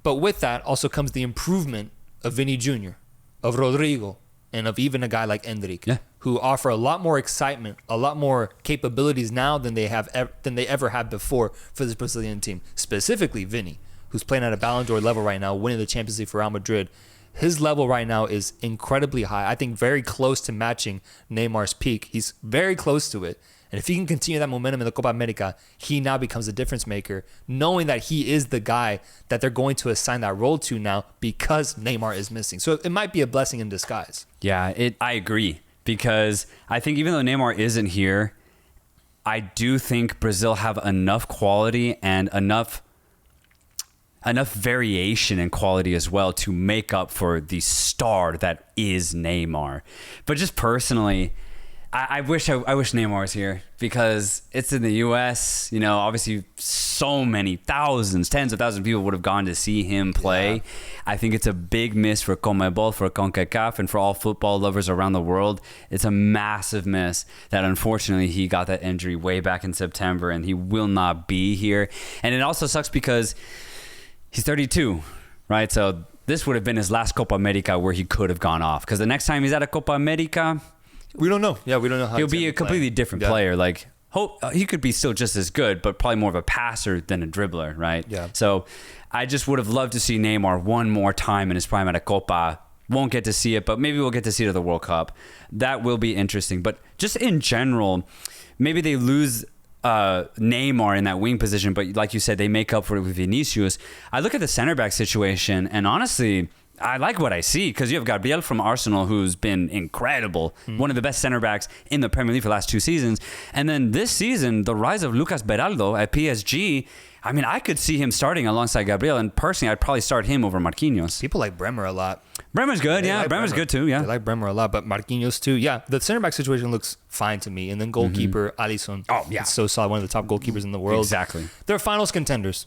but with that also comes the improvement of Vini Jr., of Rodrigo, and of even a guy like Endrick, who offer a lot more excitement, a lot more capabilities now than they ever had before for this Brazilian team. Specifically, Vini, who's playing at a Ballon d'Or level right now, winning the Champions League for Real Madrid. His level right now is incredibly high. I think very close to matching Neymar's peak. He's very close to it. And if he can continue that momentum in the Copa America, he now becomes a difference maker, knowing that he is the guy that they're going to assign that role to now because Neymar is missing. So it might be a blessing in disguise. Yeah, I agree. Because I think even though Neymar isn't here, I do think Brazil have enough quality and enough variation in quality as well to make up for the star that is Neymar. But just personally, I wish Neymar was here because it's in the U.S. You know, obviously so many thousands, tens of thousands of people would have gone to see him play. Yeah. I think it's a big miss for CONMEBOL, for CONCACAF, and for all football lovers around the world. It's a massive miss that unfortunately he got that injury way back in September and he will not be here. And it also sucks because he's 32, right? So this would have been his last Copa America where he could have gone off because the next time he's at a Copa America, we don't know. Yeah, we don't know how he'll be a completely different player. Like, he could be still just as good, but probably more of a passer than a dribbler, right? Yeah. So I just would have loved to see Neymar one more time in his prime at a Copa. Won't get to see it, but maybe we'll get to see it at the World Cup. That will be interesting. But just in general, maybe they lose Neymar in that wing position, but like you said, they make up for it with Vinicius. I look at the center back situation, and honestly, I like what I see because you have Gabriel from Arsenal, who's been incredible, one of the best center backs in the Premier League for the last 2 seasons. And then this season, the rise of Lucas Beraldo at PSG. I mean, I could see him starting alongside Gabriel, and personally, I'd probably start him over Marquinhos. People like Bremer a lot. Bremer's good, yeah. Like Bremer's good too, yeah. They like Bremer a lot, but Marquinhos too. Yeah, the center back situation looks fine to me. And then goalkeeper Alisson. Oh, yeah. It's so solid, one of the top goalkeepers in the world. Exactly. They're finals contenders.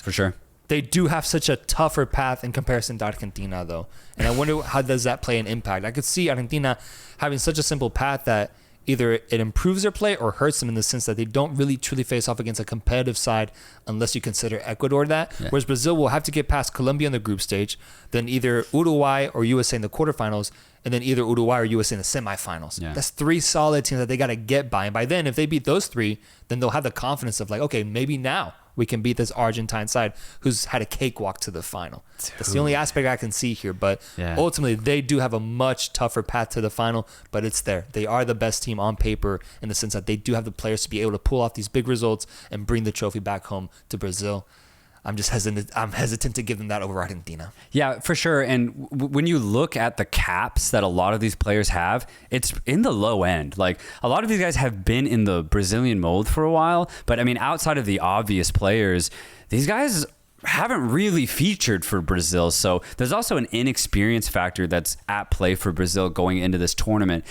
For sure. They do have such a tougher path in comparison to Argentina, though. And I wonder how does that play an impact. I could see Argentina having such a simple path that either it improves their play or hurts them in the sense that they don't really truly face off against a competitive side unless you consider Ecuador that. Yeah. Whereas Brazil will have to get past Colombia in the group stage, then either Uruguay or USA in the quarterfinals, and then either Uruguay or USA in the semifinals. Yeah. That's 3 solid teams that they got to get by. And by then, if they beat those 3, then they'll have the confidence of like, okay, maybe now we can beat this Argentine side who's had a cakewalk to the final. That's the only aspect I can see here. But ultimately, they do have a much tougher path to the final, but it's there. They are the best team on paper in the sense that they do have the players to be able to pull off these big results and bring the trophy back home to Brazil. I'm just hesitant. I'm hesitant to give them that over Argentina. Yeah, for sure. And when you look at the caps that a lot of these players have, it's in the low end. Like a lot of these guys have been in the Brazilian mold for a while, but I mean, outside of the obvious players, these guys haven't really featured for Brazil. So there's also an inexperience factor that's at play for Brazil going into this tournament.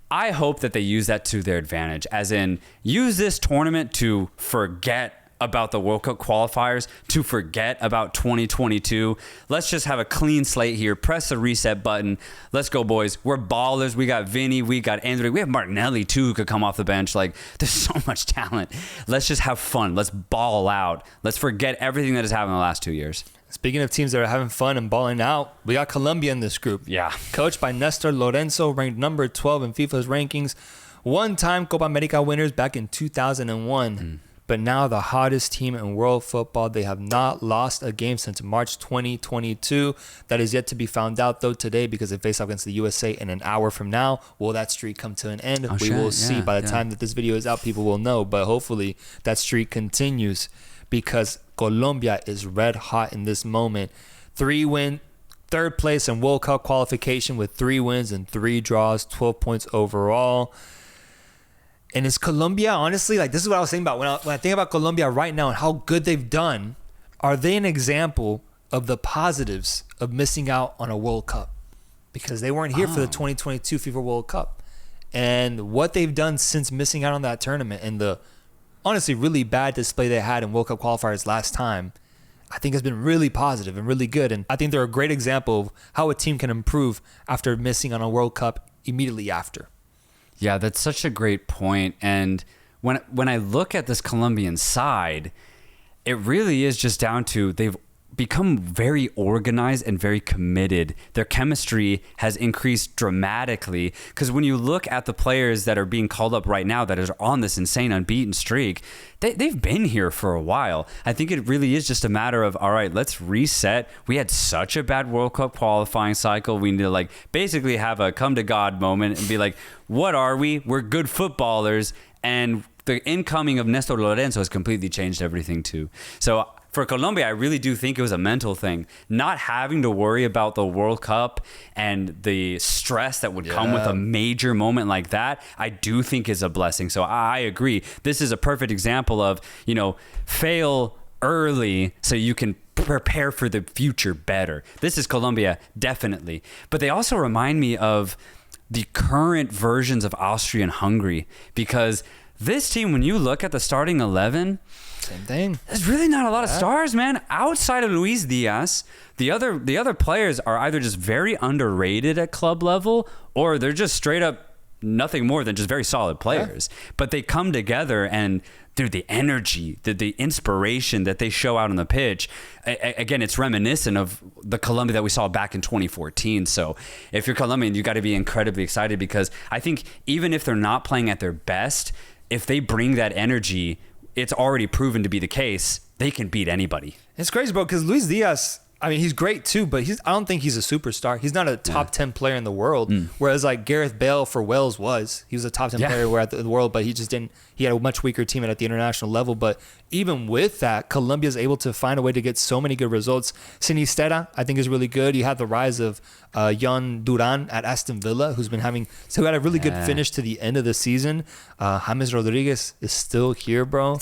I hope that they use that to their advantage, as in use this tournament to forget about the World Cup qualifiers, to forget about 2022. Let's just have a clean slate here. Press the reset button. Let's go, boys. We're ballers. We got Vinny. We got Andrew. We have Martinelli, too, who could come off the bench. Like, there's so much talent. Let's just have fun. Let's ball out. Let's forget everything that has happened in the last 2 years. Speaking of teams that are having fun and balling out, we got Colombia in this group. Yeah. Coached by Nestor Lorenzo, ranked number 12 in FIFA's rankings. One-time Copa America winners back in 2001. But now the hottest team in world football. They have not lost a game since March 2022. That is yet to be found out, though, today because they face off against the USA in an hour from now. Will that streak come to an end? We will see. By the time that this video is out, people will know. But hopefully that streak continues because Colombia is red hot in this moment. 3-win, third place in World Cup qualification with 3 wins and 3 draws, 12 points overall. And is Colombia, honestly, like this is what I was thinking about when I think about Colombia right now and how good they've done. Are they an example of the positives of missing out on a World Cup? Because they weren't here for the 2022 FIFA World Cup. And what they've done since missing out on that tournament and the honestly really bad display they had in World Cup qualifiers last time, I think has been really positive and really good. And I think they're a great example of how a team can improve after missing on a World Cup immediately after. Yeah, that's such a great point. And when I look at this Colombian side, it really is just down to they've become very organized and very committed. Their chemistry has increased dramatically because when you look at the players that are being called up right now that are on this insane unbeaten streak, they've been here for a while. I think it really is just a matter of, all right, let's reset. We had such a bad World Cup qualifying cycle. We need to like basically have a come to God moment and be like, what are we? We're good footballers. And the incoming of Nestor Lorenzo has completely changed everything too. So for Colombia, I really do think it was a mental thing. Not having to worry about the World Cup and the stress that would come with a major moment like that, I do think is a blessing. So I agree. This is a perfect example of, fail early so you can prepare for the future better. This is Colombia, definitely. But they also remind me of the current versions of Austria and Hungary because this team, when you look at the starting 11, same thing. There's really not a lot of stars, man. Outside of Luis Diaz, the other players are either just very underrated at club level or they're just straight up nothing more than just very solid players. Yeah. But they come together and dude, the energy, the inspiration that they show out on the pitch, again, it's reminiscent of the Colombia that we saw back in 2014. So if you're Colombian, you got to be incredibly excited because I think even if they're not playing at their best, if they bring that energy, it's already proven to be the case. They can beat anybody. It's crazy, bro, because Luis Diaz, I mean, he's great too, but I don't think he's a superstar. He's not a top 10 player in the world, whereas like Gareth Bale for Wales was. He was a top 10 player in the world, but he just didn't. He had a much weaker team at the international level. But even with that, Colombia is able to find a way to get so many good results. Sinistera, I think, is really good. You have the rise of Jan Duran at Aston Villa, who had a really good finish to the end of the season. James Rodriguez is still here, bro.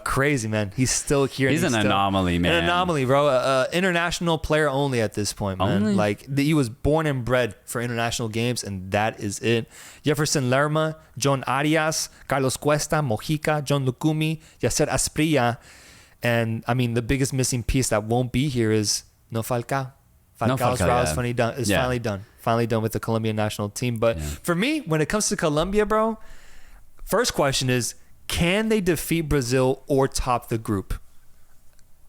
Crazy, man. He's still here. He's an anomaly, man. An anomaly, bro. International player only at this point, man. Only? Like he was born and bred for international games, and that is it. Jefferson Lerma, John Arias, Carlos Cuesta, Mojica, John Lucumi, Yasser Asprilla. And I mean, the biggest missing piece that won't be here is no Falcao. Falcao's route is finally done. Finally done with the Colombian national team. But for me, when it comes to Colombia, bro, first question is, can they defeat Brazil or top the group?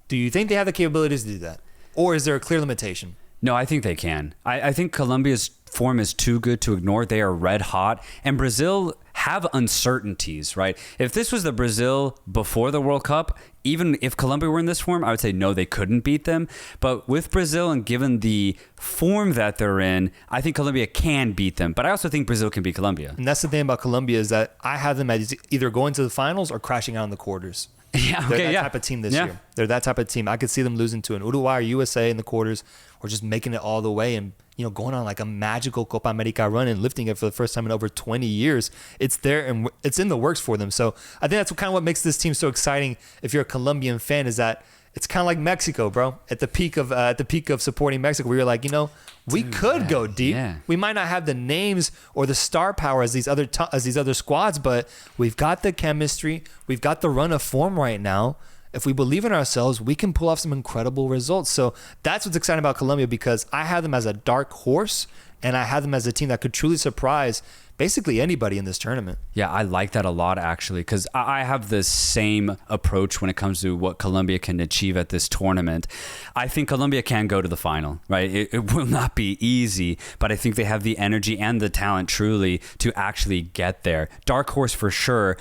Do you think they have the capabilities to do that? Or is there a clear limitation? No, I think they can. I think Colombia's form is too good to ignore. They are red hot. And Brazil have uncertainties, right? If this was the Brazil before the World Cup, even if Colombia were in this form, I would say no, they couldn't beat them. But with Brazil and given the form that they're in, I think Colombia can beat them. But I also think Brazil can beat Colombia. And that's the thing about Colombia is that I have them as either going to the finals or crashing out in the quarters. Yeah, They're that type of team this year. They're that type of team. I could see them losing to an Uruguay or USA in the quarters, or just making it all the way and going on like a magical Copa America run and lifting it for the first time in over 20 years. It's there and it's in the works for them. So I think that's kind of what makes this team so exciting. If you're a Colombian fan, is that it's kind of like Mexico, bro. At the peak of supporting Mexico, where you're like, we could go deep. Yeah. We might not have the names or the star power as these other squads, but we've got the chemistry. We've got the run of form right now. If we believe in ourselves, we can pull off some incredible results. So that's what's exciting about Colombia, because I have them as a dark horse, and I have them as a team that could truly surprise basically anybody in this tournament. Yeah, I like that a lot, actually, because I have the same approach when it comes to what Colombia can achieve at this tournament. I think Colombia can go to the final, right? It will not be easy, but I think they have the energy and the talent truly to actually get there. Dark horse for sure.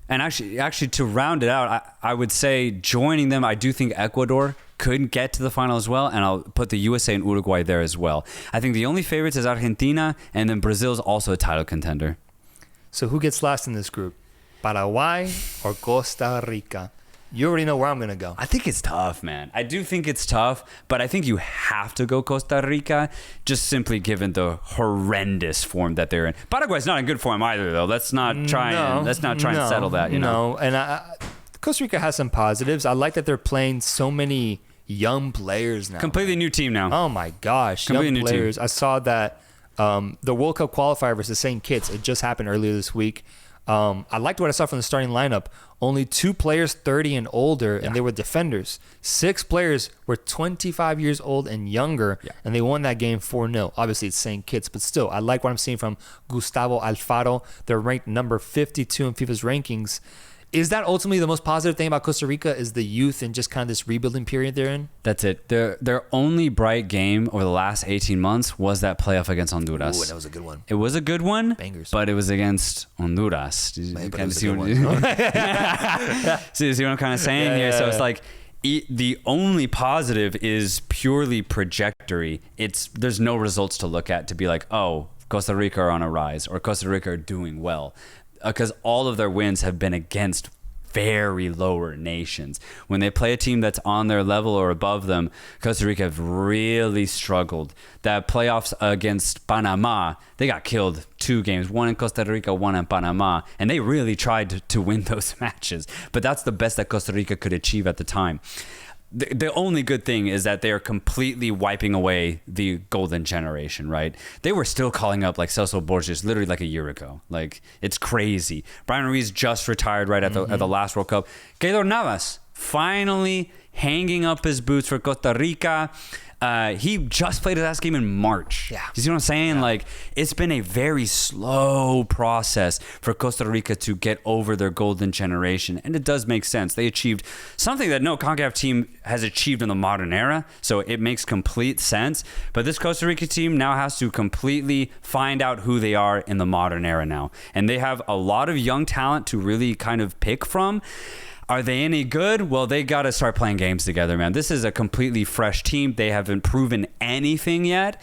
And actually, to round it out, I would say joining them, I do think Ecuador could get to the final as well, and I'll put the USA and Uruguay there as well. I think the only favorites is Argentina, and then Brazil's also a title contender. So who gets last in this group? Paraguay or Costa Rica? You already know where I'm going to go. I think it's tough, man. I do think it's tough, but I think you have to go Costa Rica, just simply given the horrendous form that they're in. Paraguay's not in good form either, though. Let's not try and settle that. No, and Costa Rica has some positives. I like that they're playing so many young players now. Completely new team now. Oh my gosh, completely young players. I saw that the World Cup qualifier versus St. Kitts. It just happened earlier this week. I liked what I saw from the starting lineup. Only 2 players 30 and older, and they were defenders. 6 players were 25 years old and younger, and they won that game 4-0. Obviously, it's St. Kitts, but still, I like what I'm seeing from Gustavo Alfaro. They're ranked number 52 in FIFA's rankings. Is that ultimately the most positive thing about Costa Rica, is the youth and just kind of this rebuilding period they're in? That's it. Their only bright game over the last 18 months was that playoff against Honduras. Ooh, that was a good one. It was a good one, Bangers. But it was against Honduras. See what I'm kind of saying here? So it's like the only positive is purely trajectory. There's no results to look at to be like, oh, Costa Rica are on a rise or Costa Rica are doing well. Because all of their wins have been against very lower nations. When they play a team that's on their level or above them, Costa Rica have really struggled. That playoffs against Panama, they got killed 2 games, one in Costa Rica, one in Panama, and they really tried to win those matches. But that's the best that Costa Rica could achieve at the time. The only good thing is that they are completely wiping away the golden generation, right? They were still calling up like Celso Borges literally like a year ago. Like, it's crazy. Brian Ruiz just retired right at the last World Cup. Keylor Navas finally hanging up his boots for Costa Rica. He just played his last game in March. Yeah. You see what I'm saying? Yeah. Like, it's been a very slow process for Costa Rica to get over their golden generation. And it does make sense. They achieved something that no CONCACAF team has achieved in the modern era. So it makes complete sense. But this Costa Rica team now has to completely find out who they are in the modern era now. And they have a lot of young talent to really kind of pick from. Are they any good? Well, they got to start playing games together, man. This is a completely fresh team. They haven't proven anything yet.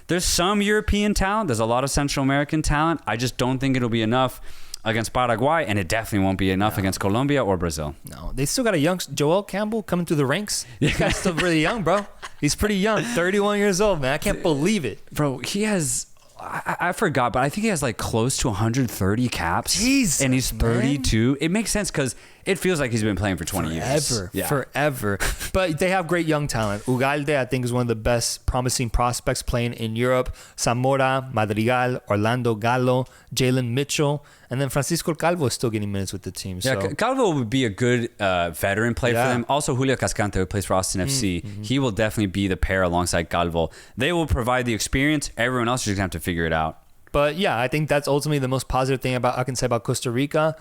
There's some European talent. There's a lot of Central American talent. I just don't think it'll be enough against Paraguay, and it definitely won't be enough against Colombia or Brazil. No, they still got a young Joel Campbell coming through the ranks. This guy's still really young, bro. He's pretty young, 31 years old, man. I can't believe it. Bro, he has... I forgot, but I think he has like close to 130 caps. Jesus, and he's 32. Man. It makes sense because it feels like he's been playing for 20 years. Forever. But they have great young talent. Ugalde, I think, is one of the best promising prospects playing in Europe. Zamora, Madrigal, Orlando Gallo, Jalen Mitchell, and then Francisco Calvo is still getting minutes with the team. Yeah, So. Calvo would be a good veteran play for them. Also, Julio Cascante, who plays for Austin FC, he will definitely be the pair alongside Calvo. They will provide the experience. Everyone else is just going to have to figure it out. But yeah, I think that's ultimately the most positive thing I can say about Costa Rica.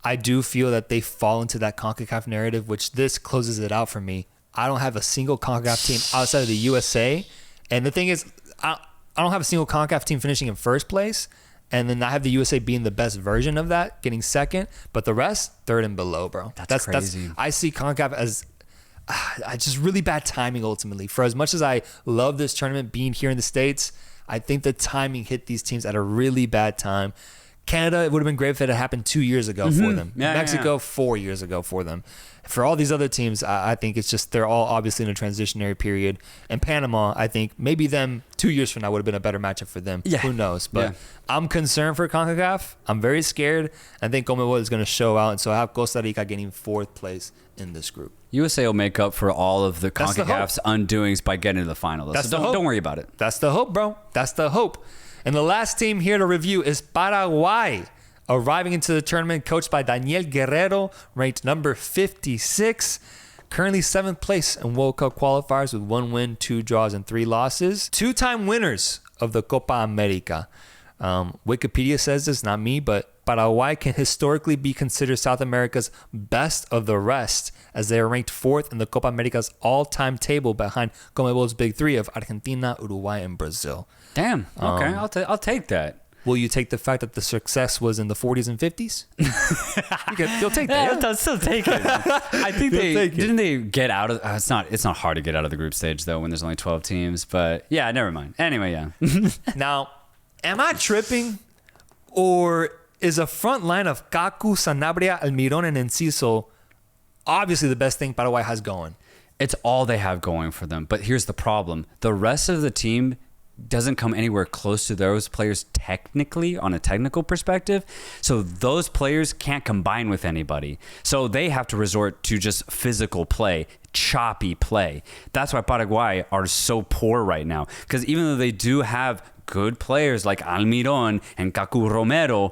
I do feel that they fall into that CONCACAF narrative, which this closes it out for me. I don't have a single CONCACAF team outside of the USA. And the thing is, I don't have a single CONCACAF team finishing in first place. And then I have the USA being the best version of that, getting second. But the rest, third and below, bro. That's crazy. I see CONCACAF as just really bad timing ultimately. For as much as I love this tournament being here in the States, I think the timing hit these teams at a really bad time. Canada, it would have been great if it had happened 2 years ago for them. Mexico, 4 years ago for them. For all these other teams, I think it's just they're all obviously in a transitionary period. And Panama, I think maybe them 2 years from now would have been a better matchup for them. Yeah. Who knows? But I'm concerned for CONCACAF. I'm very scared. I think Conmebol is going to show out. And so I have Costa Rica getting fourth place in this group. USA will make up for all of the CONCACAF's undoings by getting to the final. So don't worry about it. That's the hope, bro. That's the hope. And the last team here to review is Paraguay, arriving into the tournament, coached by Daniel Guerrero, ranked number 56, currently 7th place in World Cup qualifiers with 1 win, 2 draws, and 3 losses. 2-time winners of the Copa America. Wikipedia says this, not me, but Paraguay can historically be considered South America's best of the rest, as they are ranked 4th in the Copa America's all-time table behind Conmebol's big 3 of Argentina, Uruguay, and Brazil. Damn. Okay, I'll take that. Will you take the fact that the success was in the 40s and 50s? You'll take that. Yeah, I'll still take it. I think didn't they get out of it's not hard to get out of the group stage though when there's only 12 teams, but yeah, never mind. Anyway, yeah. Now, am I tripping, or is a front line of Kaku, Sanabria, Almiron, and Enciso obviously the best thing Paraguay has going? It's all they have going for them. But here's the problem. The rest of the team doesn't come anywhere close to those players technically on a technical perspective. So those players can't combine with anybody. So they have to resort to just physical play, choppy play. That's why Paraguay are so poor right now. Because even though they do have good players like Almiron and Kaku Romero,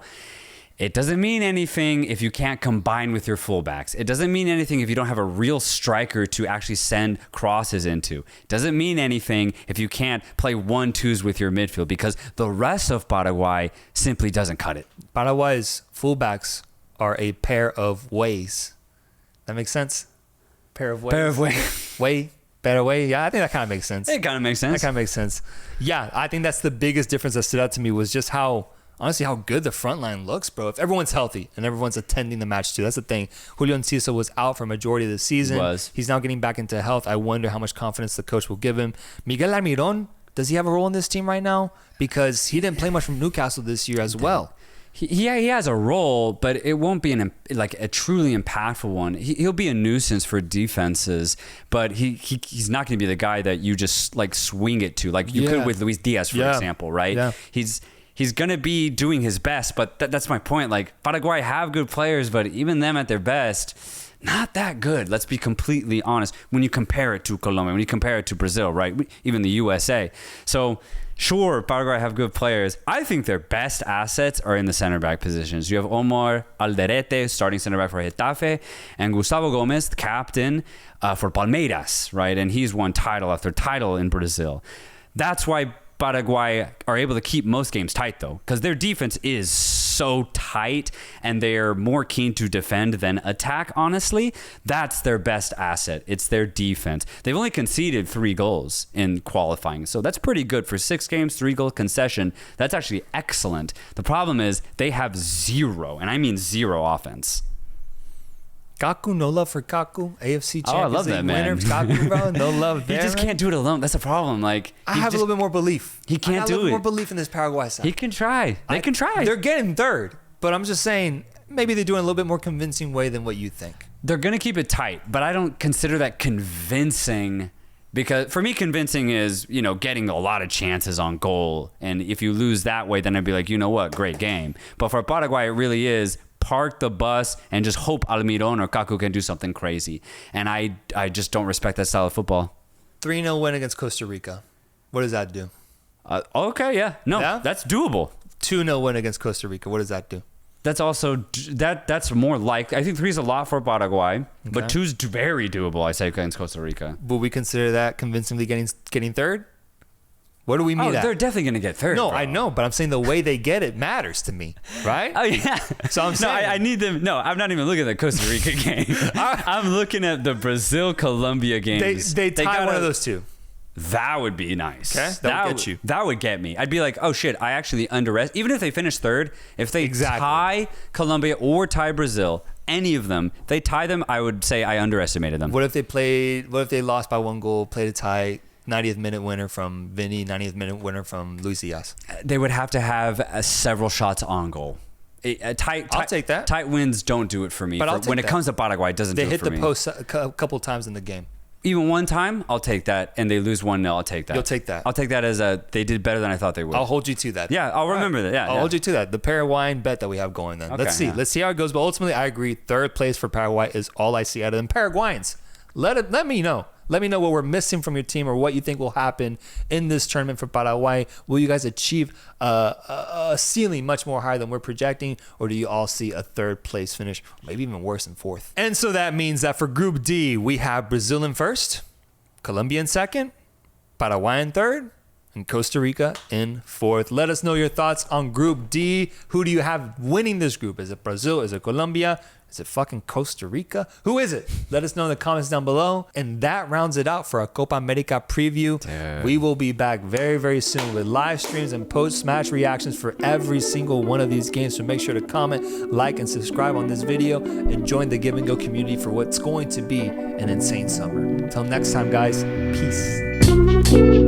it doesn't mean anything if you can't combine with your fullbacks. It doesn't mean anything if you don't have a real striker to actually send crosses into. It doesn't mean anything if you can't play 1-2s with your midfield, because the rest of Paraguay simply doesn't cut it. Paraguay's fullbacks are a pair of ways. That makes sense? Pair of ways. Better way. Yeah, I think that kind of makes sense. It kind of makes sense. That kind of makes sense. Yeah, I think that's the biggest difference that stood out to me was just how good the front line looks, bro. If everyone's healthy and everyone's attending the match too, that's the thing. Julio Enciso was out for a majority of the season. He's now getting back into health. I wonder how much confidence the coach will give him. Miguel Almiron, does he have a role in this team right now? Because he didn't play much from Newcastle this year as well. He has a role, but it won't be a truly impactful one. He'll be a nuisance for defenses, but he's not going to be the guy that you just like swing it to, like you could with Luis Diaz, for example, right? Yeah. He's going to be doing his best, but that's my point. Like, Paraguay have good players, but even them at their best, not that good. Let's be completely honest. When you compare it to Colombia, when you compare it to Brazil, right? Even the USA. So, sure, Paraguay have good players. I think their best assets are in the center back positions. You have Omar Alderete, starting center back for Getafe, and Gustavo Gomez, captain for Palmeiras, right? And he's won title after title in Brazil. That's why Paraguay are able to keep most games tight, though, because their defense is so tight and they're more keen to defend than attack, honestly. That's their best asset. It's their defense. They've only conceded 3 goals in qualifying, so that's pretty good for 6 games, 3-goal concession. That's actually excellent. The problem is they have 0, and I mean 0 offense. Kaku, no love for Kaku. AFC Champions I love League that, man. winner. Kaku, bro, no love there. He just can't do it alone. That's the problem. Like, I have a little bit more belief. He can't do it. More belief in this Paraguay side. He can try. They can try. They're getting third, but I'm just saying maybe they're doing a little bit more convincing way than what you think. They're gonna keep it tight, but I don't consider that convincing. Because for me, convincing is, getting a lot of chances on goal. And if you lose that way, then I'd be like, you know what, great game. But for Paraguay, it really is park the bus and just hope Almiron or Kaku can do something crazy. And I just don't respect that style of football. 3-0 win against Costa Rica. What does that do? Okay, yeah. No, Yeah? that's doable. 2-0 win against Costa Rica. What does that do? That's also that's more like, I think 3 is a lot for Paraguay, but 2 is very doable, I say, against Costa Rica. Will we consider that convincingly getting third? What do we mean? They're definitely gonna get third. No, bro. I know, but I'm saying the way they get it matters to me, right? Oh yeah. So I'm saying I need them. No, I'm not even looking at the Costa Rica game. I'm looking at the Brazil Colombia games. They tie one of those two. That would be nice. Okay, that would get you. That would get me. I'd be like, oh shit, I actually underestimate. Even if they finish third, if they tie Colombia or tie Brazil, any of them, they tie them, I would say I underestimated them. What if they lost by 1 goal, played a tie, 90th minute winner from Vinny, 90th minute winner from Luis Diaz? They would have to have several shots on goal. I'll take that. Tight wins don't do it for me. But When it comes to Paraguay, it doesn't do it for me. They hit the post a couple times in the game. Even one time, I'll take that, and they lose 1-0, I'll take that. You'll take that. I'll take that as they did better than I thought they would. I'll hold you to that. Yeah, I'll remember that. Yeah, I'll hold you to that. The Paraguayan bet that we have going then. Okay, Let's see how it goes. But ultimately, I agree. Third place for Paraguay is all I see out of them. Paraguayans, let me know. Let me know what we're missing from your team or what you think will happen in this tournament for Paraguay. Will you guys achieve a ceiling much more higher than we're projecting, or do you all see a third place finish, maybe even worse than fourth? And so that means that for Group D, we have Brazil in first, Colombia in second, Paraguay in third, and Costa Rica in fourth. Let us know your thoughts on Group D. Who do you have winning this group? Is it Brazil? Is it Colombia? Is it fucking Costa Rica? Who is it? Let us know in the comments down below. And that rounds it out for our Copa America preview. Dude. We will be back very, very soon with live streams and post-match reactions for every single one of these games. So make sure to comment, like, and subscribe on this video and join the Give and Go community for what's going to be an insane summer. Until next time, guys. Peace.